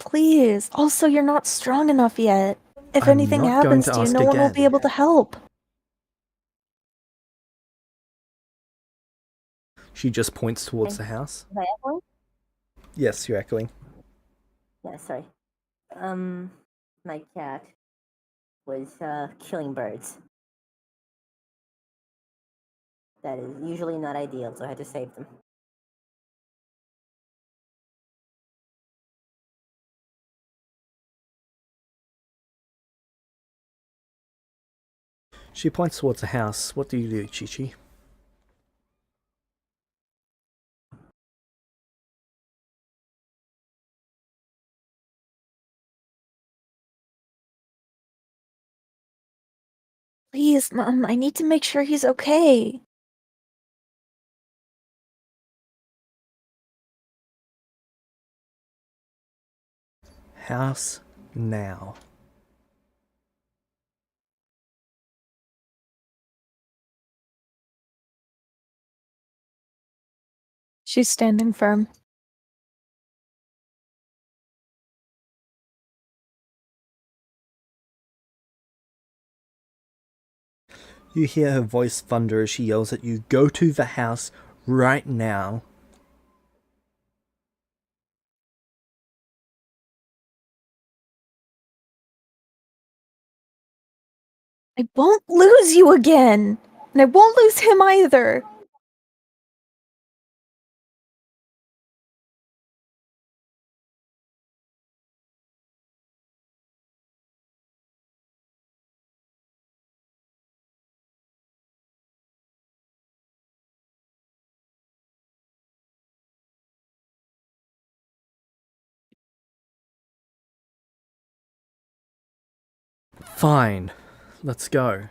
Please. Also, you're not strong enough yet. If I'm anything not going happens to to you, ask no one will again. be able to help. She just points towards the house. Is I echoing? Yes, you're echoing. Yeah, sorry. My cat was killing birds. That is usually not ideal, so I had to save them. She points towards the house. What do you do, Chi-Chi? Please, Mom, I need to make sure he's okay. House now. She's standing firm. You hear her voice thunder as she yells at you, "Go to the house right now." I won't lose you again! And I won't lose him either! Fine. Let's go.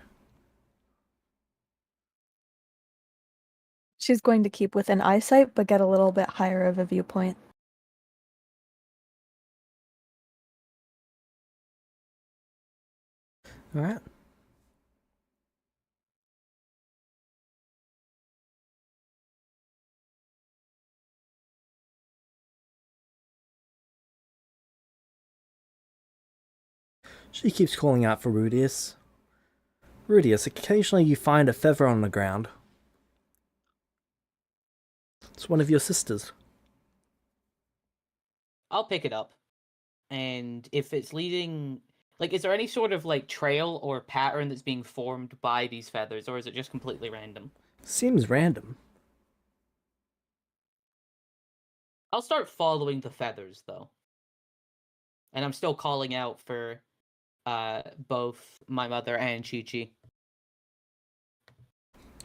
She's going to keep within eyesight, but get a little bit higher of a viewpoint. Alright. She keeps calling out for Rudius. Rudius, occasionally you find a feather on the ground. It's one of your sisters. I'll pick it up. And if it's leading... Like, is there any sort of, like, trail or pattern that's being formed by these feathers, or is it just completely random? Seems random. I'll start following the feathers, though. And I'm still calling out for both my mother and Chi-Chi.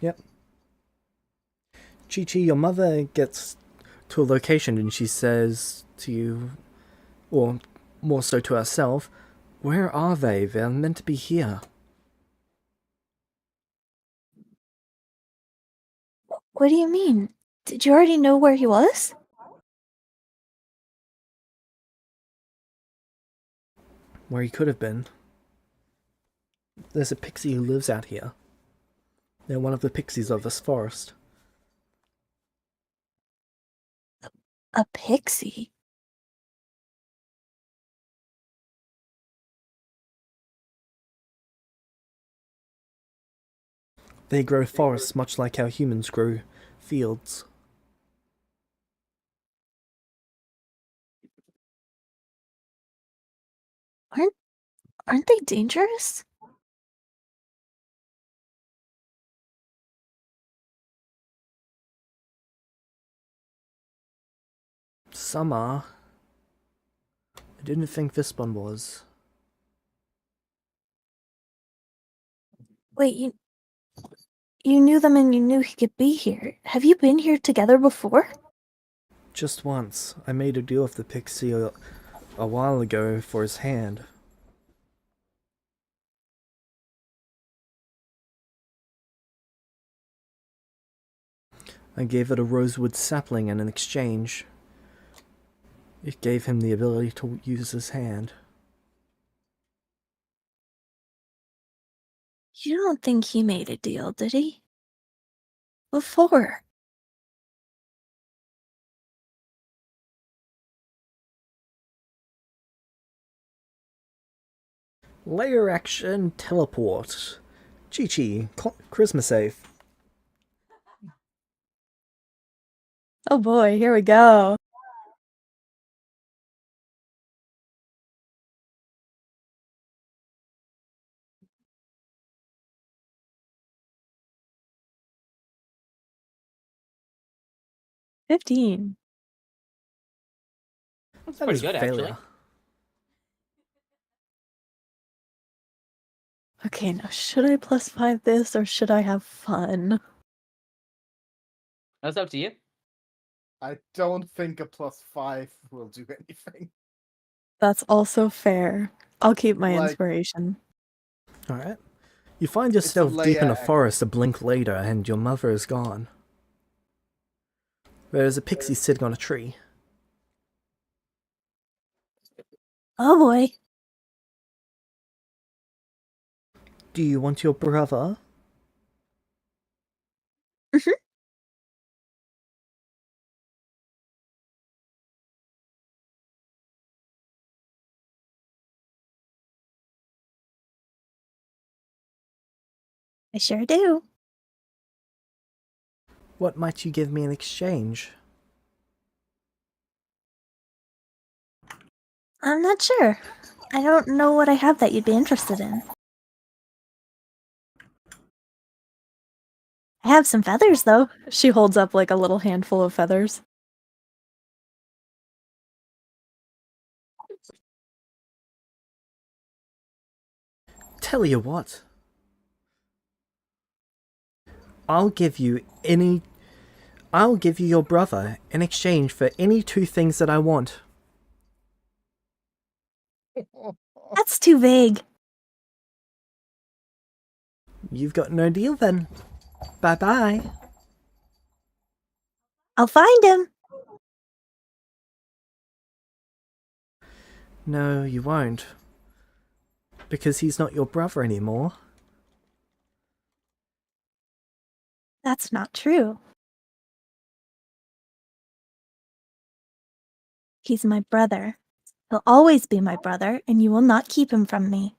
Yep. Chi-Chi, your mother gets to a location and she says to you, or more so to herself, "Where are they? They're meant to be here." What do you mean? Did you already know where he was? Where he could have been. There's a pixie who lives out here. They're one of the pixies of this forest. A pixie? They grow forests much like how humans grow fields. Aren't they dangerous? Some are. I didn't think this one was. Wait, you knew them and you knew he could be here. Have you been here together before? Just once. I made a deal with the pixie a while ago for his hand. I gave it a rosewood sapling and in exchange, it gave him the ability to use his hand. You don't think he made a deal, did he? Before? Layer action teleport. Chi-Chi, charisma save. Oh boy, here we go. $15. That's That pretty is a good, failure. actually. Okay, now should I +5 this or should I have fun? That's up to you. I don't think a +5 will do anything. That's also fair. I'll keep my Like- inspiration. Alright. You find a yourself deep in a layer- forest a blink later, and your mother is gone. There's a pixie sitting on a tree. Oh boy. Do you want your brother? Mhm. I sure do. What might you give me in exchange? I'm not sure. I don't know what I have that you'd be interested in. I have some feathers, though. She holds up like a little handful of feathers. Tell you what. I'll give you your brother in exchange for any two things that I want. That's too vague. You've got no deal then. Bye-bye. I'll find him. No, you won't. Because he's not your brother anymore. That's not true. He's my brother. He'll always be my brother, and you will not keep him from me.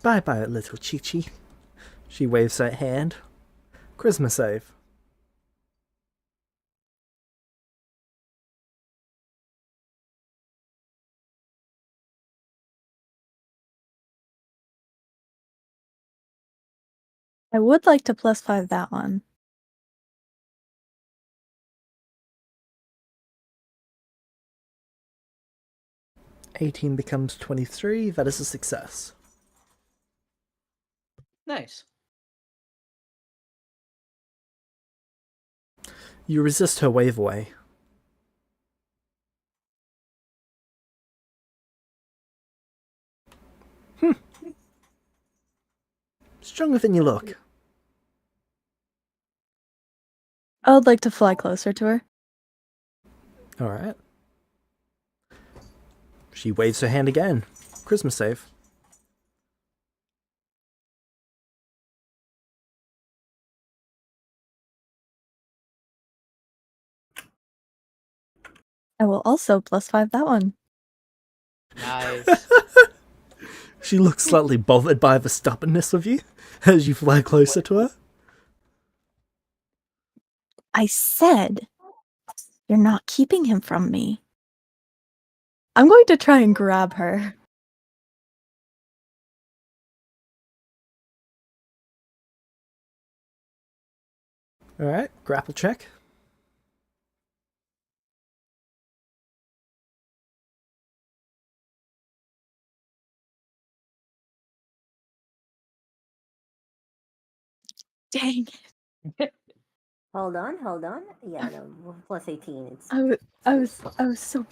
Bye-bye, little Chi-Chi. She waves her hand. Charisma save. I would like to +5 that one. +18 becomes 23. That is a success. Nice. You resist her wave away. Stronger than you look. I would like to fly closer to her. Alright. She waves her hand again. Charisma save. I will also +5 that one. Nice. She looks slightly bothered by the stubbornness of you as you fly closer to her. I said, you're not keeping him from me. I'm going to try and grab her. Alright, grapple check. Dang. Hold on. Yeah, no, +18. It's I was so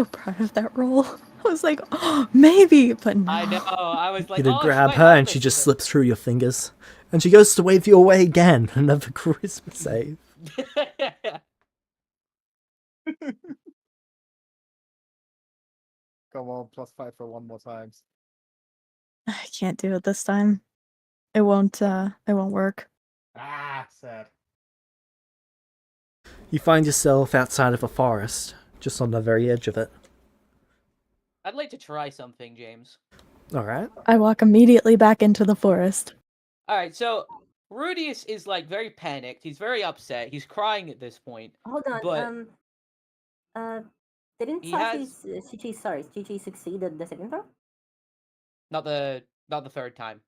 proud of that roll. I was like, oh, maybe, but no. I know. I was like, You to oh, grab might her have and she this just with slips through your fingers. And she goes to wave you away again. Another charisma save. her. Come on, +5 for one more time. I can't do it this time. It won't work. Sad. You find yourself outside of a forest, just on the very edge of it. I'd like to try something, James. Alright. I walk immediately back into the forest. All right, so Rudius is like very panicked. He's very upset. He's crying at this point. hold on. But Didn't he Chi-Chi succeed at the second throw? not the third time.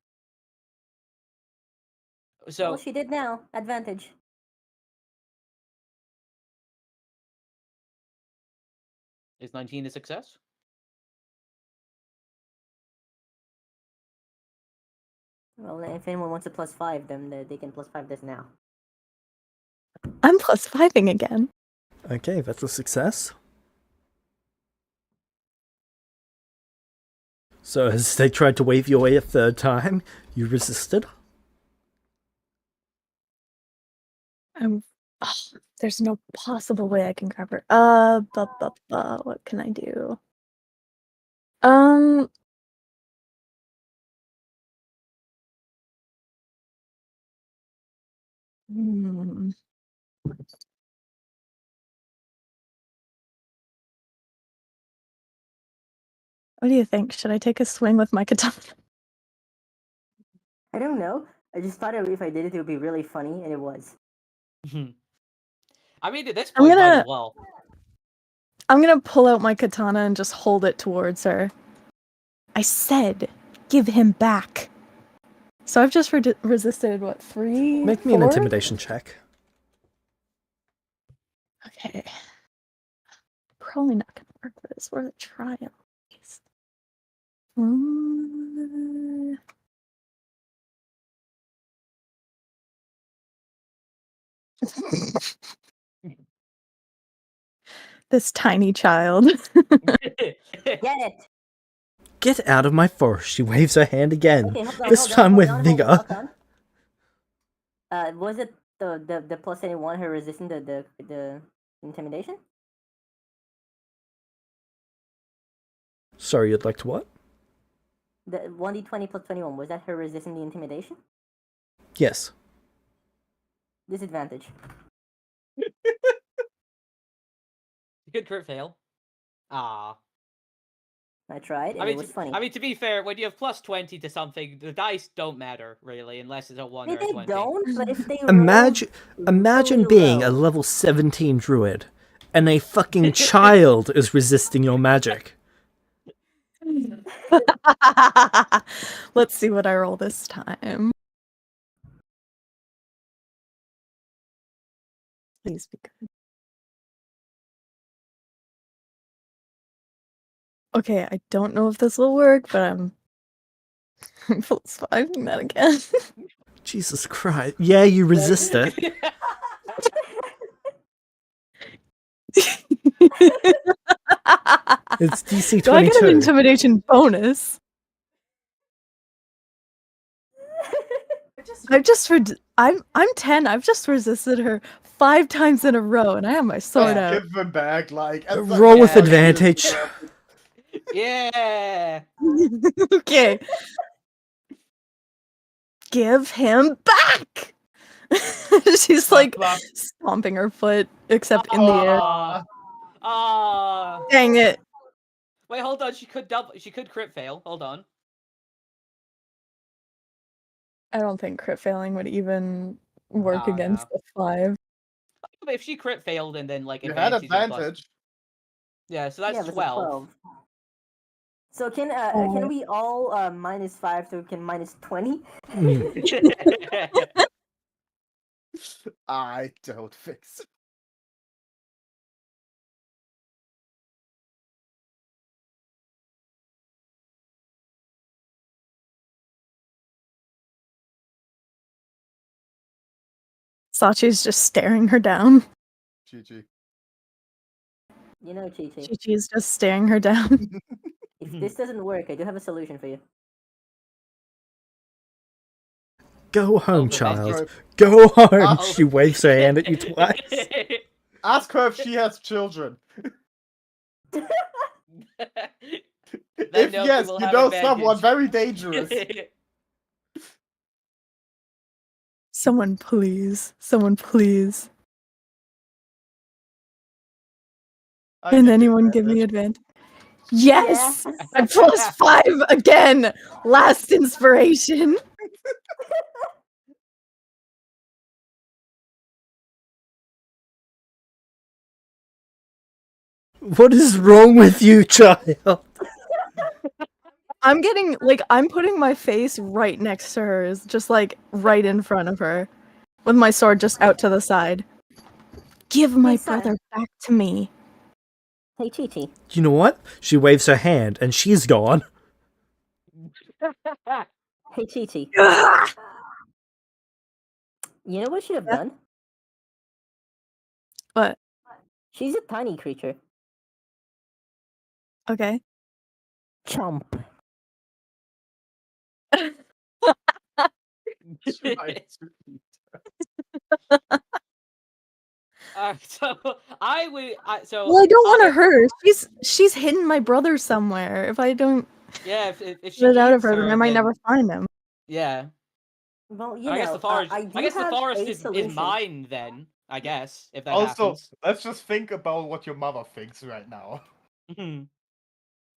So Well, she did now. Advantage. Is 19 a success? Well, if anyone wants a +5, then they can +5 this now. I'm +5ing again. Okay, that's a success. So as they tried to wave you away a third time, you resisted. There's no possible way I can grab her. What can I do? Hmm. What do you think? Should I take a swing with my katana? I don't know. I just thought if I did it, it would be really funny, and it was. I mean, at this I'm point, might gonna- as well. I'm gonna pull out my katana and just hold it towards her. I said, give him back. So I've just resisted, what, 3? Make me an 4? intimidation check. Okay. Probably not gonna work for this. We're a trial. at least. This tiny child. Get it! Get out of my forest. She waves her hand again. Okay, hold on, This hold on, time hold with on, vigor. hold on. Was it the plus anyone who resisting the intimidation? Sorry, you'd like to what? The 1d20 plus 21, was that her resisting the intimidation? Yes. Disadvantage. Good crit fail. Ah. I tried, and I mean, it was funny. I mean, to be fair, when you have +20 to something, the dice don't matter really, unless it's a 1 I or mean, a they 20. don't, but if they Imagine roll being a low, level 17 druid, and a fucking child is resisting your magic. Let's see what I roll this time. Please be good. Okay, I don't know if this will work, but I'm +5ing that again. Jesus Christ. Yeah, you resist it. It's DC 22. Do I get an intimidation bonus? I'm 10. I've just resisted her 5 times in a row, and I have my sword Just out. give them back, like... Roll with Yeah. advantage. Yeah. Okay. Give him back. She's like stomping her foot, except in the air. Dang it. Wait, hold on. She could crit fail. Hold on. I don't think crit failing would even work Oh, against no. the 5. But if she crit failed and then like You had advantage. is plus- advantage. Yeah, so that's yeah, it was a 12. So can we all -5 so we can -20? I don't fix. Sachi's just staring her down. GG. You know, Chi-Chi, Chi-Chi is just staring her down. if this doesn't work, I do have a solution for you. Go home, the child. best. Go home. Uh-oh. She waves her hand at you twice. Ask her if she has children. If note, yes, will you have know advantage. someone very dangerous. Someone please. Someone please. I Can get anyone give me advantage. advantage? Yes! I'm +5 again! Last inspiration! What is wrong with you, child? I'm getting, like, I'm putting my face right next to hers, just, like, right in front of her. With my sword just out to the side. Give my Hey, son. brother back to me. Hey, Chi-Chi. You know what? She waves her hand, and she's gone. Hey, Chi-Chi. Ugh. You know what she have Yeah? done? What? She's a tiny creature. Okay. Chomp. So I would. So Well, I don't want to I, hurt her. She's hidden my brother somewhere. If I don't yeah. If she get it out of eats her, then her, I might then never find him. yeah. Well, you I guess know, the forest. I I do guess the have forest a is solution. mine then. I guess if that Also, happens. let's just think about what your mother thinks right now.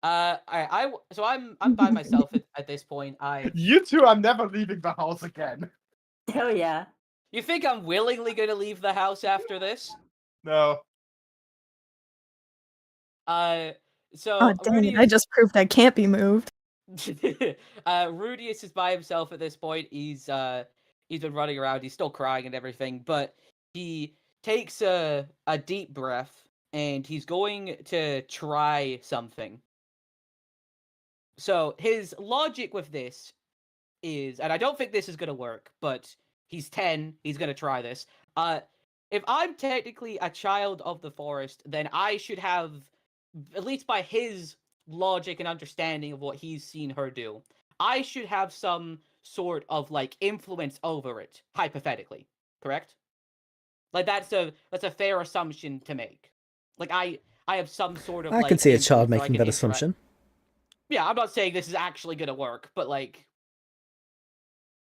So I'm by myself at this point. You two are never leaving the house again. Oh yeah. You think I'm willingly going to leave the house after this? No. So Oh dang it! I just proved I can't be moved. Rudius is by himself at this point. He's been running around. He's still crying and everything, but he takes a deep breath and he's going to try something. So his logic with this is, and I don't think this is going to work, but he's 10. He's going to try this. If I'm technically a child of the forest, then I should have, at least by his logic and understanding of what he's seen her do, I should have some sort of like influence over it, hypothetically. Correct? Like that's a fair assumption to make. Like I have some sort of I like can see a child influence, so I making can that interact. assumption. Yeah, I'm not saying this is actually gonna work, but like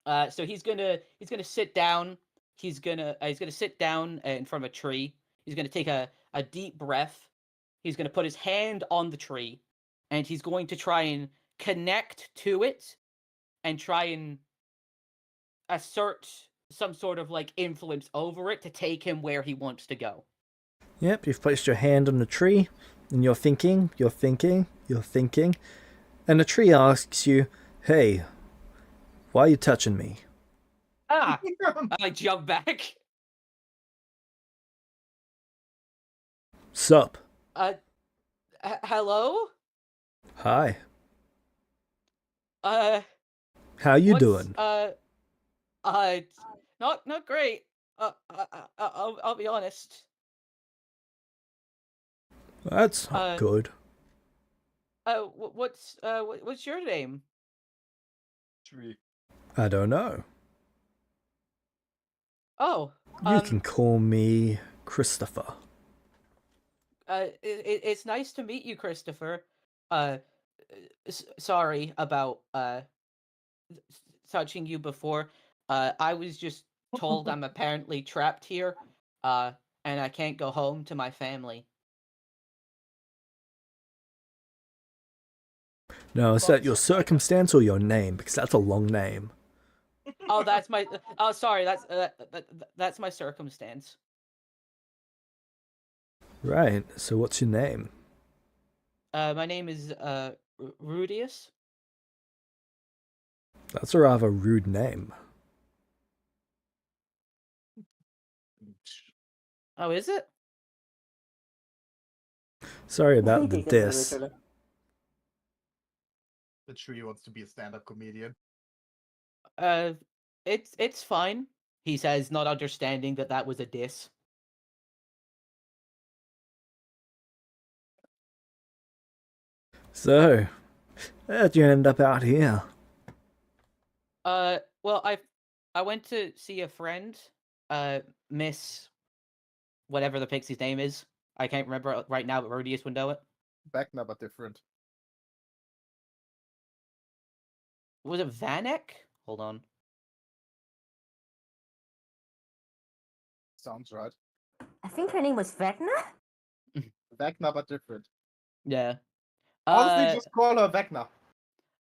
so he's gonna sit down. He's gonna sit down in front of a tree. He's gonna take a deep breath. He's gonna put his hand on the tree, and he's going to try and connect to it, and try and assert some sort of like influence over it to take him where he wants to go. Yep, you've placed your hand on the tree, and you're thinking, and the tree asks you, "Hey, why are you touching me?" Ah! I jump back. Sup? Hello? Hi. Uh, How you what's, doing? not great. I'll be honest. That's not good. What's your name? Tree. I don't know. Oh, You can call me Christopher. it's nice to meet you, Christopher. Sorry about touching you before. I was just told I'm apparently trapped here, and I can't go home to my family. Now, is that your circumstance or your name? Because that's a long name. Oh, that's my. Oh, sorry. That's my circumstance. Right, so what's your name? My name is Rudius. That's a rather rude name. Oh, is it? Sorry about the Take it from diss. literally. The tree wants to be a stand-up comedian. It's fine. He says, not understanding that was a diss. So, how'd you end up out here? Well, I went to see a friend, Miss, whatever the pixie's name is. I can't remember right now, but Rudius would know it. Vecna, but different. Was it Vanek? Hold on. Sounds right. I think her name was Vecna. Vecna, but different. Yeah. Honestly, just call her Vecna.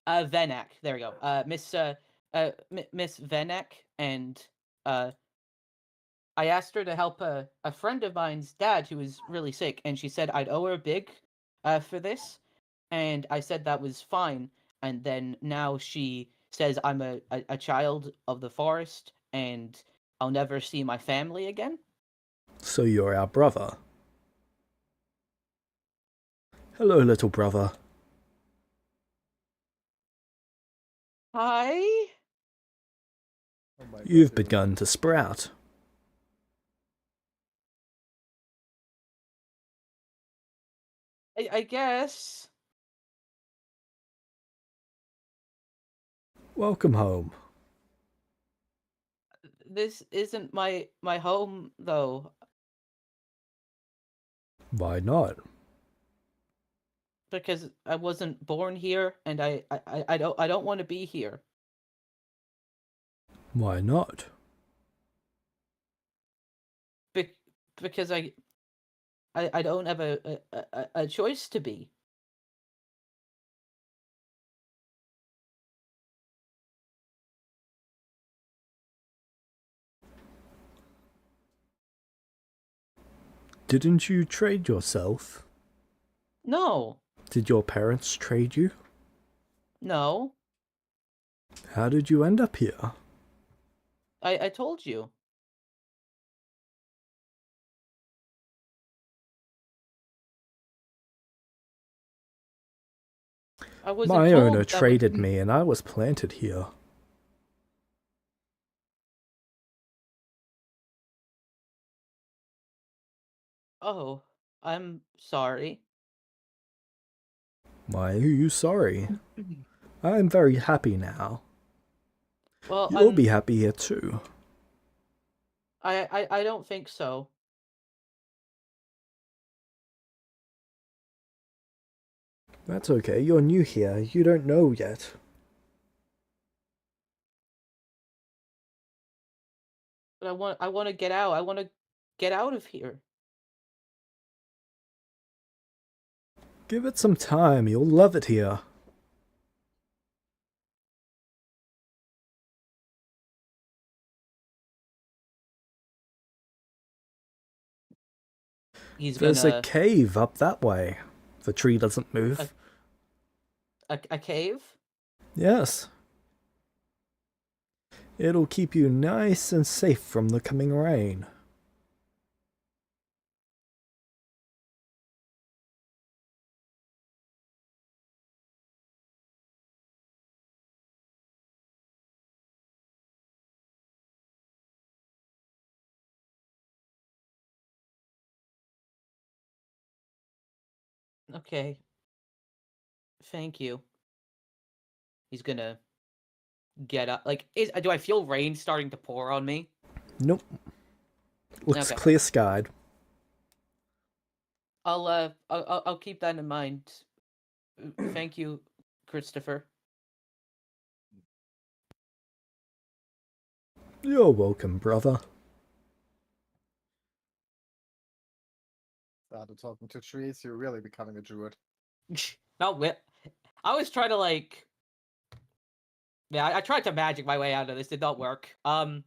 Vanek. There we go. Miss Vanek, and I asked her to help a friend of mine's dad who was really sick, and she said I'd owe her big for this, and I said that was fine, and then now she says I'm a child of the forest, and I'll never see my family again. So you're our brother. Hello, little brother. Hi. Oh my You've God, begun to sprout. I guess. Welcome home. This isn't my home though, Why not? because I wasn't born here, and I don't want to be here. Why not? Because I don't have a choice to be. Didn't you trade yourself? No, Did your parents trade you? no. How did you end up here? I told you. I wasn't My told owner that would- traded me and I was planted here. Oh, I'm sorry. Why are you sorry? I'm very happy now. Well, You'll be happy here too. I don't think so. That's okay, you're new here, you don't know yet. But I want to get out. I want to get out of here. Give it some time, you'll love it here. He's There's a gonna cave up that way. The tree doesn't move. a cave. Yes. It'll keep you nice and safe from the coming rain. Okay. Thank you. He's gonna get up. Like, do I feel rain starting to pour on me? Nope. Looks Okay. clear skied. I'll keep that in mind. Thank you, Christopher. You're welcome, brother. started talking to trees, you're really becoming a druid. Not whip. I was trying to like. Yeah, I tried to magic my way out of this. Did not work. I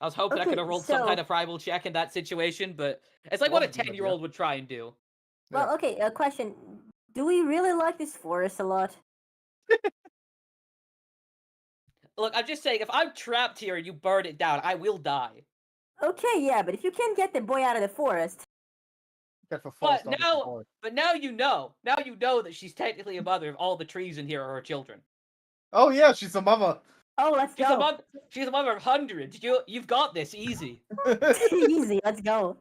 was hoping I Okay, could have rolled some so- kind of primal check in that situation, but it's like what a Wasn't a good 10-year-old would try and do. Well, okay, a question. Do we really like this forest a lot? Look, I'm just saying, if I'm trapped here and you burn it down, I will die. Okay, yeah, but if you can't get the boy out of the forest, Get for But forced out of the now, void. but now you know. Now you know that she's technically a mother. If all the trees in here are her children. Oh yeah, she's a mother. oh, let's She's go. a mother. She's a mother of hundreds. You've got this easy. Easy, let's go.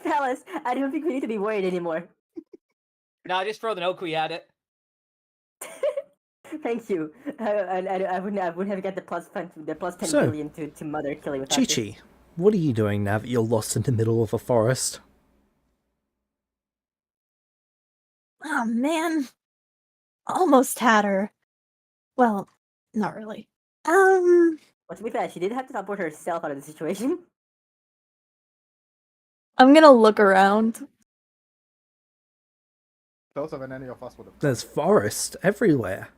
Fellas, I don't think we need to be worried anymore. Now just throw the Nokui at it. Thank you. I wouldn't have got the plus 10 So, billion to mother killing without this. Chi-Chi, what are you doing now that you're lost in the middle of a forest? Oh man. Almost had her. Well, not really. Well, to be fair, she did have to teleport herself out of the situation. I'm gonna look around. Closer than any of us would have. There's forest everywhere.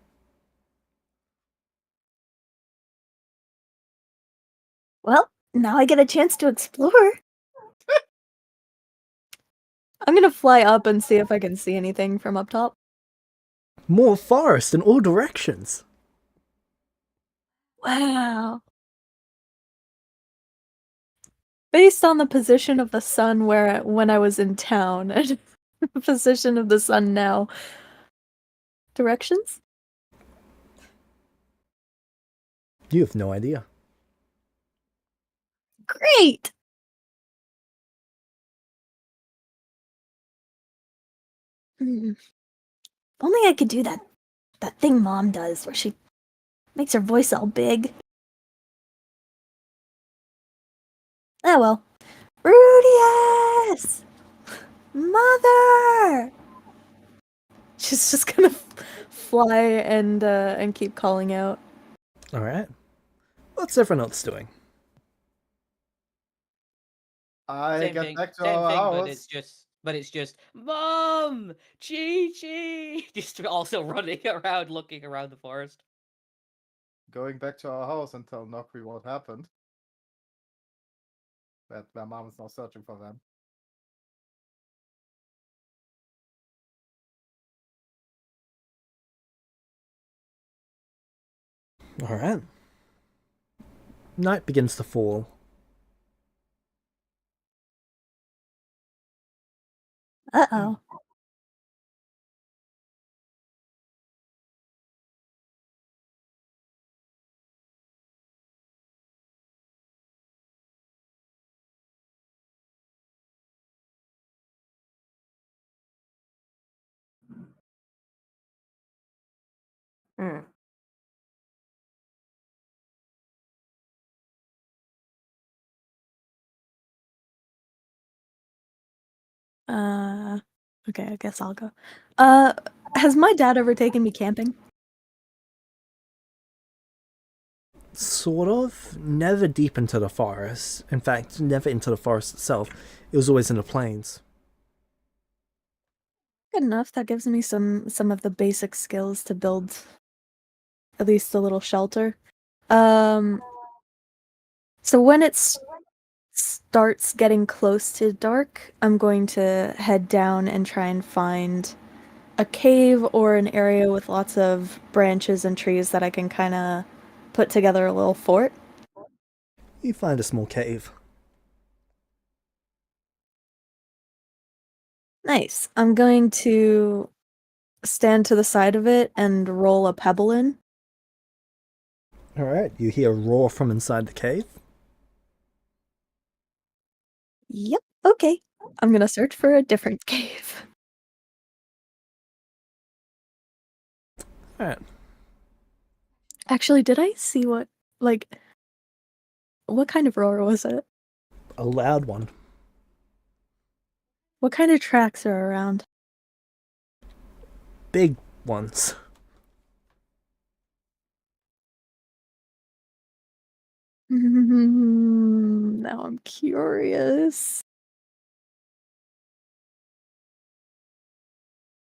Well, now I get a chance to explore. I'm gonna fly up and see if I can see anything from up top. More forest in all directions. Wow. based on the position of the sun when I was in town and the position of the sun now. Directions? You have no idea. Great! If only I could do that thing Mom does where she makes her voice all big. Oh well. Rudius! Mother! She's just gonna fly and keep calling out. All right. What's everyone else doing? I Same get thing, back to same our thing, house. but it's just Mom, Chi, just also running around, looking around the forest. Going back to our house and tell Nokri what happened. That their mom is now searching for them. All right. Night begins to fall. Uh-oh. Hmm. Okay, I guess I'll go. Has my dad ever taken me camping? Sort of. Never deep into the forest. In fact, never into the forest itself. It was always in the plains. Good enough. That gives me some of the basic skills to build at least a little shelter. So when it starts getting close to dark, I'm going to head down and try and find a cave or an area with lots of branches and trees that I can kind of put together a little fort. You find a small cave. Nice. I'm going to stand to the side of it and roll a pebble in. All right. You hear a roar from inside the cave. Yep, okay. I'm gonna search for a different cave. All right. Actually, did I see what kind of roar was it? A loud one. What kind of tracks are around? Big ones. Now I'm curious.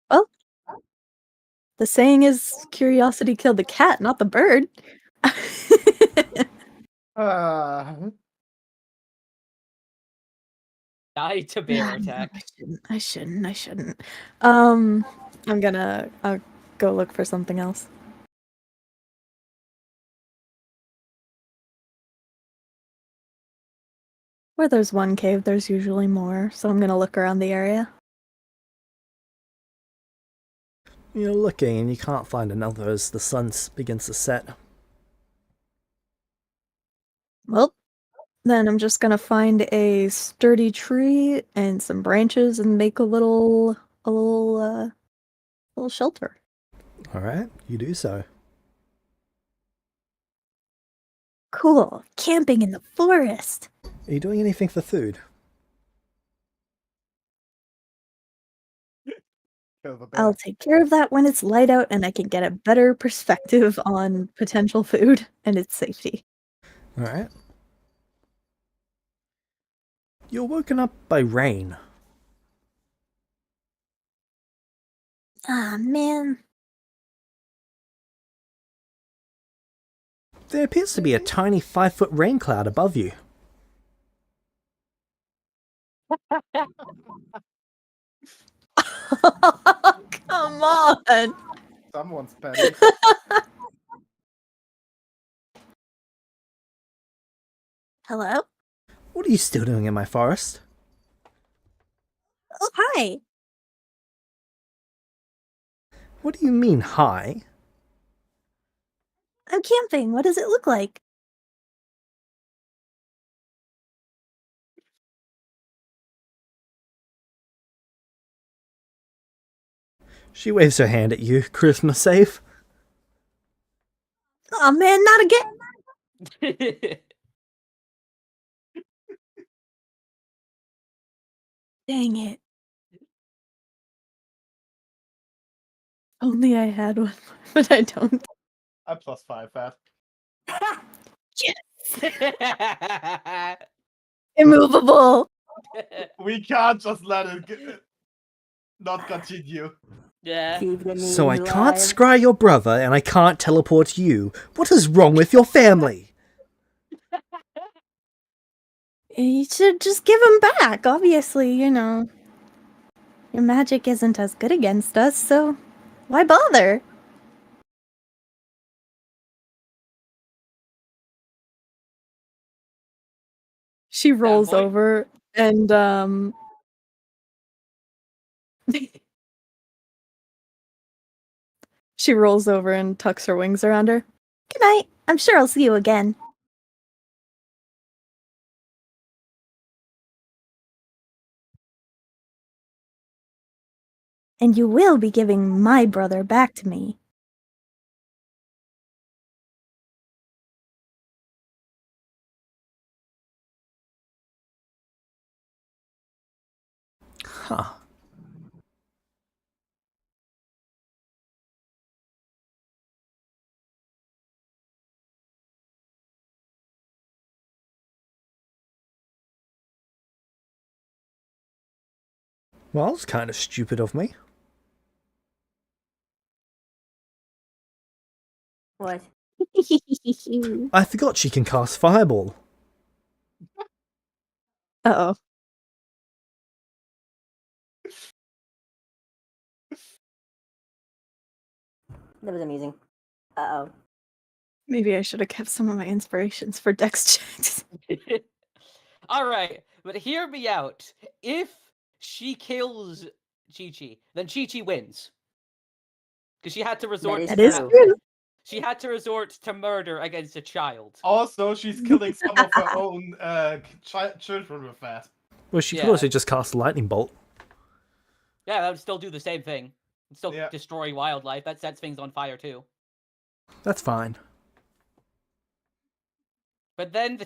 Well, the saying is curiosity killed the cat, not the bird. Ah, Die to bear attack. I shouldn't. I'll go look for something else. Where there's one cave, there's usually more, so I'm gonna look around the area. You're looking and you can't find another as the sun begins to set. Well, then I'm just gonna find a sturdy tree and some branches and make a little shelter. All right. You do so. Cool, camping in the forest. Are you doing anything for food? kill the bear. I'll take care of that when it's light out and I can get a better perspective on potential food and its safety. All right. You're woken up by rain. Ah, man. There appears to be a tiny 5-foot rain cloud above you. Come on. Someone's petty. Hello? What are you still doing in my forest? Oh, hi. What do you mean, hi? I'm camping. What does it look like? She waves her hand at you. Christmas safe? Oh man, not again. Dang it. Only I had one, but I don't. I'm +5 fat. Immovable. We can't just let it not continue. Yeah. Keep the So I memes can't alive. scry your brother and I can't teleport you. What is wrong with your family? You should just give him back. Obviously, your magic isn't as good against us, so why bother? She rolls boy. over and she rolls over and tucks her wings around her. Good night. I'm sure I'll see you again. And you will be giving my brother back to me. Huh. Well, it's kind of stupid of me. What? I forgot she can cast Fireball. Uh-oh. That was amusing. Uh-oh. Maybe I should have kept some of my inspirations for dex checks. All right, but hear me out. If she kills Chi-Chi, then Chi-Chi wins. Because she had to resort is to That is true. true. She had to resort to murder against a child. Also, she's killing some of her own children with that. Well, she could Yeah. also just cast Lightning Bolt. Yeah, that would still do the same thing. It'd still Yeah. destroy wildlife. That sets things on fire too. That's fine. But then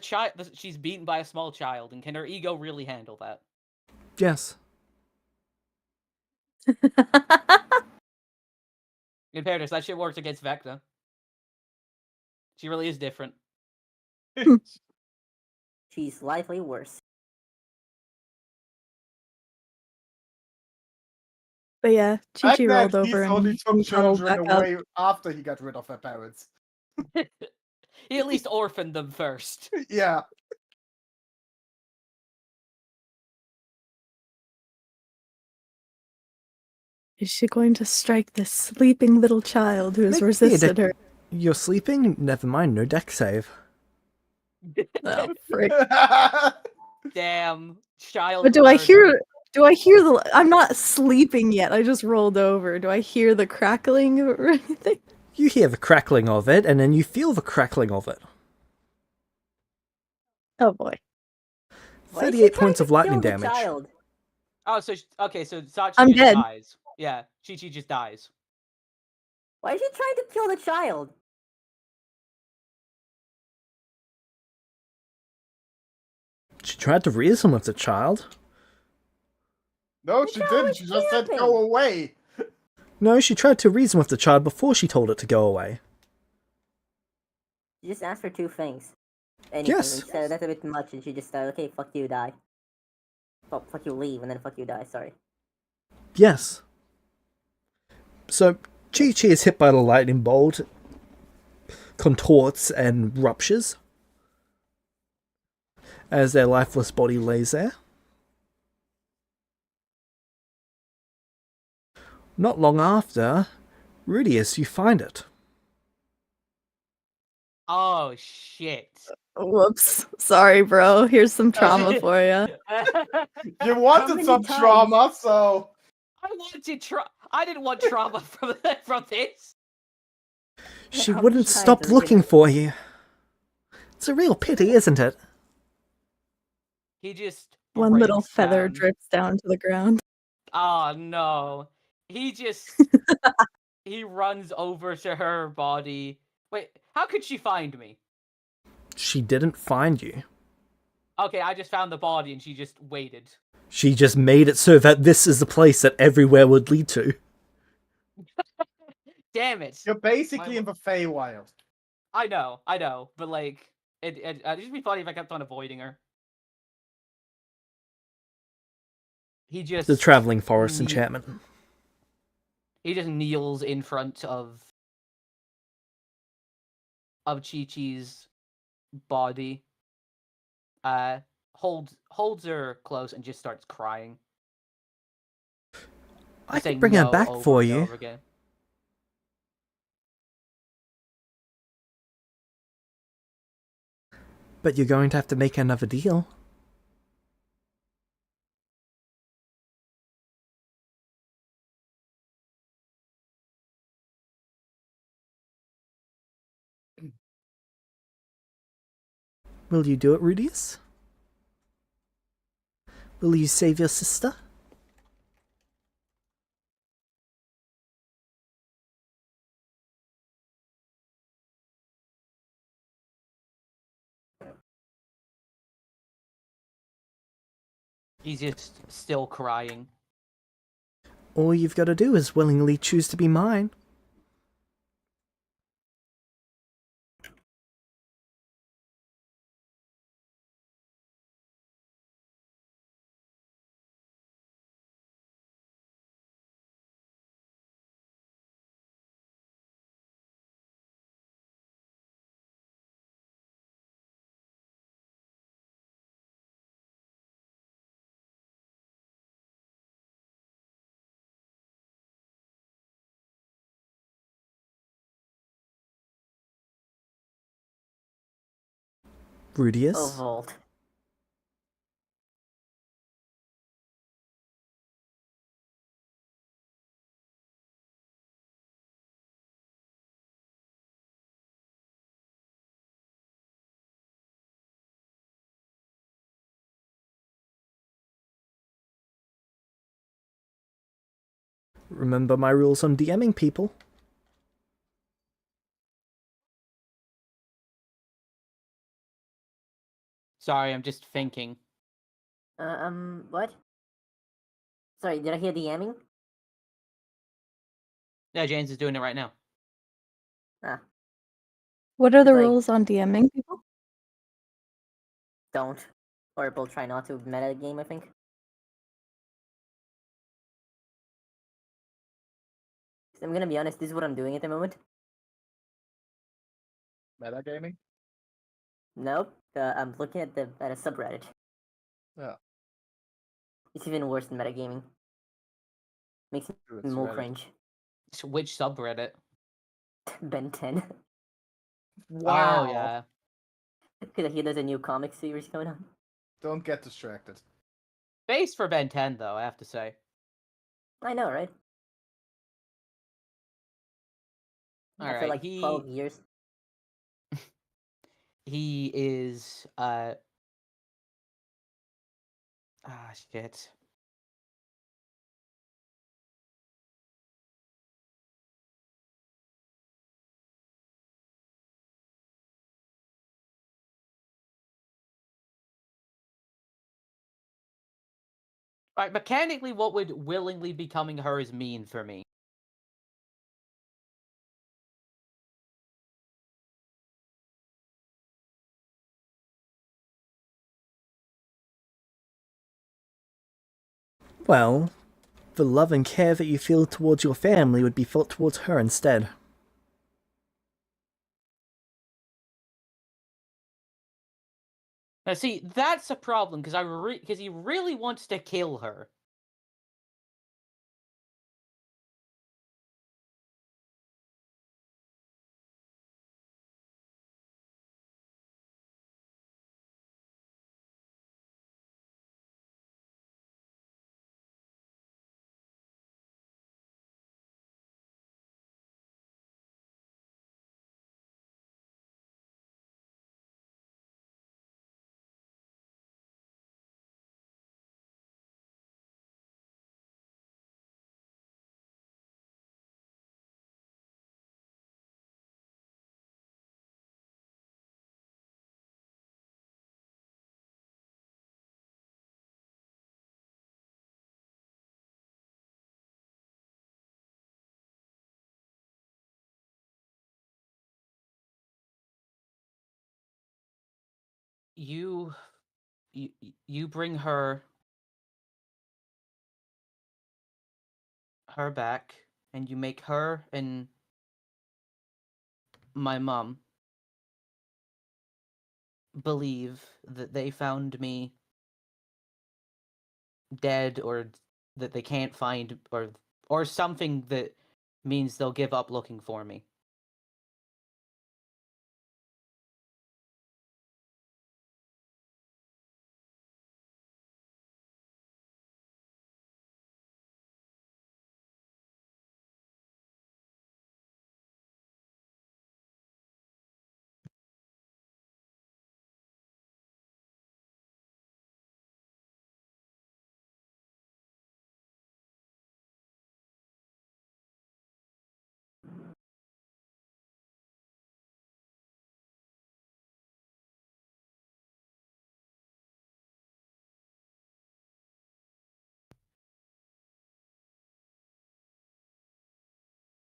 she's beaten by a small child, and can her ego really handle that? Yes. In fairness, that shit works against Vecna. She really is different. She's slightly worse. But yeah, Chi-Chi Like rolled that, over he's only and took cuddled children back up. away after he got rid of their parents. He at least orphaned them first. Yeah. Is she going to strike this sleeping little child who has Make me a resisted her? You're sleeping? Never mind, no deck save. Oh, frick. Damn, child. But do I murder. hear the... I'm not sleeping yet, I just rolled over. Do I hear the crackling or anything? You hear the crackling of it, and then you feel the crackling of it. Oh boy. Why is she 38 trying points to of lightning kill the damage. child? Oh, so okay, so Sachi I'm just dead. dies. Yeah, Chi-Chi just dies. Why is she trying to kill the child? She tried to reason with the child. No, The she child didn't. was She just said camping. go away. No, she tried to reason with the child before she told it to go away. She just asked for two things. Anything. Yes. And said that's a bit much, and she just said, okay, fuck you, die. Oh, fuck you, leave, and then fuck you, die, sorry. Yes. So, Chi-Chi is hit by the lightning bolt, contorts and ruptures as their lifeless body lays there. Not long after, Rudius, you find it. Oh shit. Whoops. Sorry, bro. Here's some trauma for you. You wanted many some times? trauma, so I didn't want trauma from this. She How wouldn't many stop times, looking for you. It's a real pity, isn't it? He just One little breaks feather down. drips down to the ground. Oh no. He just he runs over to her body. Wait, how could she find me? She didn't find you. Okay, I just found the body and she just waited. She just made it so that this is the place that everywhere would lead to. Damn it. you're basically in the Feywild. I know, but like it'd just be funny if I kept on avoiding her. He just The traveling forest knee- enchantment. He just kneels in front of Chi-Chi's body. Holds her close and just starts crying. I can Saying bring her no back over for and you, over again. but you're going to have to make another deal. Will you do it, Rudius? Will you save your sister? He's just still crying. All you've got to do is willingly choose to be mine. Rudius? Oh, Vault. Remember my rules on DMing people. Sorry, I'm just thinking. What? Sorry, did I hear DMing? Yeah, James is doing it right now. Ah, What are the It's like- rules on DMing people? don't. Or we'll try not to meta game, I think. I'm gonna be honest, this is what I'm doing at the moment. Metagaming? Nope. I'm looking at a subreddit. Yeah. It's even worse than metagaming. Makes True, me it's more Reddit. cringe. Which subreddit? Ben 10. Wow. Oh yeah. Because I hear there's a new comic series coming on. Don't get distracted. Based for Ben 10 though, I have to say. I know, right? All I feel right, like 12 years. he is shit. Alright, mechanically, what would willingly becoming hers mean for me? Well, the love and care that you feel towards your family would be felt towards her instead. Now, see, that's a problem because because he really wants to kill her. you you bring her back, and you make her and my mom believe that they found me dead, or that they can't find, or something that means they'll give up looking for me.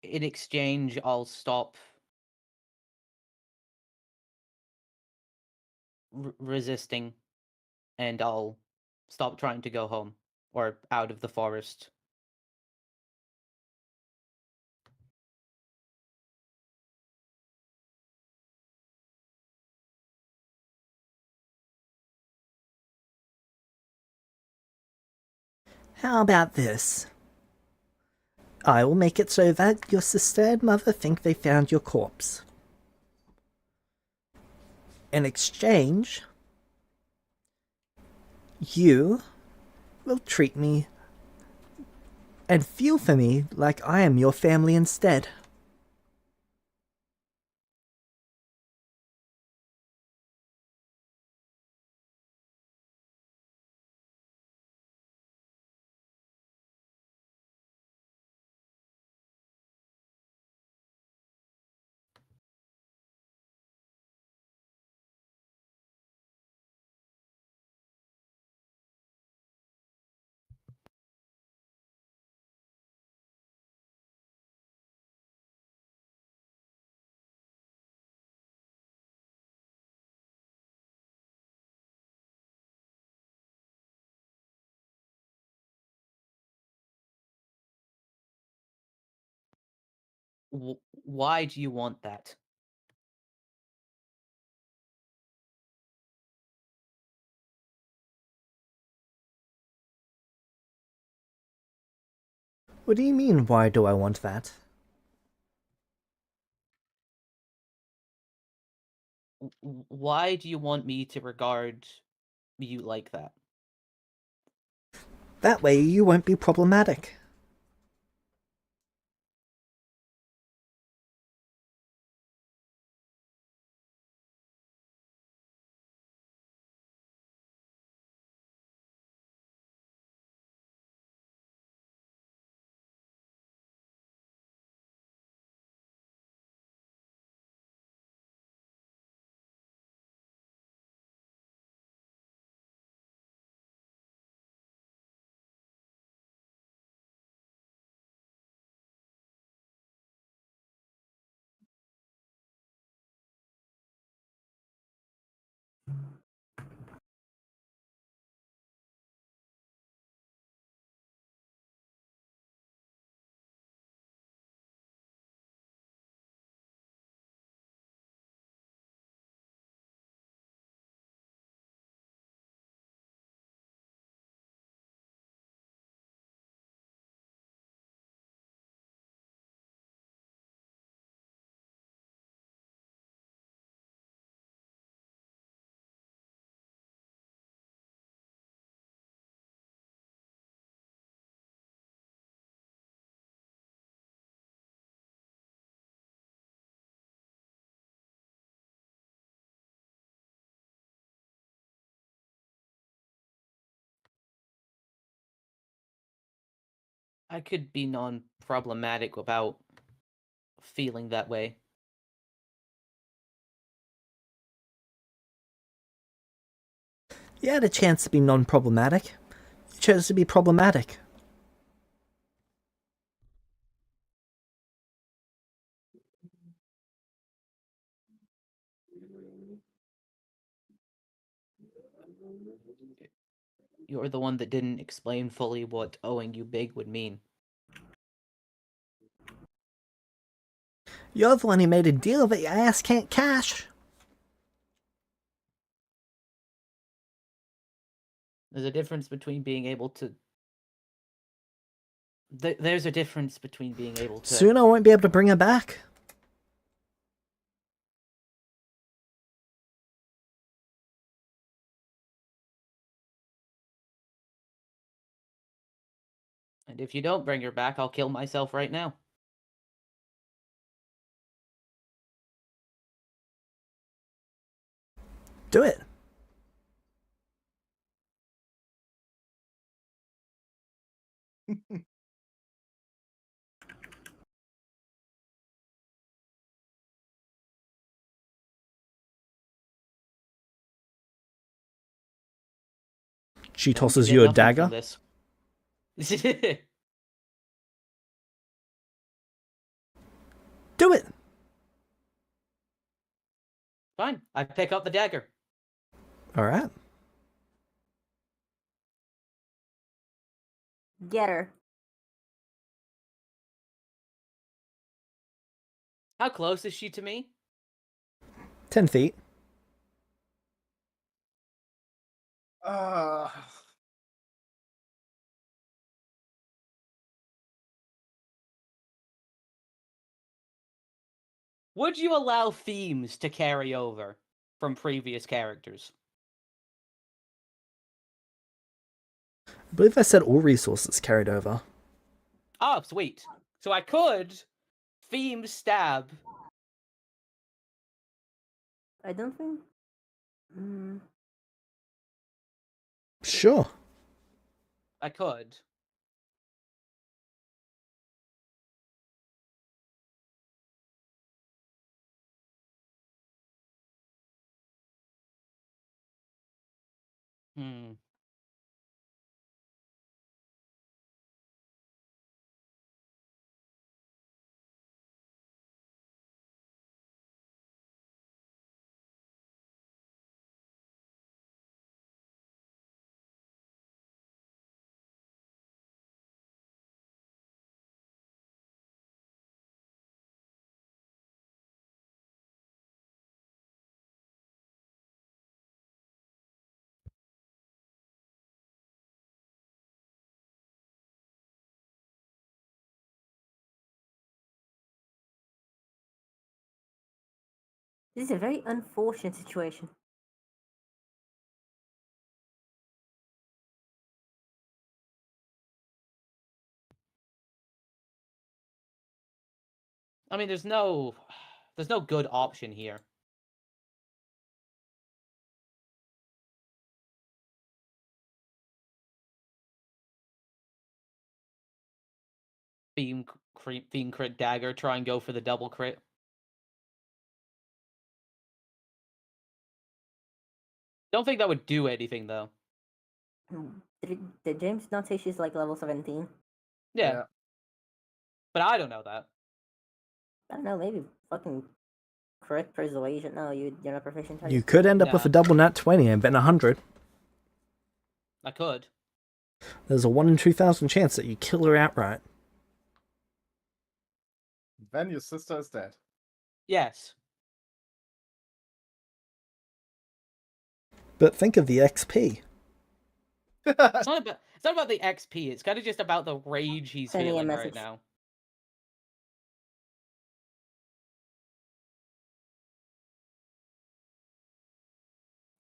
In exchange, I'll stop resisting, and I'll stop trying to go home or out of the forest. How about this? I will make it so that your sister and mother think they found your corpse. In exchange, you will treat me and feel for me like I am your family instead. Why do you want that? What do you mean, why do I want that? Why do you want me to regard you like that? That way you won't be problematic. I could be non-problematic without feeling that way. You had a chance to be non-problematic. You chose to be problematic. You're the one that didn't explain fully what owing you big would mean. You're the one who made a deal that your ass can't cash. There's a difference between being able to... There's a difference between being able to... Soon I won't be able to bring her back. And if you don't bring her back, I'll kill myself right now. Do it. She tosses you a dagger. Do it. Fine, I pick up the dagger. All right. Get her. How close is she to me? 10 feet. Would you allow themes to carry over from previous characters? I believe I said all resources carried over. Oh, sweet. So I could theme stab. I don't think. Sure. I could. Hmm. This is a very unfortunate situation. I mean, there's no good option here. Theme crit dagger, try and go for the double crit. Don't think that would do anything though. Did James not say she's like level 17? Yeah. But I don't know that. I don't know, maybe fucking crit persuasion. No, you're not proficient. Are You could end up with a double nat 20 and then 100. I could. There's a 1 in 2,000 chance that you kill her outright. Then your sister is dead. Yes. But think of the XP. It's not about the XP. It's kind of just about the rage he's Send me a feeling right message. now.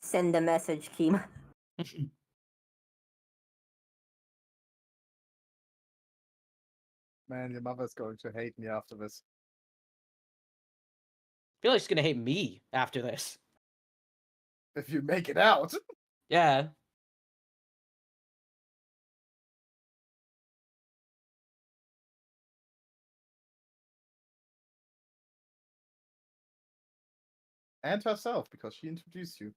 Send a message, Kima. Man, your mother's going to hate me after this. I feel like she's gonna hate me after this. If you make it out. Yeah. And herself, because she introduced you.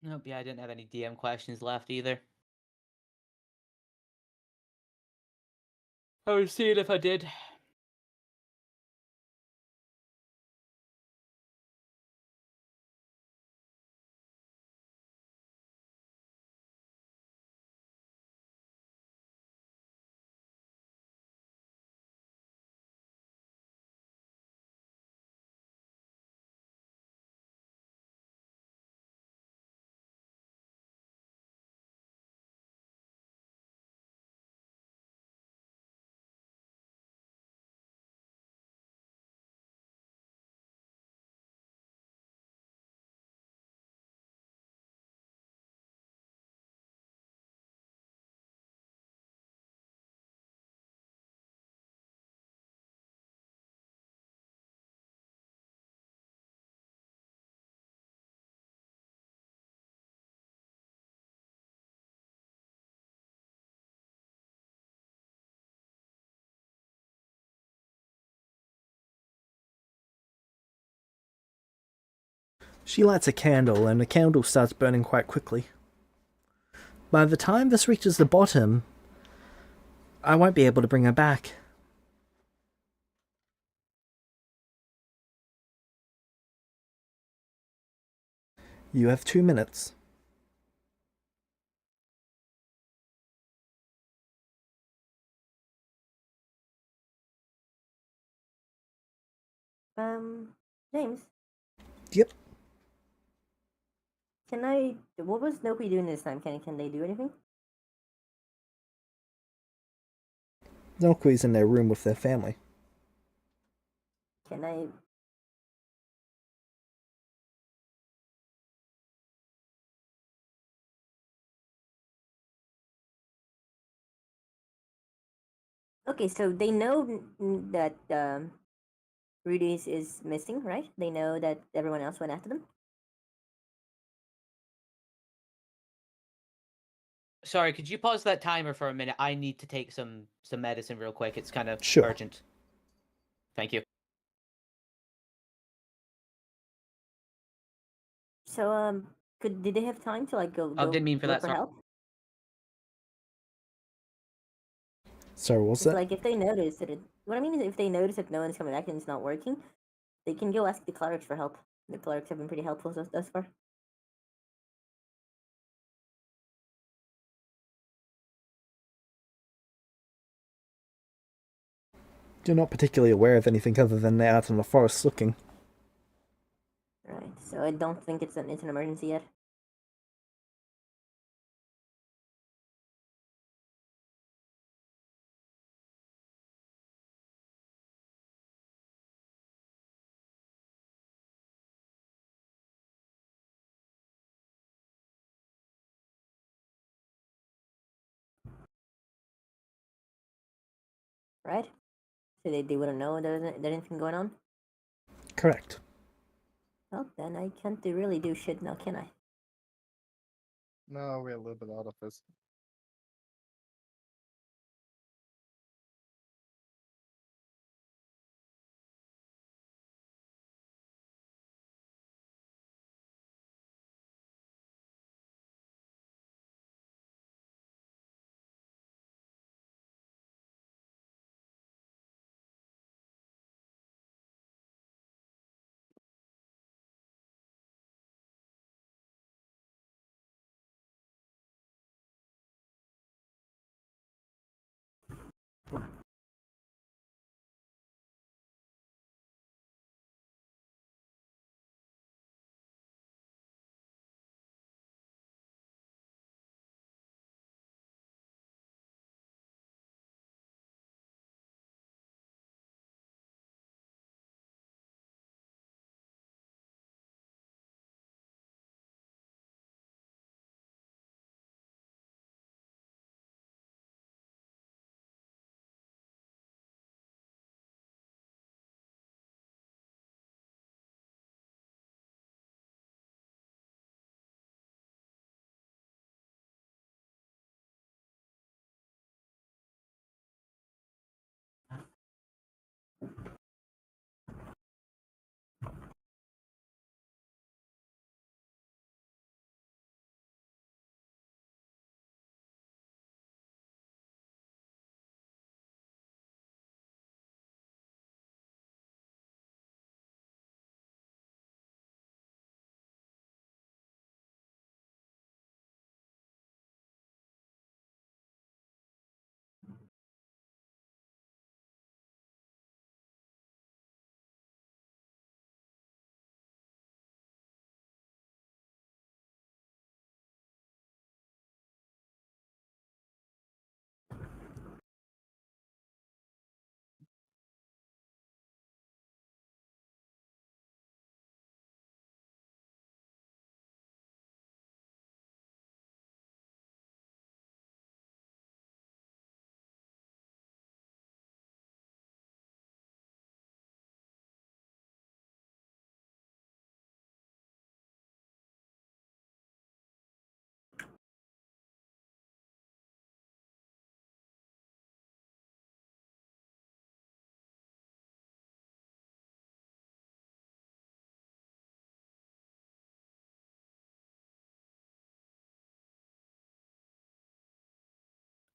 Nope, yeah, I didn't have any DM questions left either. I was seeing if I did. She lights a candle, and the candle starts burning quite quickly. By the time this reaches the bottom, I won't be able to bring her back. You have 2 minutes. James, Yep. can I? What was Noki doing this time? Can they do anything? Milkweed's in their room with their family. Can I? Okay, so they know that Rudy is missing, right? They know that everyone else went after them. Sorry, could you pause that timer for a minute? I need to take some medicine real quick. It's kind of Sure. urgent. Thank you. So did they have time to like go Oh, didn't mean for look that. for Sorry. help? Sorry, what was It's that? like if they notice that what I mean is if they notice that no one's coming back and it's not working, they can go ask the clerics for help. The clerics have been pretty helpful thus far. You're not particularly aware of anything other than they're out in the forest looking. Right. So I don't think it's an emergency yet. Right? So they wouldn't know there's anything going on? Correct. Well, then I can't really do shit now, can I? No, we're a little bit out of this.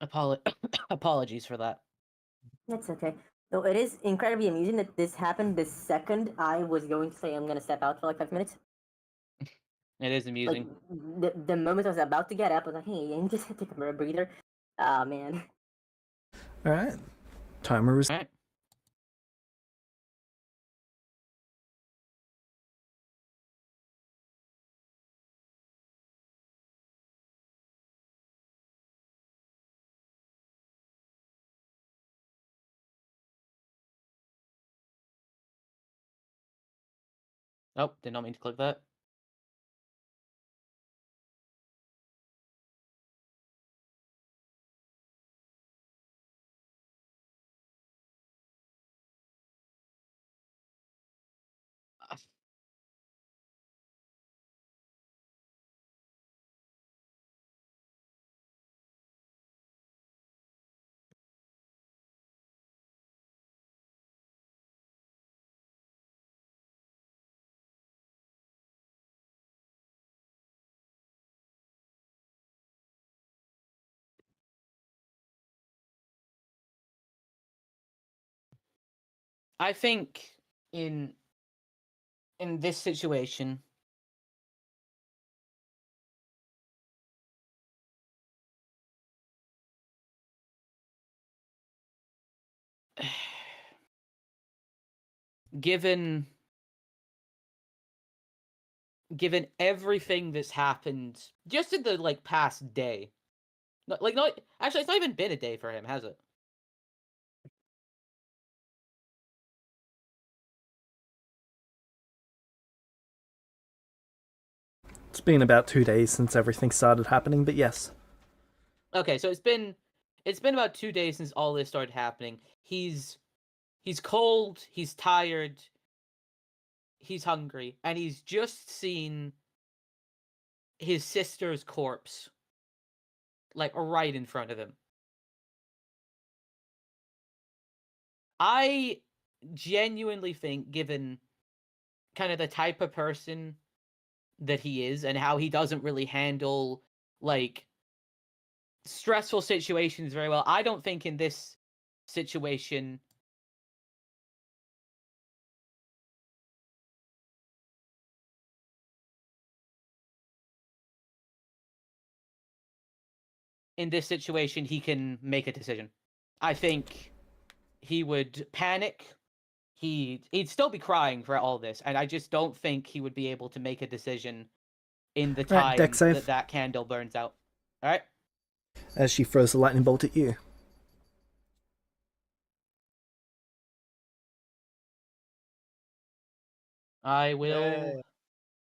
Apologies for that. That's okay. Though it is incredibly amusing that this happened the second I was going to say I'm gonna step out for like 5 minutes. It is Like amusing. the moment I was about to get up, I was like, hey, and just take a breather. Ah man. All right. Timer is. All right. Oh, did not mean to click that. I think in this situation, given everything that's happened just in the past day, not actually, it's not even been a day for him, has it? It's been about 2 days since everything started happening, but yes. Okay, so it's been about 2 days since all this started happening. He's cold, he's tired, he's hungry, and he's just seen his sister's corpse right in front of him. I genuinely think, given kind of the type of person that he is and how he doesn't really handle stressful situations very well, I don't think in this situation he can make a decision. I think he would panic. He'd still be crying for all this, and I just don't think he would be able to make a decision in the All right, deck time save. that candle burns out. All right. As she throws the lightning bolt at you. I will. Hey,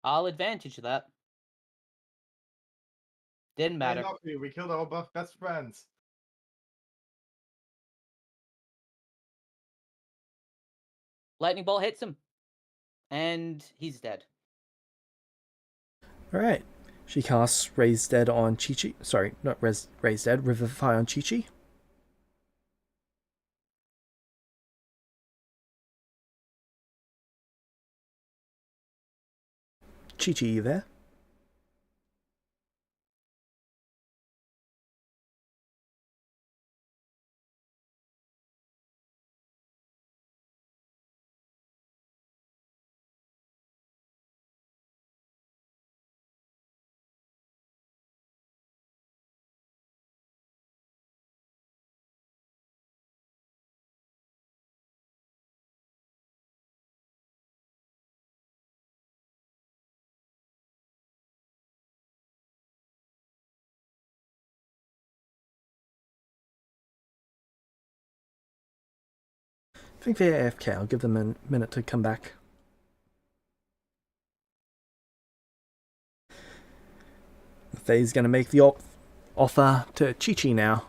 I'll advantage that. Didn't hey, matter. Lucky, we killed our both best friends. Lightning bolt hits him, and he's dead. All right. She casts Raise Dead on Chi-Chi. Sorry, not Raise Dead. Revivify on Chi-Chi. Chi-Chi, you there? I think they're AFK. I'll give them a minute to come back. Faye's going to make the offer to Chi-Chi now.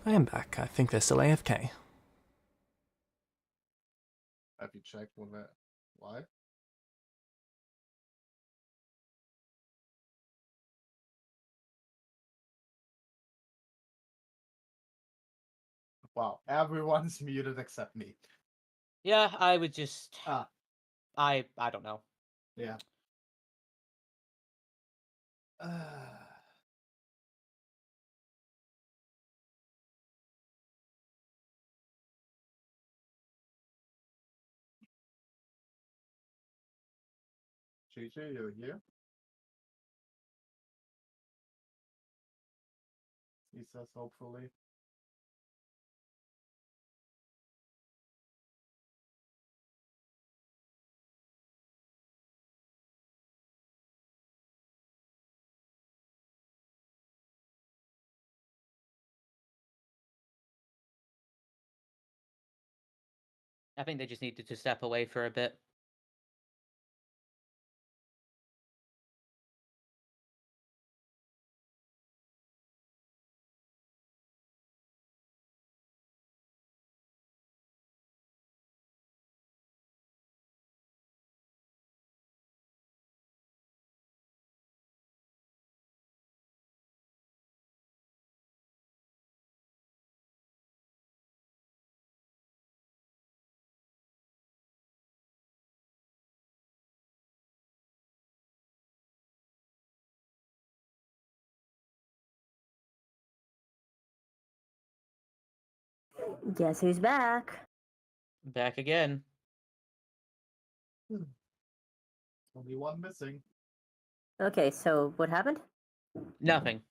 I am back. I think they're still AFK. Have you checked why? Wow, everyone's muted except me. Yeah, I would just. Ah. I don't know. Yeah. JJ, you're here? He says hopefully. I think they just needed to step away for a bit. Guess who's back? Back again. Only one missing. Okay, so what happened? Nothing.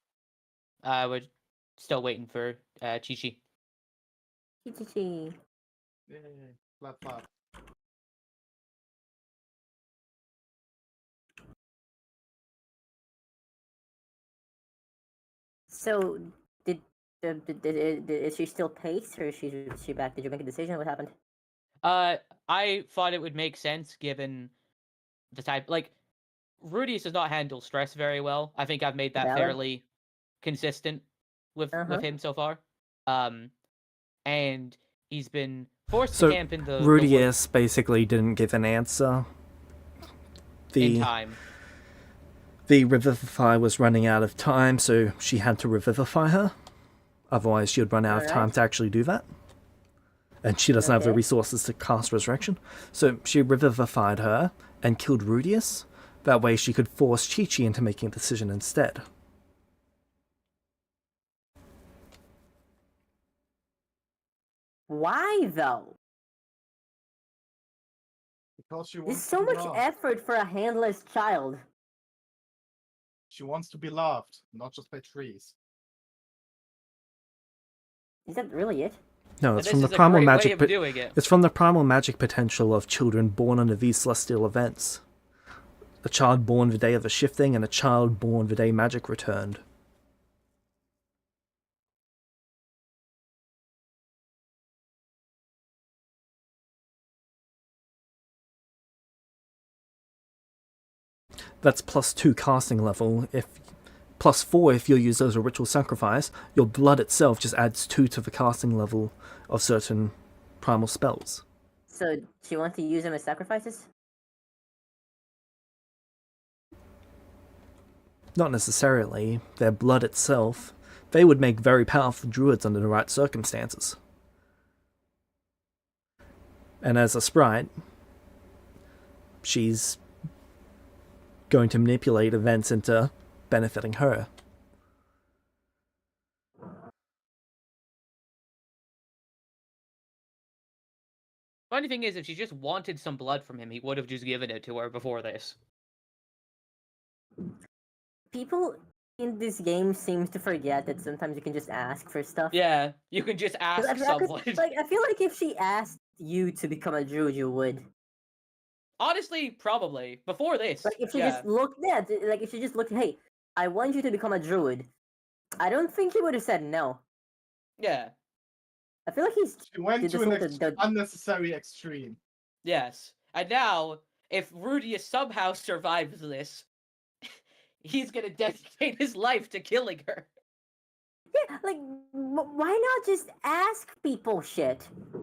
We're still waiting for Chi-Chi. Chi-chi-chi. Yay. Flap flap. So is she still paced, or is she back? Did you make a decision? What happened? I thought it would make sense given the type. Like, Rudius does not handle stress very well. I think I've made that Valid. fairly consistent with him so far. And he's been forced to camp in the Rudius basically didn't give an answer. in time. The Revivify was running out of time, so she had to Revivify her. Otherwise, she would run out of time to actually do that. And she doesn't have the resources to cast Resurrection. So she Revivified her and killed Rudius. That way she could force Chi-Chi into making a decision instead. Why though? Because she There's wants so to be much loved. effort for a handless child. She wants to be loved, not just by trees. Is that really it? No, it's This from the is a primal great magic. way of doing it. It's from the primal magic potential of children born under these celestial events. A child born the day of the shifting, and a child born the day magic returned. That's +2 casting level. If +4 if you use as a ritual sacrifice, your blood itself just adds 2 to the casting level of certain primal spells. So she wants to use them as sacrifices? Not necessarily. Their blood itself. They would make very powerful druids under the right circumstances. And as a sprite, she's going to manipulate events into benefiting her. Funny thing is, if she just wanted some blood from him, he would have just given it to her before this. People in this game seem to forget that sometimes you can just ask for stuff. Yeah, you can just ask someone. I feel like if she asked you to become a druid, you would. Honestly, probably. Before this. Like if she just looked, like if she just looked, hey, I want you to become a druid. I don't think he would have said no. Yeah. I feel like She went to an unnecessary extreme. Yes. And now, if Rudius somehow survives this, he's gonna dedicate his life to killing her. Yeah, like why not just ask people shit?